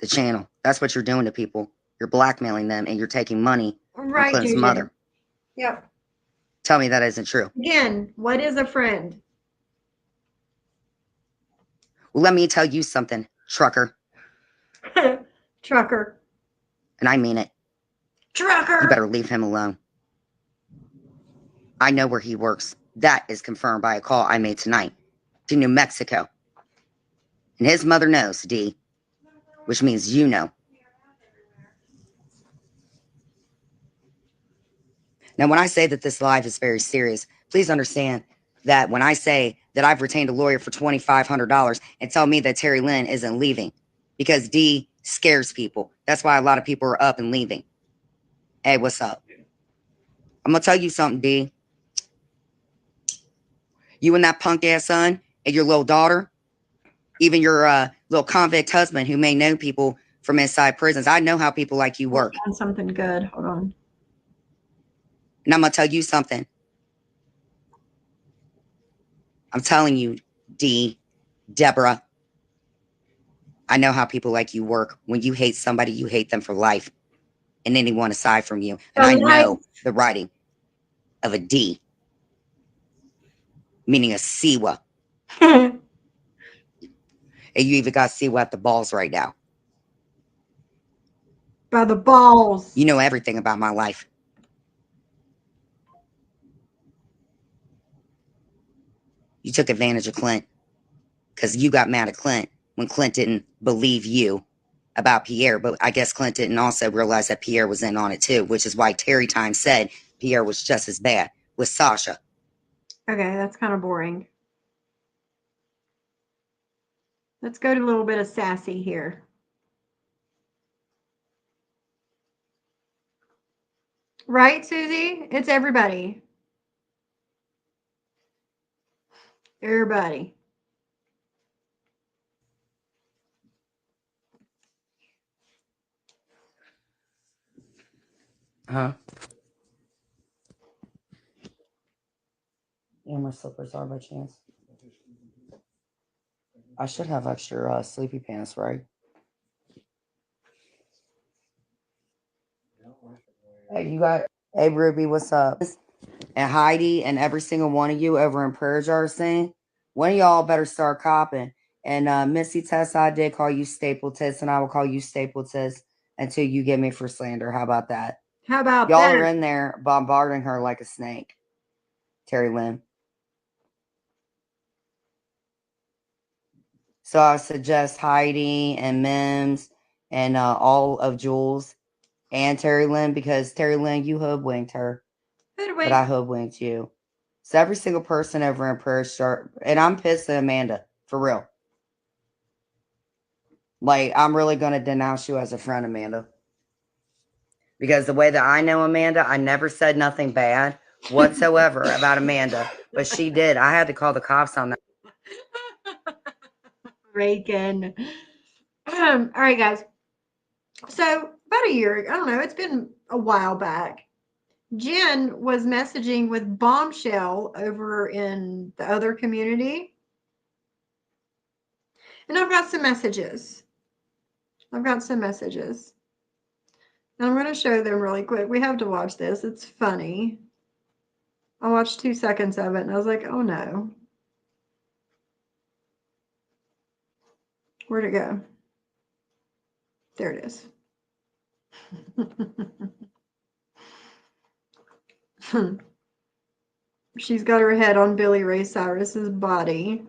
the channel. That's what you're doing to people. You're blackmailing them and you're taking money from Right, Clint's JJ. mother. Yep. Tell me that isn't true. Again, what is a friend? Well, let me tell you something, trucker. Trucker. And I mean it. Trucker. You better leave him alone. I know where he works. That is confirmed by a call I made tonight to New Mexico. And his mother knows, D, which means you know. Now, when I say that this live is very serious, please understand that when I say that I've retained a lawyer for $2,500 and tell me that Terry Lynn isn't leaving because D scares people. That's why a lot of people are up and leaving. Hey, what's up? I'm going to tell you something, D. You and that punk ass son and your little daughter, even your little convict husband who may know people from inside prisons. I know how people like you work. On something good. Hold on. And I'm going to tell you something. I'm telling you, D, Deborah, I know how people like you work. When you hate somebody, you hate them for life and anyone aside from you. And I know the writing of a D, meaning a Siwa. And you even got Siwa at the balls right now. By the balls. You know everything about my life. You took advantage of Clint because you got mad at Clint when Clint didn't believe you about Pierre. But I guess Clint didn't also realize that Pierre was in on it too, which is why Terry Time said Pierre was just as bad with Sasha. Okay, that's kind of boring. Let's go to a little bit of sassy here. Right, Susie? It's everybody. Everybody. Huh? Yeah, my slippers are by chance. I should have extra sleepy pants, right? Hey, you got. Hey, Ruby, what's up? And Heidi and every single one of you over in Prayer Jar saying, one of y'all better start copping. And Missy Tess, I did call you Staple Tits, and I will call you Staple Tits until you get me for slander. How about that? How about Y'all that? are in there bombarding her like a snake. Terry Lynn. So I suggest Heidi and Mims and all of Jules and Terry Lynn, because Terry Lynn, you hoodwinked her, but I hoodwinked you. So every single person over in Prayer Jar, and I'm pissed at Amanda, for real. Like, I'm really going to denounce you as a friend, Amanda. Because the way that I know Amanda, I never said nothing bad whatsoever about Amanda, but she did. I had to call the cops on that. Reagan. All right, guys. So about a year, I don't know, it's been a while back. Jen was messaging with Bombshell over in the other community. And I've got some messages. And I'm going to show them really quick. We have to watch this. It's funny. I watched 2 seconds of it and I was like, oh no. Where'd it go? There it is. She's got her head on Billy Ray Cyrus's body.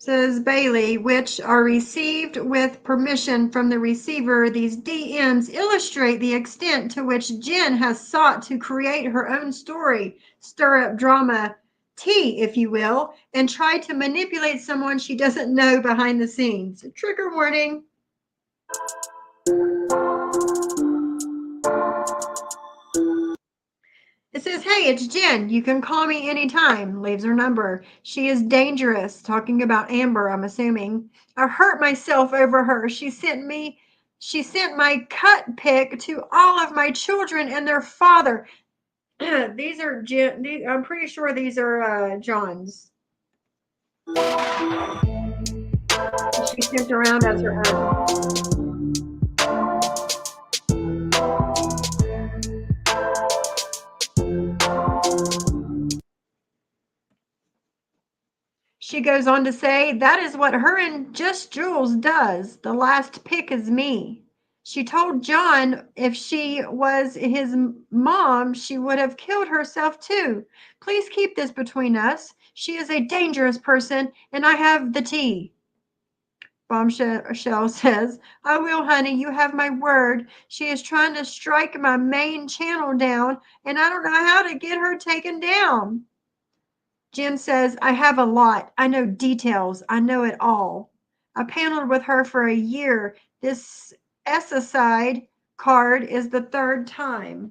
Says Bailey, which are received with permission from the receiver. These DMs illustrate the extent to which Jen has sought to create her own story, stir up drama, tea, if you will, and try to manipulate someone she doesn't know behind the scenes. Trigger warning. It says, hey, it's Jen. You can call me anytime. Leaves her number. She is dangerous. Talking about Amber, I'm assuming. I hurt myself over her. She sent my cut pic to all of my children and their father. These are Jen. I'm pretty sure these are John's. She sent around as her own. She goes on to say, that is what her and Just Jules does. The last pick is me. She told John if she was his mom, she would have killed herself too. Please keep this between us. She is a dangerous person, and I have the tea. Bombshell says, I will, honey. You have my word. She is trying to strike my main channel down, and I don't know how to get her taken down. Jen says, I have a lot. I know details. I know it all. I paneled with her for a year. This S-aside card is the third time.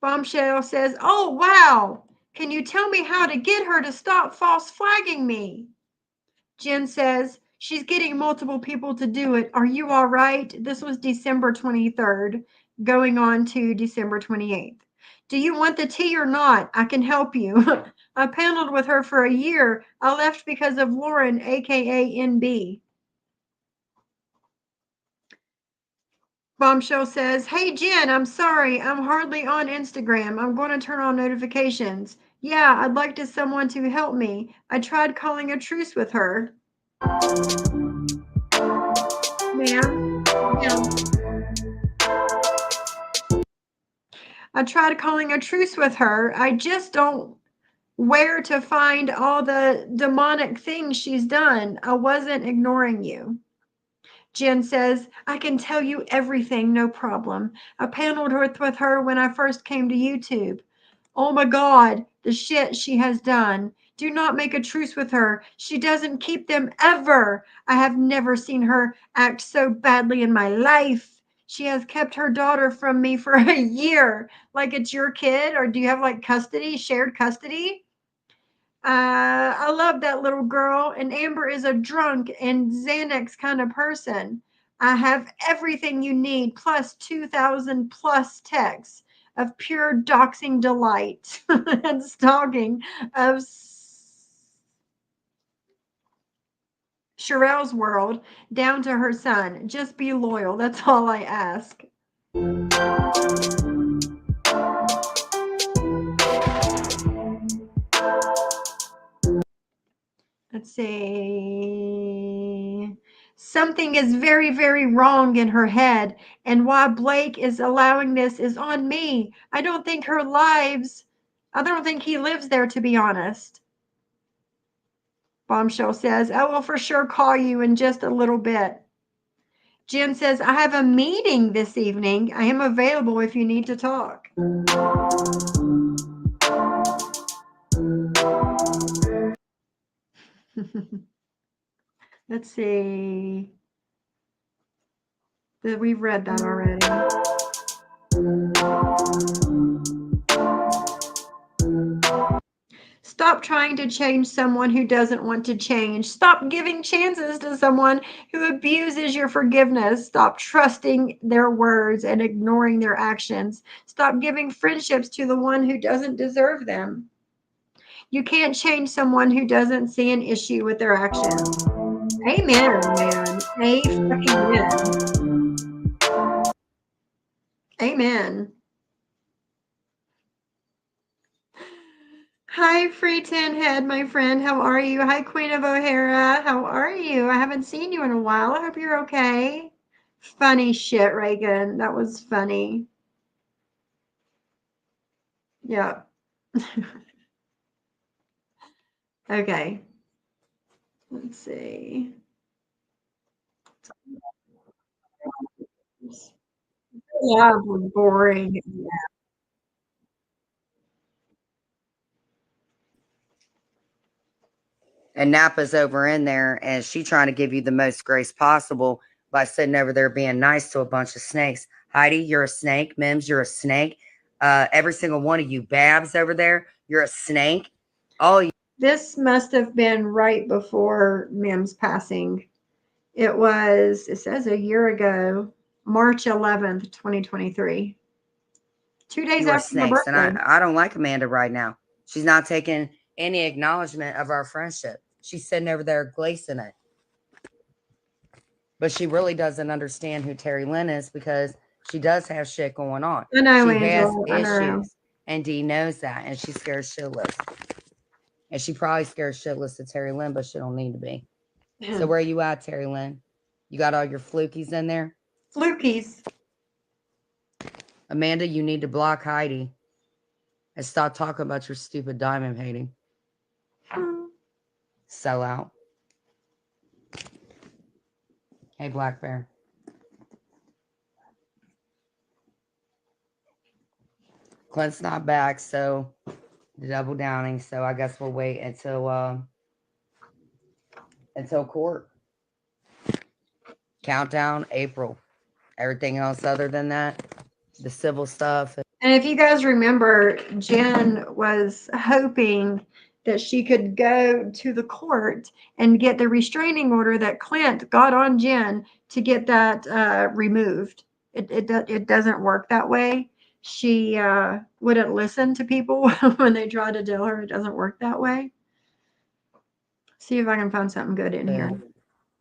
Bombshell says, oh, wow. Can you tell me how to get her to stop false flagging me? Jen says, she's getting multiple people to do it. Are you all right? This was December 23rd, going on to December 28th. Do you want the tea or not? I can help you. I paneled with her for a year. I left because of Lauren, aka NB. Bombshell says, hey, Jen, I'm sorry. I'm hardly on Instagram. I'm going to turn on notifications. Yeah, I'd like someone to help me. I tried calling a truce with her. Ma'am. I tried calling a truce with her. I just don't where to find all the demonic things she's done. I wasn't ignoring you. Jen says, I can tell you everything, no problem. I paneled with her when I first came to YouTube. Oh my God, the shit she has done. Do not make a truce with her. She doesn't keep them ever. I have never seen her act so badly in my life. She has kept her daughter from me for a year. Like it's your kid, or do you have like custody, shared custody? I love that little girl, and Amber is a drunk and Xanax kind of person. I have everything you need, plus 2,000 plus texts of pure doxing delight and stalking of Sherelle's world down to her son. Just be loyal. That's all I ask. Let's see. Something is very, very wrong in her head, and why Blake is allowing this is on me. I don't think he lives there, to be honest. Bombshell says, I will for sure call you in just a little bit. Jen says, I have a meeting this evening. I am available if you need to talk. Let's see. We've read that already. Stop trying to change someone who doesn't want to change. Stop giving chances to someone who abuses your forgiveness. Stop trusting their words and ignoring their actions. Stop giving friendships to the one who doesn't deserve them. You can't change someone who doesn't see an issue with their actions. Amen, man. Amen. Amen. Hi, Free Tin Head, my friend. How are you? Hi, Queen of O'Hara. How are you? I haven't seen you in a while. I hope you're okay. Funny shit, Reagan. That was funny. Yeah. Okay. Let's see. Yeah, it was boring. And Napa's over in there, and she trying to give you the most grace possible by sitting over there being nice to a bunch of snakes. Heidi, you're a snake. Mims, you're a snake. Every single one of you, Babs over there, you're a snake. All you. This must have been right before Mim's passing. It was, it says a year ago, March 11th, 2023. 2 days You are after my snakes, and birthday. I don't like Amanda right now. She's not taking any acknowledgement of our friendship. She's sitting over there glazing it. But she really doesn't understand who Terry Lynn is because she does have shit going on. I know, She has Angela. I know. issues, and Dee knows that, and she's scared shitless. And she probably scared shitless of Terry Lynn, but she don't need to be. So where are you at, Terry Lynn? You got all your flukies in there? Flukies. Amanda, you need to block Heidi and stop talking about your stupid diamond painting. Sell out. Hey, Black Bear. Clint's not back, so the double downing. So I guess we'll wait until court. Countdown, April. Everything else other than that, the civil stuff. And if you guys remember, Jen was hoping that she could go to the court and get the restraining order that Clint got on Jen to get that removed. It doesn't work that way. She wouldn't listen to people when they try to tell her it doesn't work that way. See if I can find something good in here.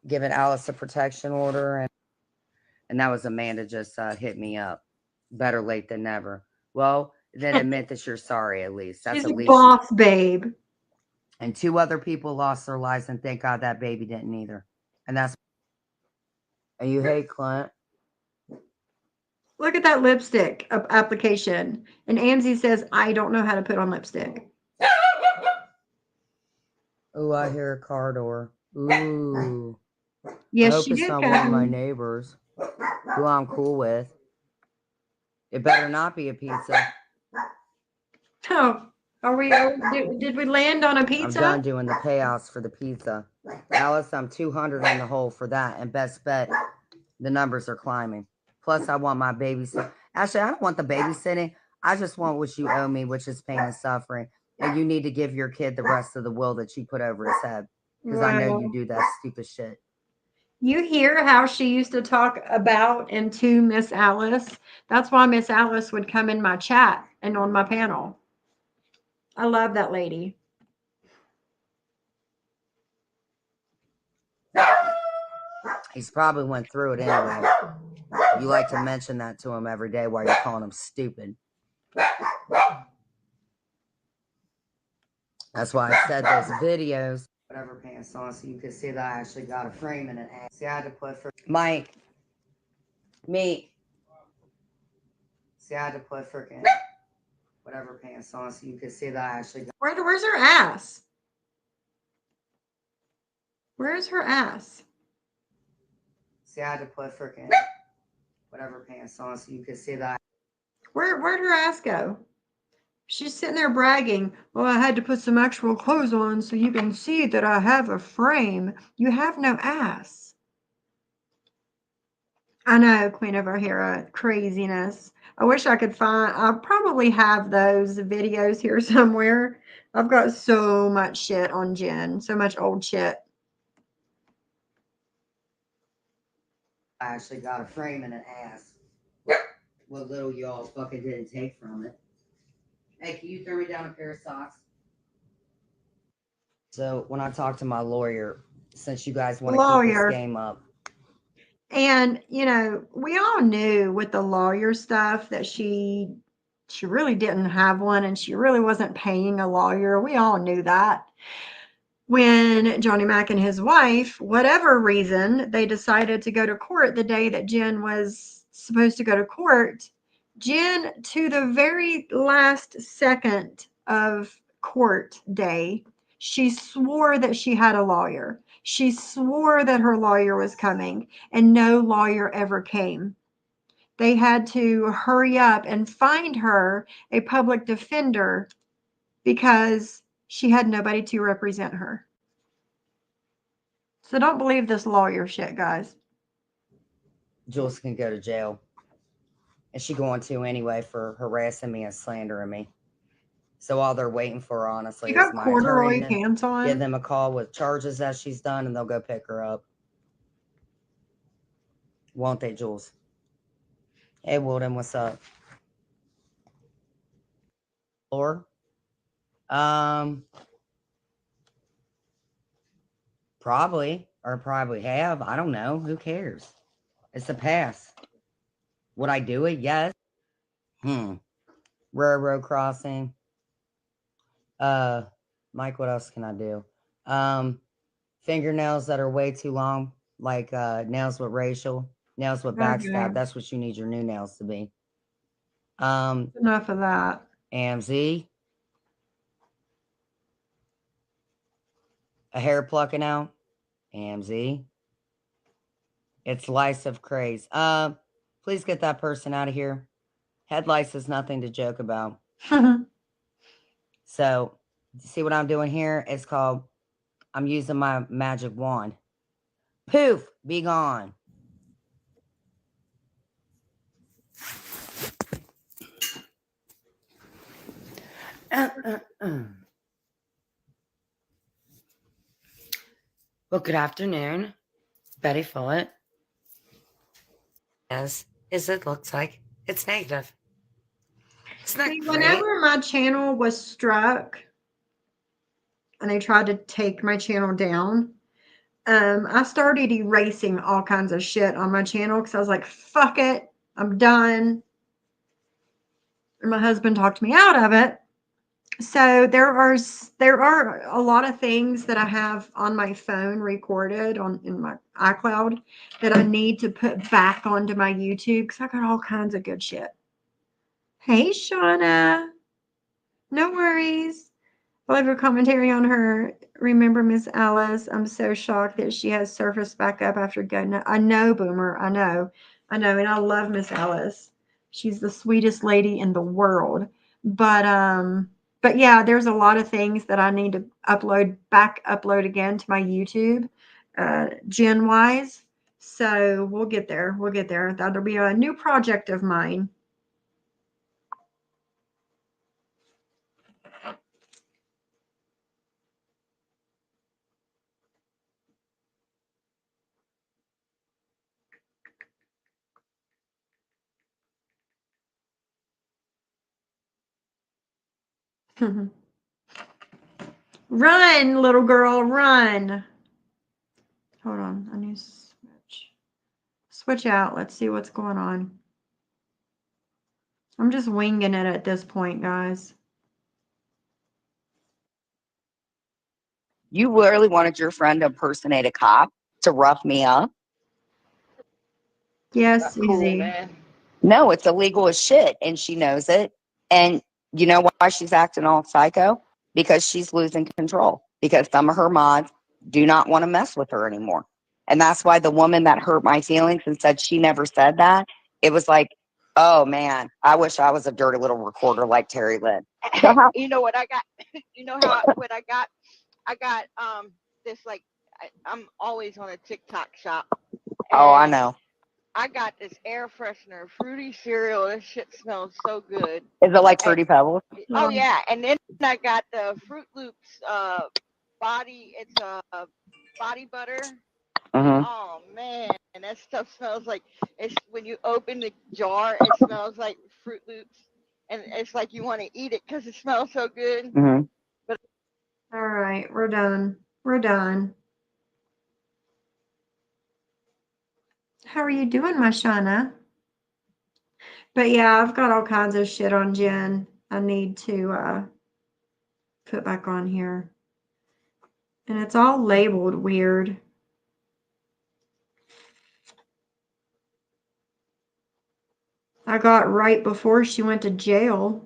Giving Alice a protection order, and that was Amanda just hit me up. Better late than never. Well, then admit that you're sorry at least. That's She's at a least. boss, babe. And 2 other people lost their lives, and thank God that baby didn't either. And that's. And you hate Clint. Look at that lipstick application. And Angie says, I don't know how to put on lipstick. Oh, I hear a car door. Ooh. Yes, I hope she it's did, not one of my Kevin. neighbors who I'm cool with. It better not be a pizza. Oh, did we land on a pizza? I'm done doing the payouts for the pizza. Alice, I'm 200 in the hole for that. And best bet, the numbers are climbing. Plus, I want my babysit. Actually, I don't want the babysitting. I just want what you owe me, which is pain and suffering. And you need to give your kid the rest of the will that you put over his head. Because I know you do that stupid shit. You hear how she used to talk about and to Miss Alice? That's why Miss Alice would come in my chat and on my panel. I love that lady. He's probably went through it anyway. You like to mention that to him every day while you're calling him stupid. That's why I said those videos. Whatever pants on, so you can see that I actually got a frame in it. See, I had to put for Mike. Me. See, I had to put freaking whatever pants on, so you can see that I actually got. Where's her ass? Where's her ass? See, I had to put freaking whatever pants on, so you can see that. Where'd her ass go? She's sitting there bragging. Well, I had to put some actual clothes on so you can see that I have a frame. You have no ass. I know, Queen of O'Hara, craziness. I wish I could I probably have those videos here somewhere. I've got so much shit on Jen, so much old shit. I actually got a frame and an ass. What little y'all fucking didn't take from it. Hey, can you throw me down a pair of socks? So when I talked to my lawyer, since you guys want to keep Lawyer. this game up, And, you know, we all knew with the lawyer stuff that she really didn't have one and she really wasn't paying a lawyer. We all knew that. When Johnny Mack and his wife, whatever reason, they decided to go to court the day that Jen was supposed to go to court, Jen, to the very last second of court day, she swore that she had a lawyer. She swore that her lawyer was coming, and no lawyer ever came. They had to hurry up and find her a public defender because she had nobody to represent her. So don't believe this lawyer shit, guys. Jules can go to jail. And she going to anyway for harassing me and slandering me. So all they're waiting for, honestly, You is got my corduroy attorney to pants on? give them a call with charges that she's done, and they'll go pick her up. Won't they, Jules? Hey, Wilden, what's up? Or, probably, or probably have. I don't know. Who cares? It's a pass. Would I do it? Yes. Railroad crossing. Mike, what else can I do? Fingernails that are way too long, like nails with racial, nails with backstab. Okay. That's what you need your new nails to be. Enough of that. AMZ. A hair plucking out. AMZ. It's lice of craze. Please get that person out of here. Head lice is nothing to joke about. So, see what I'm doing here? It's called, I'm using my magic wand. Poof, be gone. Well, good afternoon, Betty Follett. As it looks like, it's negative. Isn't that See, great? whenever my channel was struck and they tried to take my channel down, I started erasing all kinds of shit on my channel because I was like, fuck it, I'm done. And my husband talked me out of it. So there are a lot of things that I have on my phone recorded in my iCloud that I need to put back onto my YouTube because I got all kinds of good shit. Hey, Shauna. No worries. I love your commentary on her. Remember Miss Alice? I'm so shocked that she has surfaced back up after going. I know, Boomer. I know. And I love Miss Alice. She's the sweetest lady in the world. But yeah, there's a lot of things that I need to upload again to my YouTube, gen wise. So we'll get there. We'll get there. That'll be a new project of mine. Run, little girl, run. Hold on, I need to switch out. Let's see what's going on. I'm just winging it at this point, guys. You literally wanted your friend to impersonate a cop to rough me up? Yes, Not cool, easy. man. No, it's illegal as shit, and she knows it. And you know why she's acting all psycho? Because she's losing control. Because some of her mods do not want to mess with her anymore. And that's why the woman that hurt my feelings and said she never said that, it was like, oh man, I wish I was a dirty little recorder like Terry Lynn. You know what I got? You know what I got? I got this like I'm always on a TikTok shop. Oh, I and know. I got this air freshener, fruity cereal. This shit smells so good. Is it like Fruity Pebbles? Oh yeah, and then I got the Fruit Loops body. It's a body butter. Mm-hmm. Oh man, and that stuff smells like it's when you open the jar, it smells like Fruit Loops, and it's like you want to eat it because it smells so good. Mm-hmm. All right. right, we're done. We're done. How are you doing, my Shauna? But yeah, I've got all kinds of shit on Jen. I need to put back on here. And it's all labeled weird. I got right before she went to jail.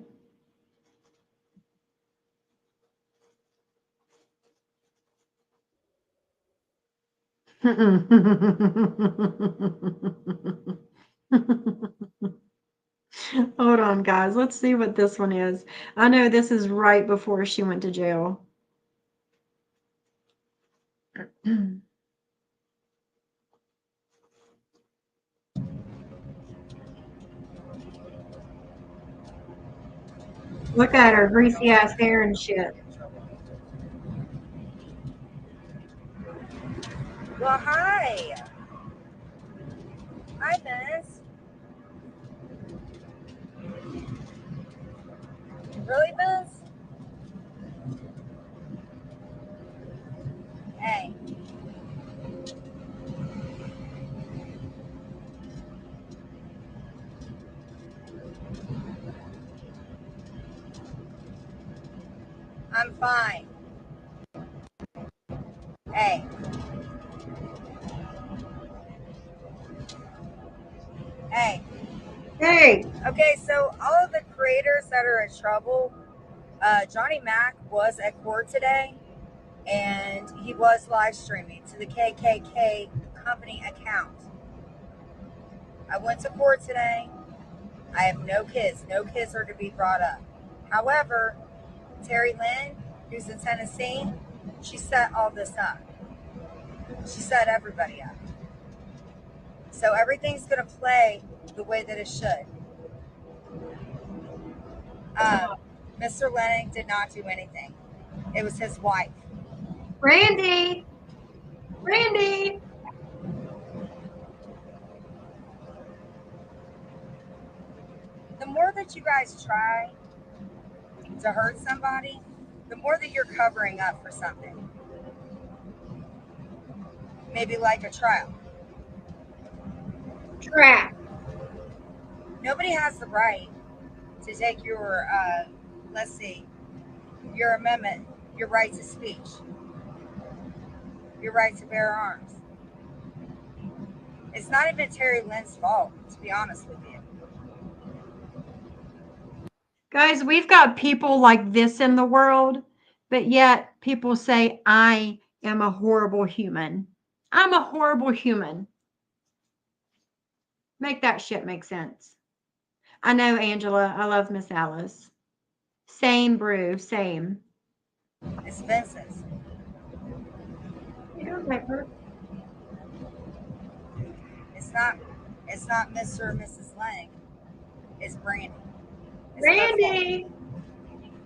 Hold on, guys. Let's see what this one is. I know this is right before she went to jail. Look at her greasy ass hair and shit. Well, hi. Hi, Miss. Really, Miss? Hey. I'm fine. Hey. Hey. Hey, Okay, so all of the creators that are in trouble, Johnny Mac was at court today, and he was live streaming to the KKK company account. I went to court today. I have no kids. No kids are to be brought up. However, Terry Lynn, who's in Tennessee, she set all this up. She set everybody up. So everything's going to play the way that it should. Mr. Lennox did not do anything. It was his wife. Randy. Randy. The more that you guys try to hurt somebody, the more that you're covering up for something. Maybe like a trial. Trap. Nobody has the right to take your, let's see, your amendment, your right to speech, your right to bear arms. It's not even Terry Lynn's fault, to be honest with you. Guys, we've got people like this in the world, but yet people say, I am a horrible human. I'm a horrible human. Make that shit make sense. I know, Angela. I love Miss Alice. Same, Brew. Same. It's Vincent's. You don't like her. It's not Mr. or Mrs. Lang. It's Brandy. It's Randy.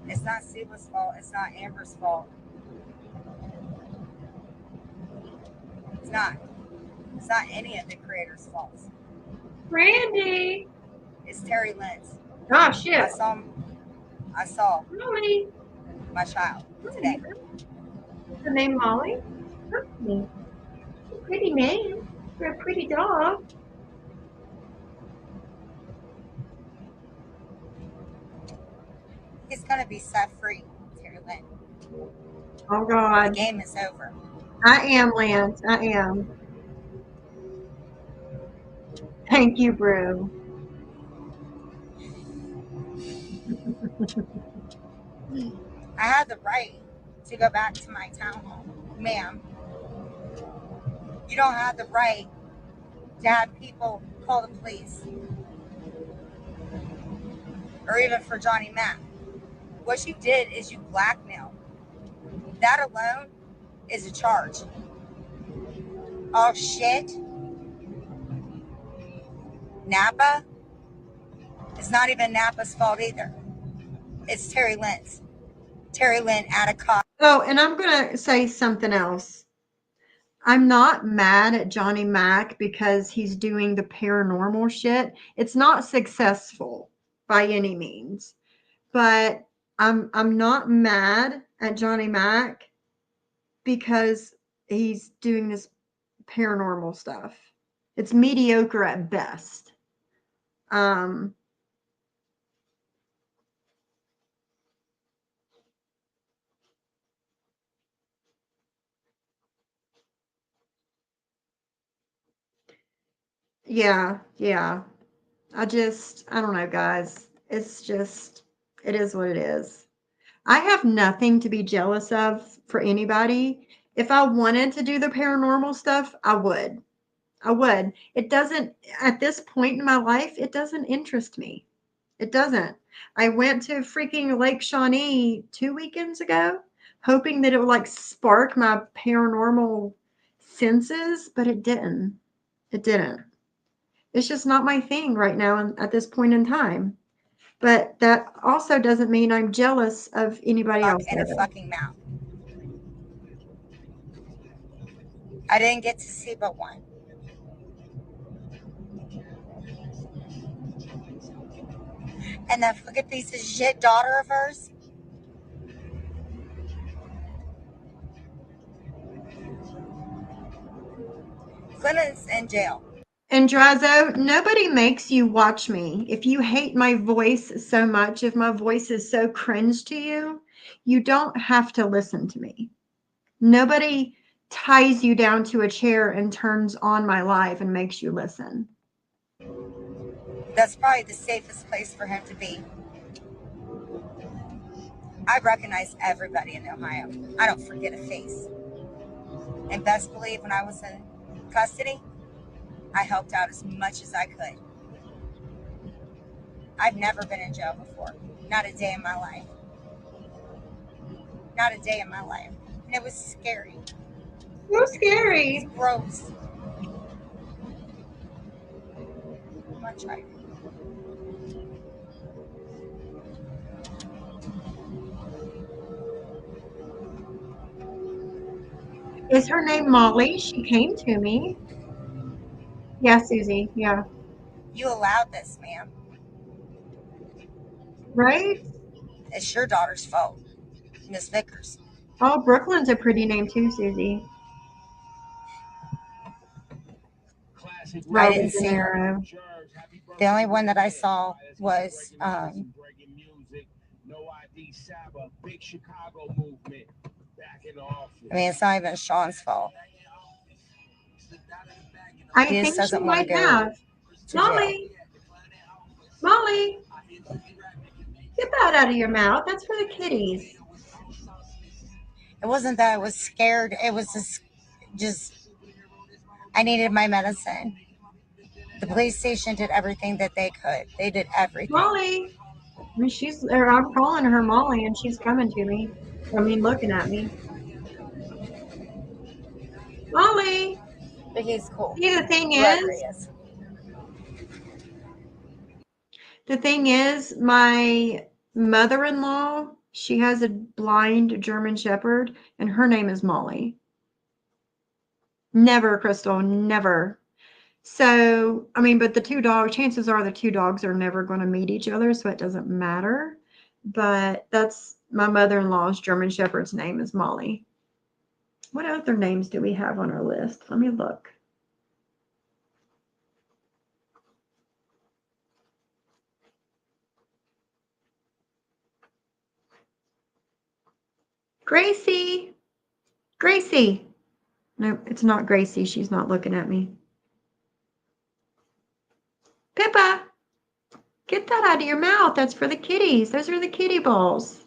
It's not Seba's fault. It's not Amber's fault. It's not. It's not any of the creators' faults. Randy. It's Terry Lynn's. Oh, shit. I saw Molly. my child today. Her name Molly? Pretty name for a pretty dog. He's going to be set free, Terry Lynn. Oh, The God. game is over. I am, Lance. I am. Thank you, Brew. I had the right to go back to my townhome. Ma'am, you don't have the right to have people call the police. Or even for Johnny Mac. What you did is you blackmailed. That alone is a charge. Oh, shit. Napa? It's not even Napa's fault either. It's Terry Lynn's. Terry Lynn at a cop. Oh, and I'm going to say something else. I'm not mad at Johnny Mac because he's doing the paranormal shit. It's not successful by any means. But I'm not mad at Johnny Mac because he's doing this paranormal stuff. It's mediocre at best. Yeah. I don't know, guys. It's just, it is what it is. I have nothing to be jealous of for anybody. If I wanted to do the paranormal stuff, I would. It doesn't, at this point in my life, it doesn't interest me. It doesn't. I went to freaking Lake Shawnee 2 weekends ago, hoping that it would like spark my paranormal senses, but it didn't. It didn't. It's just not my thing right now and at this point in time. But that also doesn't mean I'm jealous of anybody else. In a fucking mouth. I didn't get to see but one. And that fucking piece of shit daughter of hers. Clinton's in jail. And Drazo, nobody makes you watch me. If you hate my voice so much, if my voice is so cringe to you, you don't have to listen to me. Nobody ties you down to a chair and turns on my live and makes you listen. That's probably the safest place for him to be. I recognize everybody in Ohio. I don't forget a face. And best believe when I was in custody, I helped out as much as I could. I've never been in jail before. Not a day in my life. Not a day in my life. And it was scary. So scary. It's gross. Much right. Is her name Molly? She came to me. Yeah, Susie. Yeah. You allowed this, ma'am. Right? It's your daughter's fault, Miss Vickers. Oh, Brooklyn's a pretty name too, Susie. I didn't see her. The only one that I saw was I mean, it's not even Sean's fault. I He think just she doesn't want might to go have. to jail. Molly, get that out of your mouth. That's for the kitties. It wasn't that I was scared. It was just I needed my medicine. The police station did everything that they could. They did everything. Molly. I mean, I'm calling her Molly and she's coming to me. I mean, looking at me. Molly. But he's cool. See, the thing is, my mother-in-law, she has a blind German Shepherd and her name is Molly. Never, Crystal, never. So, I mean, but chances are the two dogs are never going to meet each other, so it doesn't matter. But that's my mother-in-law's German Shepherd's name is Molly. What other names do we have on our list? Let me look. Gracie. No, it's not Gracie. She's not looking at me. Pippa, get that out of your mouth. That's for the kitties. Those are the kitty balls.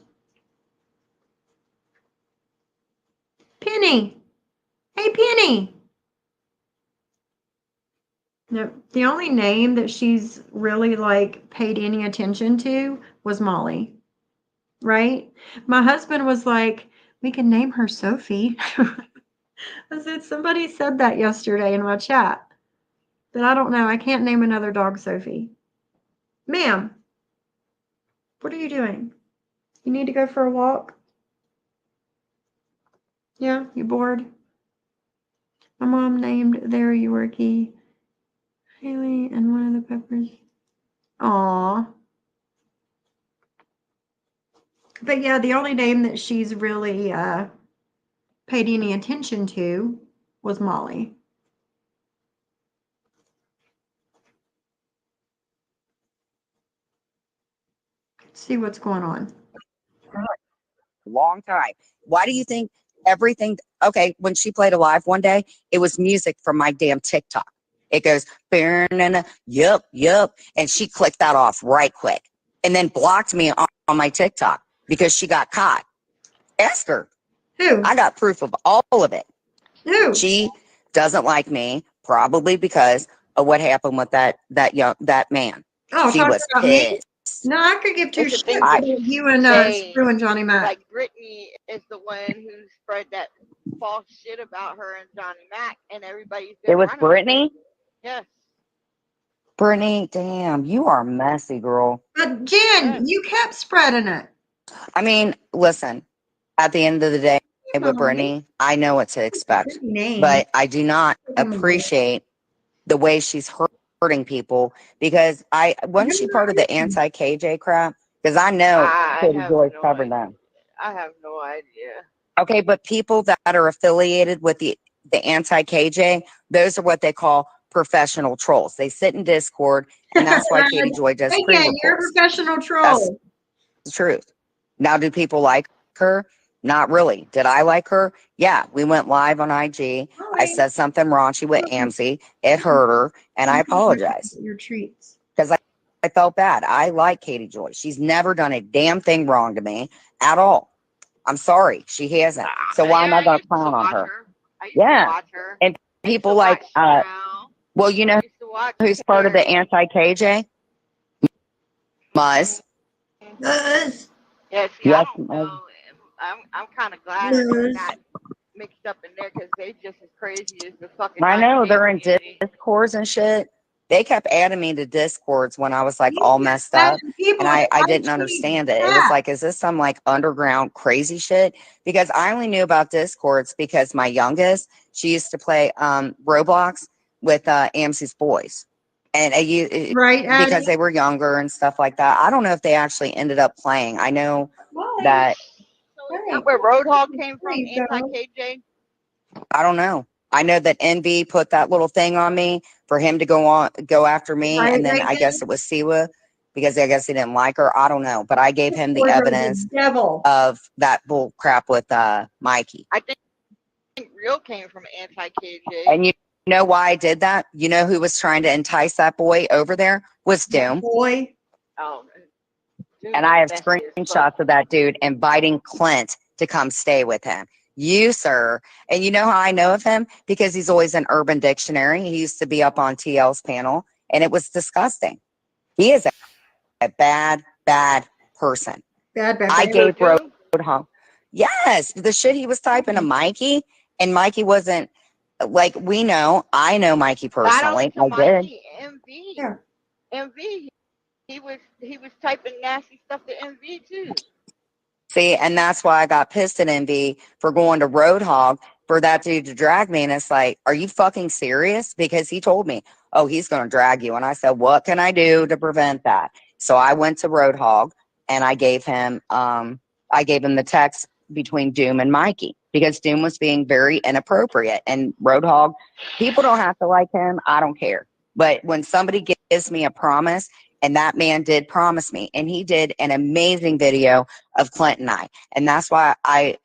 Penny. Hey, Penny. No, the only name that she's really like paid any attention to was Molly. Right? My husband was like, we can name her Sophie. I said, somebody said that yesterday in my chat. But I don't know. I can't name another dog Sophie. Ma'am, what are you doing? You need to go for a walk? Yeah, you bored? My mom named their Yorkie Haley and one of the Peppers. Aw. But yeah, the only name that she's really paid any attention to was Molly. Let's see what's going on. Long time. Why do you think everything? Okay, when she played Alive one day, it was music from my damn TikTok. It goes, yup, yup. And she clicked that off right quick and then blocked me on my TikTok because she got caught. Ask her. Who? I got proof of all of it. Who? She doesn't like me, probably because of what happened with that man. Oh, She talking was about me? pissed. No, I could give two It's the shits thing about that you and say, Screw and Johnny Mac. like Brittany is the one who spread that false shit about her and Johnny Mac, and everybody's been It was running with Brittany? it. Yes. Brittany, damn, you are messy, girl. But Jen, you kept spreading it. I mean, listen, at the end of the day, with Molly. Brittany, I know what to expect, Pretty name. but I do not appreciate the way she's hurting people because wasn't she part of the anti-KJ crap? Because I know I Katie have Joyce no covered idea. them. I have no idea. Okay, but people that are affiliated with the anti-KJ, those are what they call professional trolls. They sit in Discord, and that's why Katie Joy does Hey, Jen, pre-reports. you're a professional troll. That's the truth. Now, do people like her? Not really. Did I like her? Yeah, we went live on IG. I said something raunchy with Amzy. It hurt her, and I apologize Your treats. because I felt bad. I like Katie Joy. She's never done a damn thing wrong to me at all. I'm sorry, she hasn't. So why am I going to clown on her? I used to watch her. And I used people to like, watch Stroud. well, you know I used to watch who's part of the Perry. anti-KJ? Muzz. Yes. Yeah, see, Yes, I don't Muzz. know. I'm kind of glad I never got mixed up in there because they just as crazy as the fucking. I know 90 they're in community. Discords and shit. They kept adding me to Discords when I was like all messed up, and I didn't understand it. It was like, is this some like underground crazy shit? Because I only knew about Discords because my youngest, she used to play Roblox with Amcy's boys, and Right, because Addie? they were younger and stuff like that. I don't know if they actually ended up playing. I know that So is that where Roadhog came from? There you go. Anti-KJ? I don't know. I know that NB put that little thing on me for him to go after me, Right, and then right, I guess it was Siwa because I guess he didn't like her. I don't know, but I gave him the evidence Devil. of that bull crap with Mikey. I think Real came from Anti-KJ. And you know why I did that? You know who was trying to entice that boy over there was Doom. Boy. Oh, And I have screenshots of that dude inviting Clint to come stay with him. You, sir. And you know how I know of him? Because he's always in Urban Dictionary. He used to be up on TL's panel, and it was disgusting. He is a bad, bad person. Bad. I gave Roadhog. Yes, the shit he was typing to Mikey, and Mikey wasn't like I know Mikey personally. I did. MV. Yeah. MV. He was typing nasty stuff to MV too. See, and that's why I got pissed at MV for going to Roadhog for that dude to drag me. And it's like, are you fucking serious? Because he told me, oh, he's going to drag you. And I said, what can I do to prevent that? So I went to Roadhog and I gave him the text between Doom and Mikey because Doom was being very inappropriate. And Roadhog, people don't have to like him. I don't care. But when somebody gives me a promise, and that man did promise me, and he did an amazing video of Clint and I. And that's why I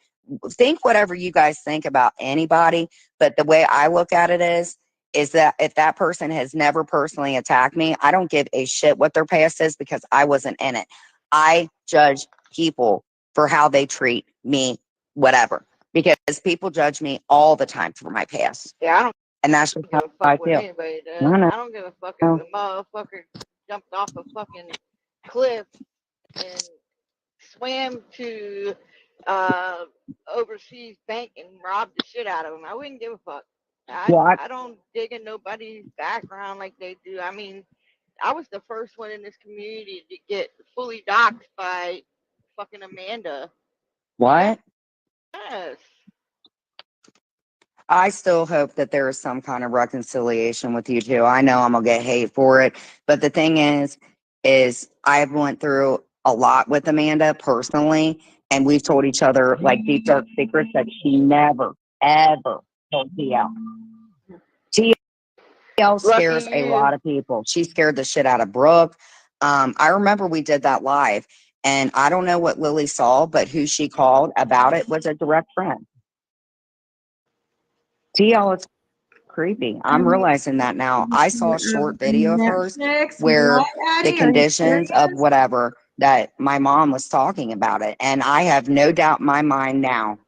think whatever you guys think about anybody, but the way I look at it is that if that person has never personally attacked me, I don't give a shit what their past is because I wasn't in it. I judge people for how they treat me, whatever, because people judge me all the time for my past. Yeah, I don't. And that's just how I feel. Anybody does. I don't give a fuck if the motherfucker jumped off a fucking cliff and swam to overseas bank and robbed the shit out of him. I wouldn't give a fuck. I don't dig in nobody's background like they do. I mean, I was the first one in this community to get fully doxxed by fucking Amanda. What? Yes. I still hope that there is some kind of reconciliation with you two. I know I'm gonna get hate for it, but the thing is I've went through a lot with Amanda personally, And we've told each other like deep dark secrets that she never, ever told TL. TL scares Lucky a you. lot of people. She scared the shit out of Brooke. I remember we did that live, and I don't know what Lily saw, but who she called about it was a direct friend. TL is creepy. I'm realizing that now. I saw a short video of hers Netflix, where what, the Addie? Are you conditions of serious? whatever that my mom was talking about it. And I have no doubt in my mind now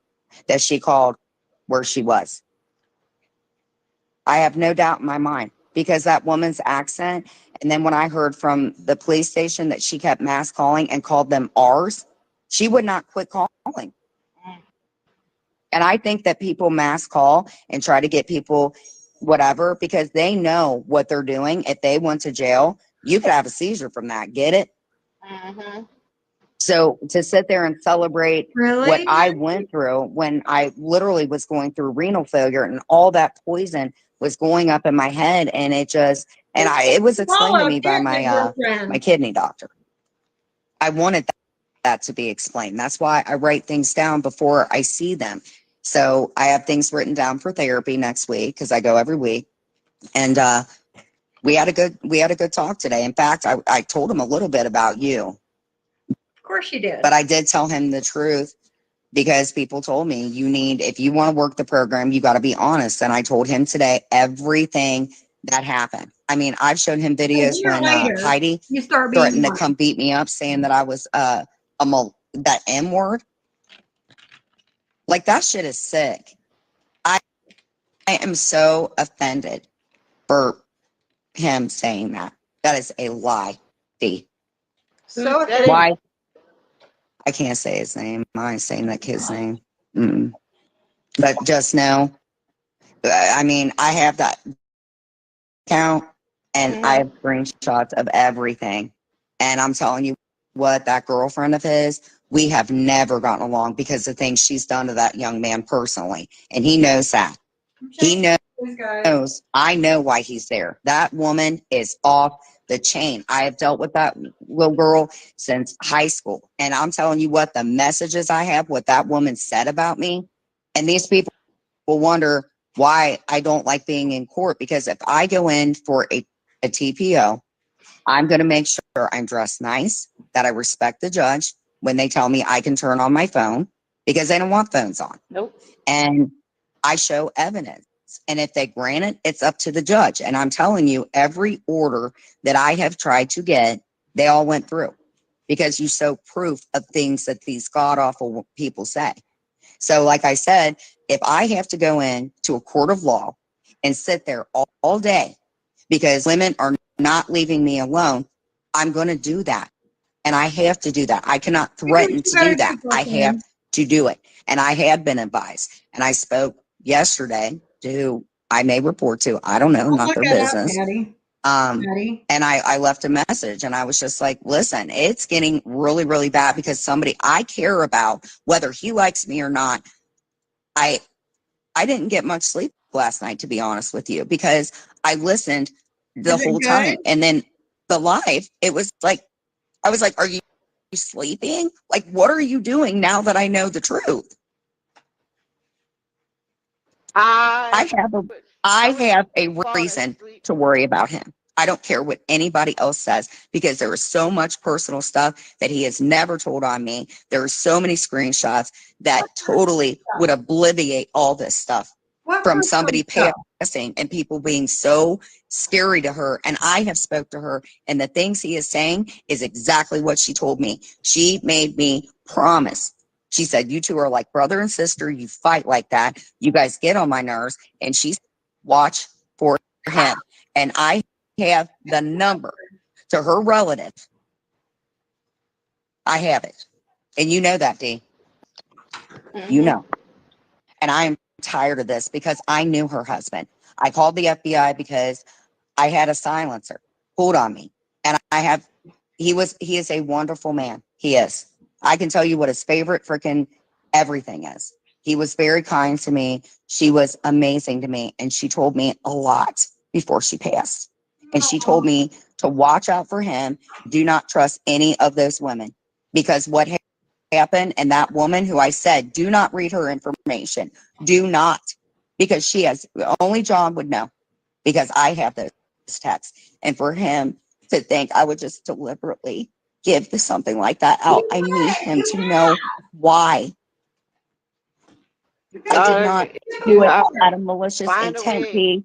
that she called where she was. I have no doubt in my mind because that woman's accent. And then when I heard from the police station that she kept mass calling and called them ours, she would not quit calling. And I think that people mass call and try to get people whatever because they know what they're doing. If they went to jail, you could have a seizure from that. Get it? Mm-hmm. So to sit there and celebrate what Really? I went through when I literally was going through renal failure and all that poison was going up in my head, and it was explained to me by my kidney doctor. I wanted that to be explained. That's why I write things down before I see them. So I have things written down for therapy next week because I go every week. And we had a good talk today. In fact, I told him a little bit about you. Of course you did. But I did tell him the truth because people told me if you want to work the program, you got to be honest. And I told him today everything that happened. I mean, I've shown him videos when Heidi you start being threatened to honest. come beat me up, saying that I was that M word. Like, that shit is sick. I am so offended for him saying that. That is a lie. D. So Who said it? Why? I can't say his name. I'm saying that kid's name. But just know, I mean, I have that account and I have screenshots of everything. And I'm telling you what, that girlfriend of his, we have never gotten along because of things she's done to that young man personally. And he knows that. He knows. I know why he's there. That woman is off the chain. I have dealt with that little girl since high school. And I'm telling you what, the messages I have, what that woman said about me, and these people will wonder why I don't like being in court. Because if I go in for a TPO, I'm going to make sure I'm dressed nice, that I respect the judge when they tell me I can turn on my phone because they don't want phones on. Nope. And I show evidence. And if they grant it, it's up to the judge. And I'm telling you, every order that I have tried to get, they all went through because you show proof of things that these god awful people say. So, like I said, if I have to go in to a court of law and sit there all day because women are not leaving me alone, I'm going to do that. And I have to do that. I cannot threaten to do that. I have to do it. And I have been advised. And I spoke yesterday to who I may report to. I don't know, not their business. And I left a message and I was just like, listen, it's getting really, really bad because somebody I care about, whether he likes me or not, I didn't get much sleep last night, to be honest with you, because I listened the whole time. And then the live, it was like, I was like, are you sleeping? Like, what are you doing now that I know the truth? I have a reason to worry about him. I don't care what anybody else says because there is so much personal stuff that he has never told on me. There are so many screenshots that totally would obliviate all this stuff from somebody passing and people being so scary to her. And I have spoke to her, and the things he is saying is exactly what she told me. She made me promise. She said, you two are like brother and sister. You fight like that. You guys get on my nerves. And she said, watch for him. And I have the number to her relative. I have it. And you know that, Dee. You know. And I am tired of this because I knew her husband. I called the FBI because I had a silencer pulled on me. And he is a wonderful man. He is. I can tell you what his favorite freaking everything is. He was very kind to me. She was amazing to me. And she told me a lot before she passed. And she told me to watch out for him. Do not trust any of those women because what happened. And that woman who I said, do not read her information. Do not. Because she has, only John would know. Because I have those texts. And for him to think I would just deliberately give something like that out, I need him to know why. I did not You do it have out to of malicious find a intent, way P.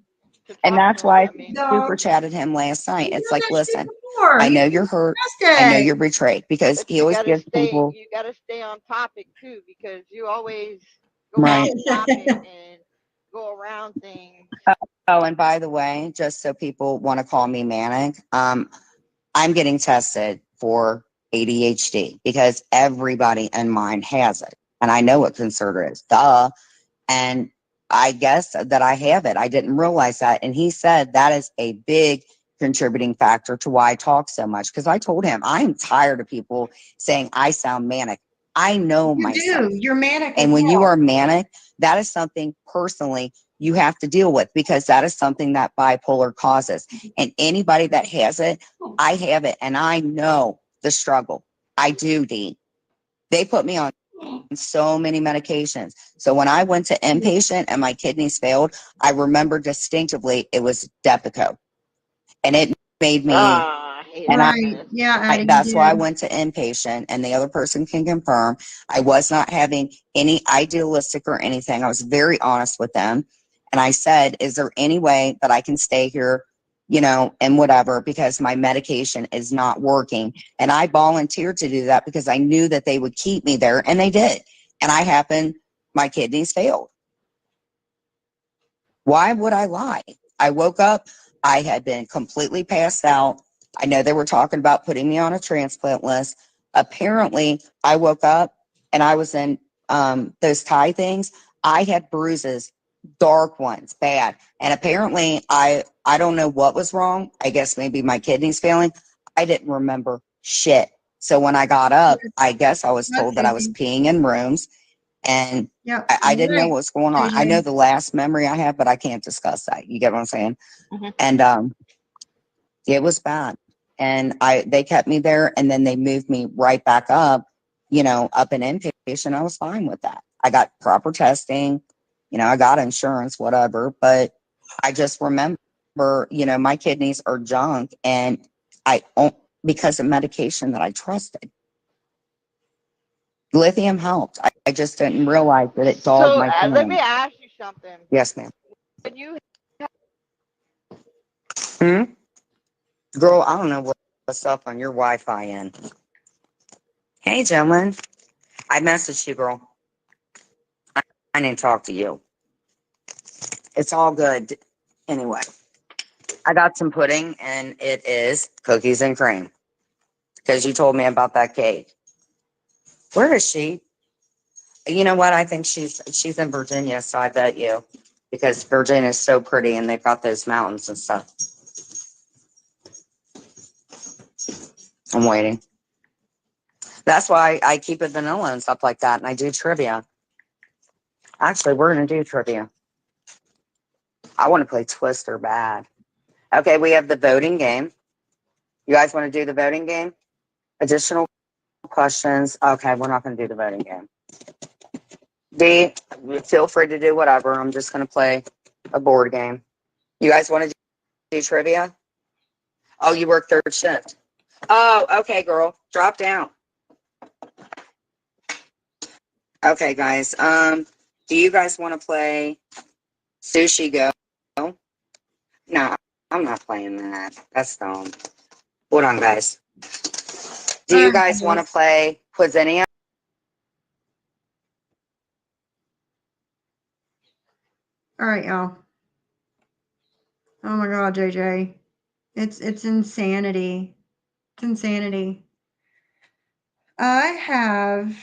to And talk to that's him. why I I mean, super chatted him last night. He's It's done like, that shit listen, before. I He's know you're hurt. I know arrested. you're betrayed because but he you always gotta gives stay. people You gotta stay on topic too, because you always go right. off topic and go around things. Oh, and by the way, just so people want to call me manic, I'm getting tested for ADHD because everybody in mine has it. And I know what cancer is. Duh. And I guess that I have it. I didn't realize that. And he said that is a big contributing factor to why I talk so much. Because I told him I'm tired of people saying I sound manic. I know You myself. do. You're manic as And when you well. are manic, that is something personally you have to deal with because that is something that bipolar causes. And anybody that has it, I have it. And I know the struggle. I do, Dee. They put me on so many medications. So when I went to inpatient and my kidneys failed, I remember distinctively it was Depakote. And it made me, I hate and Right. this. Yeah, Addie, you that's why I did. went to inpatient, and the other person can confirm I was not having any idealistic or anything. I was very honest with them. And I said, is there any way that I can stay here, and whatever, because my medication is not working. And I volunteered to do that because I knew that they would keep me there, and they did. And my kidneys failed. Why would I lie? I woke up, I had been completely passed out. I know they were talking about putting me on a transplant list. Apparently, I woke up and I was in those tie things. I had bruises, dark ones, bad. And apparently, I don't know what was wrong. I guess maybe my kidneys failing. I didn't remember shit. So when I got up, I guess I was That's told that I was easy. peeing in rooms and Yep. I You're didn't know right, what was going on. I know JJ. the last memory I have, but I can't discuss that. You get what I'm saying? Mhm. And it was bad. And they kept me there and then they moved me right back up, up in inpatient. I was fine with that. I got proper testing, I got insurance, whatever. But I just remember, my kidneys are junk and I because of medication that I trusted. Lithium helped. I just didn't realize that it dogged So my let me feelings. ask you something. Yes, ma'am. When you Hmm? Girl, I don't know what's up on your Wi-Fi end. Hey, gentlemen. I messaged you, girl. I didn't talk to you. It's all good. Anyway, I got some pudding and it is cookies and cream because you told me about that cake. Where is she? You know what? I think she's in Virginia, so I bet you because Virginia is so pretty and they've got those mountains and stuff. I'm waiting. That's why I keep it vanilla and stuff like that, and I do trivia. Actually, we're gonna do trivia. I want to play Twister bad. Okay, we have the voting game. You guys want to do the voting game? Additional questions. Okay, we're not going to do the voting game. D, feel free to do whatever. I'm just going to play a board game. You guys want to do trivia? Oh, you work third shift. Oh, okay, girl. Drop down. Okay, guys. Do you guys want to play Sushi Go? No, I'm not playing that. That's dumb. Hold on, guys. Do All you right, guys want to girls. play Quizinia? All right, y'all. Oh my God, JJ. It's insanity. It's insanity. I have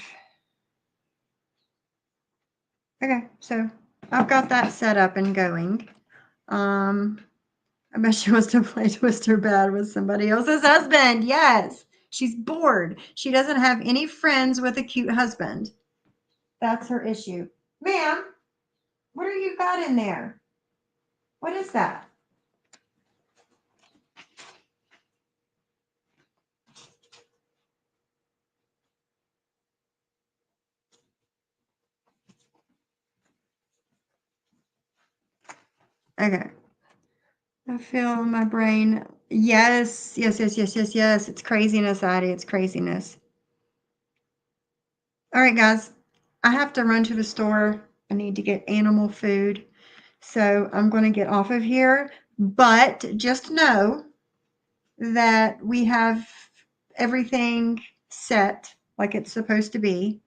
okay, so I've got that set up and going. I bet she wants to play Twister Bad with somebody else's husband. Yes. She's bored. She doesn't have any friends with a cute husband. That's her issue. Ma'am, what are you got in there? What is that? Okay. I feel my brain. Yes. It's craziness, Addie. It's craziness. All right, guys. I have to run to the store. I need to get animal food. So I'm going to get off of here. But just know that we have everything set like it's supposed to be.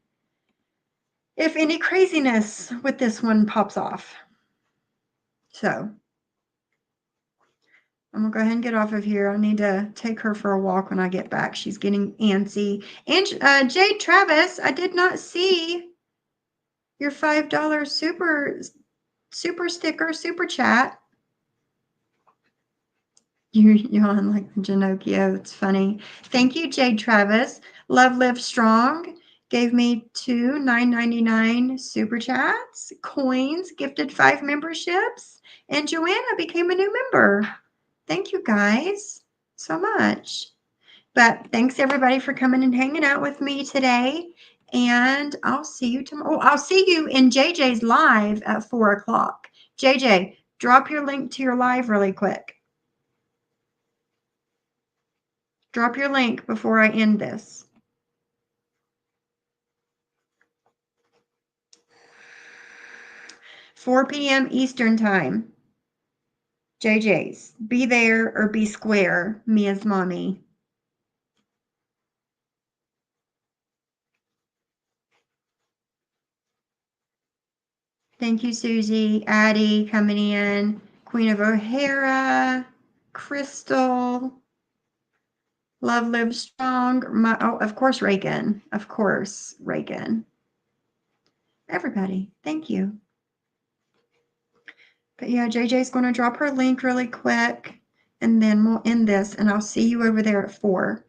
If any craziness with this one pops off. So I'm gonna go ahead and get off of here. I need to take her for a walk when I get back. She's getting antsy. And Jade Travis, I did not see your $5 super sticker, super chat. You're on like Janocchio. It's funny. Thank you, Jade Travis. Love Live Strong gave me 2 $9.99 super chats, coins, gifted 5 memberships, and Joanna became a new member. Thank you guys so much. But thanks everybody for coming and hanging out with me today. And I'll see you tomorrow. Oh, I'll see you in JJ's live at 4 o'clock. JJ, drop your link to your live really quick. Drop your link before I end this. $4 p.m. Eastern time. JJ's. Be there or be square. Mia's mommy. Thank you, Susie. Addie coming in. Queen of O'Hara. Crystal. Love Live Strong. Of course, Reagan. Of course, Reagan. Everybody, thank you. But yeah, JJ's going to drop her link really quick, and then we'll end this, and I'll see you over there at 4.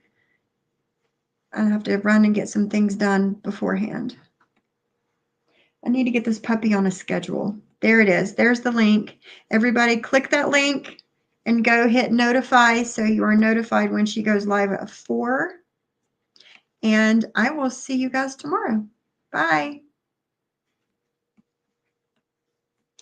I have to run and get some things done beforehand. I need to get this puppy on a schedule. There it is. There's the link. Everybody click that link and go hit notify so you are notified when she goes live at 4. And I will see you guys tomorrow. Bye.